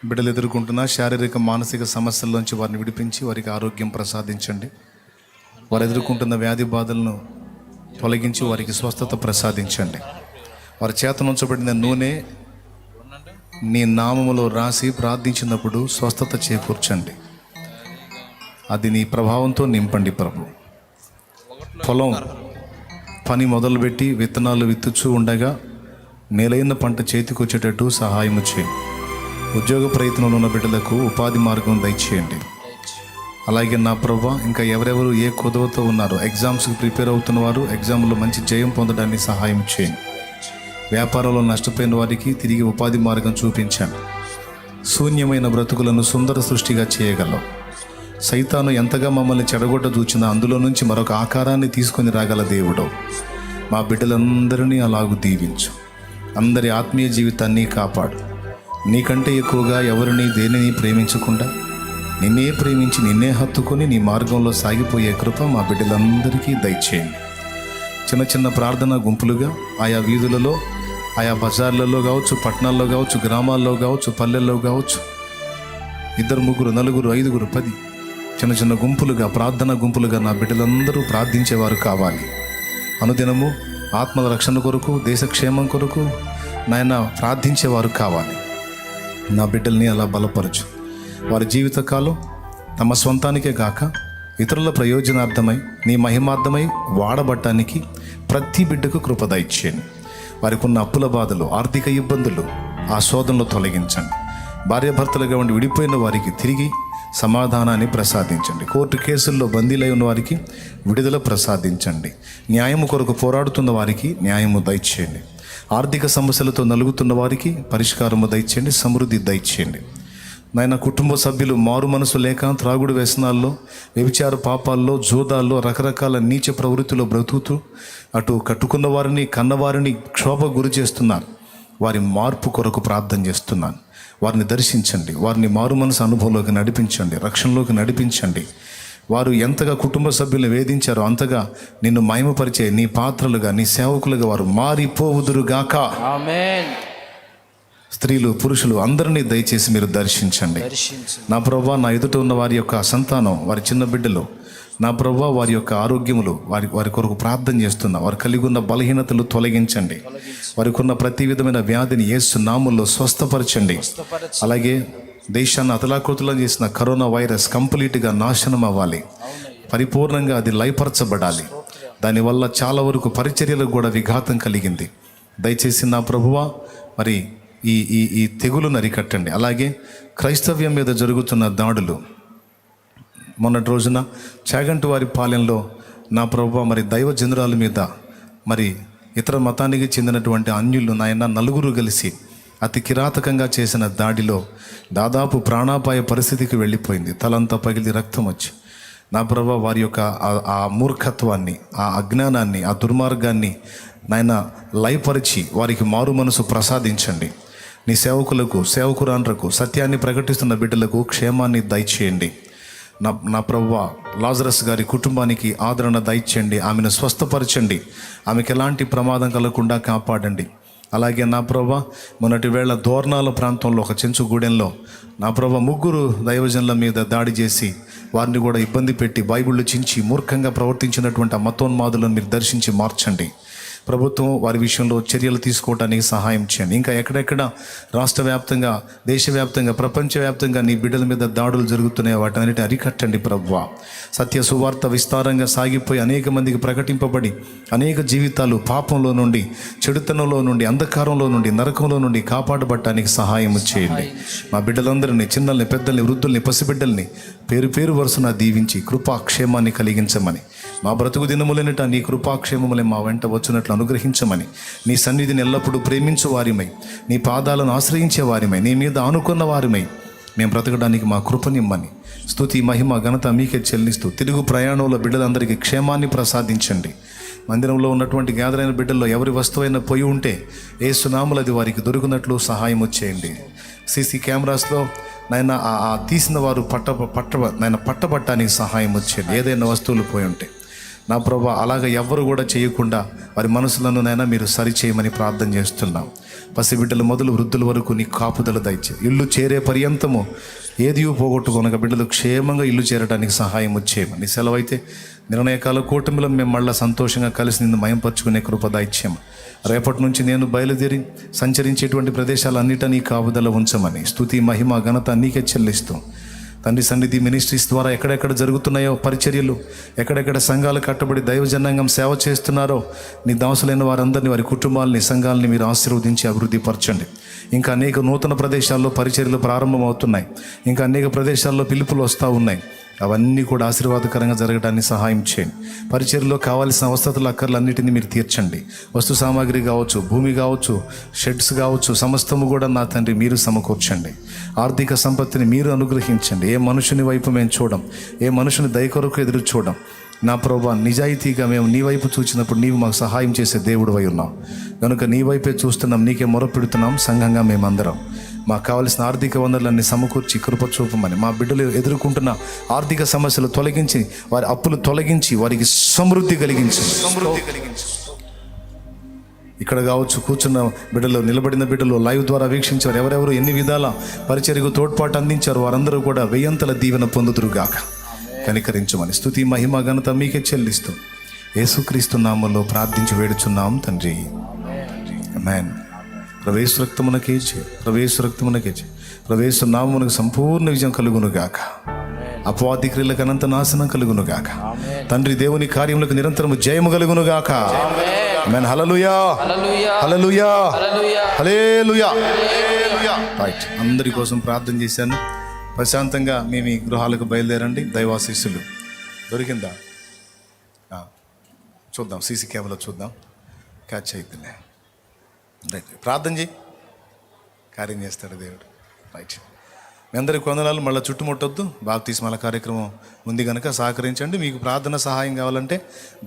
బిడ్డలు ఎదుర్కొంటున్న శారీరక మానసిక సమస్యల్లోంచి వారిని విడిపించి వారికి ఆరోగ్యం ప్రసాదించండి. వారు ఎదుర్కొంటున్న వ్యాధి బాధలను తొలగించి వారికి స్వస్థత ప్రసాదించండి. వారి చేత నుంచబడిన నూనె నీ నామములో రాసి ప్రార్థించినప్పుడు స్వస్థత చేకూర్చండి. అది నీ ప్రభావంతో నింపండి ప్రభు. పొలం పని మొదలుపెట్టి విత్తనాలు విత్తుచూ ఉండగా మేలైన పంట చేతికొచ్చేటట్టు సహాయము చేయండి. ఉద్యోగ ప్రయత్నంలో ఉన్న బిడ్డలకు ఉపాధి మార్గం దయచేయండి. అలాగే నా ప్రభా, ఇంకా ఎవరెవరు ఏ కొదవతో ఉన్నారో, ఎగ్జామ్స్కి ప్రిపేర్ అవుతున్న వారు ఎగ్జామ్లో మంచి జయం పొందడానికి సహాయం చేయండి. వ్యాపారంలో నష్టపోయిన వారికి తిరిగి ఉపాధి మార్గం చూపించండి. శూన్యమైన బ్రతుకులను సుందర సృష్టిగా చేయగలవు. సైతాను ఎంతగా మమ్మల్ని చెడగొట్ట చూచినా అందులో నుంచి మరొక ఆకారాన్ని తీసుకొని రాగల దేవుడు. మా బిడ్డలందరినీ అలాగూ దీవించు. అందరి ఆత్మీయ జీవితాన్ని కాపాడు. నీకంటే ఎక్కువగా ఎవరిని దేనిని ప్రేమించకుండా నిన్నే ప్రేమించి నిన్నే హత్తుకొని నీ మార్గంలో సాగిపోయే కృప మా బిడ్డలందరికీ దయచేయండి. చిన్న చిన్న ప్రార్థన గుంపులుగా ఆయా వీధులలో, ఆయా బజార్లలో కావచ్చు, పట్టణాల్లో కావచ్చు, గ్రామాల్లో కావచ్చు, పల్లెల్లో కావచ్చు, 2, 3, 4, 5, 10 చిన్న చిన్న గుంపులుగా, ప్రార్థన గుంపులుగా నా బిడ్డలందరూ ప్రార్థించేవారు కావాలి. అనుదినము ఆత్మల రక్షణ కొరకు, దేశక్షేమం కొరకు నాయన ప్రార్థించేవారు కావాలి. నా బిడ్డల్ని అలా బలపరచు. వారి జీవితకాలం తమ స్వంతానికే కాక ఇతరుల ప్రయోజనార్థమై, నీ మహిమార్థమై వాడబట్టడానికి ప్రతి బిడ్డకు కృప దయచేయండి. వారికి ఉన్న అప్పుల బాధలు, ఆర్థిక ఇబ్బందులు, ఆ శోధనలు తొలగించండి. భార్యాభర్తలుగా ఉండి విడిపోయిన వారికి తిరిగి సమాధానాన్ని ప్రసాదించండి. కోర్టు కేసుల్లో బందీలై ఉన్న వారికి విడుదల ప్రసాదించండి. న్యాయము కొరకు పోరాడుతున్న వారికి న్యాయము దయచేయండి. ఆర్థిక సమస్యలతో నలుగుతున్న వారికి పరిష్కారము దయచేయండి, సమృద్ధి దయచేయండి. నాయన, కుటుంబ సభ్యులు మారు మనసు లేక త్రాగుడు వ్యసనాల్లో, వ్యభిచార పాపాల్లో, జోదాల్లో, రకరకాల నీచ ప్రవృత్తిలో బ్రతుకుతూ అటు కట్టుకున్న వారిని, కన్నవారిని క్షోభ గురి చేస్తున్నారు. వారి మార్పు కొరకు ప్రార్థన చేస్తున్నాను. వారిని దర్శించండి. వారిని మారు మనసు అనుభవంలోకి నడిపించండి, రక్షణలోకి నడిపించండి. వారు ఎంతగా కుటుంబ సభ్యులను వేధించారో అంతగా నిన్ను మహిమపరిచే నీ పాత్రలుగా, నీ సేవకులుగా వారు మారిపోవుదురుగాక. ఆమేన్. స్త్రీలు, పురుషులు అందరినీ దయచేసి మీరు దర్శించండి. నా ప్రభువా, నా ఎదుట ఉన్న వారి యొక్క సంతానం, వారి చిన్న బిడ్డలు, నా ప్రభువా, వారి యొక్క ఆరోగ్యములు, వారి కొరకు ప్రార్థన చేస్తున్నా. వారు కలిగి ఉన్న బలహీనతలు తొలగించండి. వారికి ఉన్న ప్రతి విధమైన వ్యాధిని యేసు నామములో స్వస్థపరచండి. అలాగే దేశాన్ని అతలాకుతలం చేసిన కరోనా వైరస్ కంప్లీట్గా నాశనం అవ్వాలి. పరిపూర్ణంగా అది లయపరచబడాలి. దానివల్ల చాలా వరకు పరిచర్యలకు కూడా విఘాతం కలిగింది. దయచేసి నా ప్రభువా, మరి ఈ తెగులును అరికట్టండి. అలాగే క్రైస్తవ్యం మీద జరుగుతున్న దాడులు, మొన్నటి రోజున చాగంటి వారి పాలెంలో నా ప్రభువా, మరి దైవజనురాల మీద, మరి ఇతర మతానికి చెందినటువంటి అన్యులు నాయన 4 కలిసి అతి కిరాతకంగా చేసిన దాడిలో దాదాపు ప్రాణాపాయ పరిస్థితికి వెళ్ళిపోయింది. తలంతా పగిలి రక్తం వచ్చి, నా ప్రభువా, వారి యొక్క ఆ మూర్ఖత్వాన్ని, ఆ అజ్ఞానాన్ని, ఆ దుర్మార్గాన్ని నాయన లయపరిచి వారికి మారు మనసు ప్రసాదించండి. నీ సేవకులకు, సేవకురాండ్రకు, సత్యాన్ని ప్రకటిస్తున్న బిడ్డలకు క్షేమాన్ని దయచేయండి. నా ప్రభువా, లాజరస్ గారి కుటుంబానికి ఆదరణ దయచేయండి. ఆమెను స్వస్థపరచండి. ఆమెకు ఎలాంటి ప్రమాదం కలగకుండా కాపాడండి. అలాగే నా ప్రభా మొన్నటి వేళ దోర్నాల ప్రాంతంలో ఒక చెంచుగూడెంలో నా ప్రభా 3 దైవజనుల మీద దాడి చేసి వారిని కూడా ఇబ్బంది పెట్టి బైబిళ్ళు చించి మూర్ఖంగా ప్రవర్తించినటువంటి ఆ మతోన్మాదులను మీరు దర్శించి మార్చండి. ప్రభుత్వం వారి విషయంలో చర్యలు తీసుకోవడానికి సహాయం చేయండి. ఇంకా ఎక్కడెక్కడ రాష్ట్ర వ్యాప్తంగా, దేశవ్యాప్తంగా, ప్రపంచవ్యాప్తంగా నీ బిడ్డల మీద దాడులు జరుగుతున్నాయి, వాటన్నిటిని అరికట్టండి ప్రభువా. సత్య సువార్త విస్తారంగా సాగిపోయి అనేక మందికి ప్రకటింపబడి అనేక జీవితాలు పాపంలో నుండి, చెడుతనంలో నుండి, అంధకారంలో నుండి, నరకంలో నుండి కాపాడబడటానికి సహాయం చేయండి. మా బిడ్డలందరినీ, చిన్నల్ని, పెద్దల్ని, వృద్ధుల్ని, పసిబిడ్డల్ని పేరు పేరు వరుసన దీవించి కృపాక్షేమాన్ని కలిగించమని, మా బ్రతుకు దినములనిట నీ కృపాక్షేమములే మా వెంట వచ్చినట్లు అనుగ్రహించమని, నీ సన్నిధిని ఎల్లప్పుడూ ప్రేమించు వారిమై, నీ పాదాలను ఆశ్రయించే వారిమై, నీ మీద ఆనుకున్న వారిమై మేము బ్రతకడానికి మా కృపనిమ్మని, స్తుతి మహిమ ఘనత మీకే చెల్లిస్తూ తిరుగు ప్రయాణంలో బిడ్డలందరికీ క్షేమాన్ని ప్రసాదించండి. మందిరంలో ఉన్నటువంటి గ్యాదరైన బిడ్డల్లో ఎవరి వస్తువైనా పోయి ఉంటే యేసునామములో అది వారికి దొరికినట్లు సహాయం చేయండి. సీసీ కెమెరాస్లో నాయన ఆ తీసిన వారు పట్టబట్టడానికి సహాయం వచ్చేయండి. ఏదైనా వస్తువులు పోయి ఉంటే నా ప్రభా అలాగ ఎవ్వరు కూడా చేయకుండా వారి మనసులను నైనా మీరు సరిచేయమని ప్రార్థన చేస్తున్నాం. పసిబిడ్డలు మొదలు వృద్ధుల వరకు నీ కాపుదల దయచే. ఇల్లు చేరే పర్యంతము ఏది పోగొట్టుకొనక బిడ్డలు క్షేమంగా ఇల్లు చేరడానికి సహాయం వచ్చేయమని, సెలవైతే నిర్ణయకాల కూటమిలో మేము మళ్ళీ సంతోషంగా కలిసి నిన్ను మయంపరుచుకునే కృప దయచేయము. రేపటి నుంచి నేను బయలుదేరి సంచరించేటువంటి ప్రదేశాలన్నిటినీ కాపుదల ఉంచమని, స్తుతి మహిమ ఘనత నీకే చెల్లిస్తూ తండ్రి సన్నిధి మినిస్ట్రీస్ ద్వారా ఎక్కడెక్కడ జరుగుతున్నాయో పరిచర్యలు, ఎక్కడెక్కడ సంఘాలు కట్టబడి దైవజనాంగం సేవ చేస్తున్నారో నీ దాసులైన వారందరినీ, వారి కుటుంబాలని, సంఘాలని మీరు ఆశీర్వదించి అభివృద్ధి పరచండి. ఇంకా అనేక నూతన ప్రదేశాల్లో పరిచర్యలు ప్రారంభమవుతున్నాయి. ఇంకా అనేక ప్రదేశాల్లో పిలుపులు వస్తూ ఉన్నాయి. అవన్నీ కూడా ఆశీర్వాదకరంగా జరగడానికి సహాయం చేయండి. పరిచర్యలో కావాల్సిన అవసరతల అక్కర్లన్నిటినీ మీరు తీర్చండి. వస్తు సామాగ్రి కావచ్చు, భూమి కావచ్చు, షెడ్స్ కావచ్చు, సమస్తము కూడా నా తండ్రి మీరు సమకూర్చండి. ఆర్థిక సంపత్తిని మీరు అనుగ్రహించండి. ఏ మనుషుని వైపు మేము చూడం, ఏ మనుషుని దయ కొరకు ఎదురు చూడం. నా ప్రభా నిజాయితీగా మేము నీ వైపు చూసినప్పుడు నీవు మాకు సహాయం చేసే దేవుడు అయి ఉన్నావు కనుక నీ వైపే చూస్తున్నాం, నీకే మొరపెడుతున్నాం. సంఘంగా మేమందరం మాకు కావలసిన ఆర్థిక వనరులన్నీ సమకూర్చి కృప చూపమని, మా బిడ్డలు ఎదుర్కొంటున్న ఆర్థిక సమస్యలు తొలగించి, వారి అప్పులు తొలగించి, వారికి సమృద్ధి కలిగించి ఇక్కడ కావచ్చు కూర్చున్న బిడ్డలు, నిలబడిన బిడ్డలు, లైవ్ ద్వారా వీక్షించారు, ఎవరెవరు ఎన్ని విధాల పరిచర్యకు తోడ్పాటు అందించారు వారందరూ కూడా 1000 దీవెన పొందుదురుగాక. కనికరించమని, స్తుతి మహిమ ఘనత మీకే చెల్లిస్తూ యేసుక్రీస్తు నామములో ప్రార్థించి వేడుచున్నాం తండ్రి. ఆమేన్. ప్రవేశ రక్తమునకే జయ, ప్రవేశ రక్తమునకే జయ, ప్రవేశ నామమునకు సంపూర్ణ విజయం కలుగునుగాక. అపవాది క్రియలకు అనంత నాశనం కలుగునుగాక. తండ్రి దేవుని కార్యములకు నిరంతరము జయము కలుగునుగాక. ఆమేన్. హల్లెలూయా, హల్లెలూయా, హల్లెలూయా. రైట్, అందరి కోసం ప్రార్థన చేశాను. ప్రశాంతంగా మేము ఈ గృహాలకు బయలుదేరండి. దైవాశీస్సులు దొరికిందా చూద్దాం, సీసీ కెమెరా చూద్దాం, క్యాచ్ అయితేనే. రైట్, ప్రార్థన చేయి, కార్యం చేస్తాడు దేవుడు. రైట్, మీ అందరికి వందనాలు. మళ్ళీ చుట్టుముట్టొద్దు, బాప్తిస్మాల కార్యక్రమం ఉంది కనుక సహకరించండి. మీకు ప్రార్థన సహాయం కావాలంటే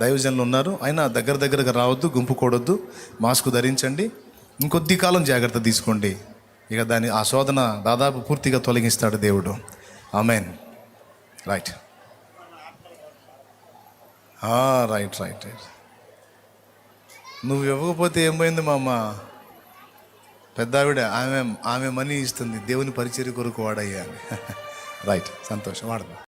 దైవజనులు ఉన్నారు, అయినా దగ్గరగా రావద్దు, గుంపు కూడొద్దు, మాస్క్ ధరించండి. ఇంకొద్ది కాలం జాగ్రత్త తీసుకోండి. ఇక ఆ శోధన దాదాపు పూర్తిగా తొలగిస్తాడు దేవుడు. ఆమేన్. రైట్ రైట్ రైట్ రైట్ నువ్వు ఇవ్వకపోతే ఏం పోయింది మా అమ్మ పెద్ద ఆవిడ, ఆమె మనీ ఇస్తుంది, దేవుని పరిచర్య కొరకు వాడయ్యా. రైట్, సంతోషం, వాడదాం.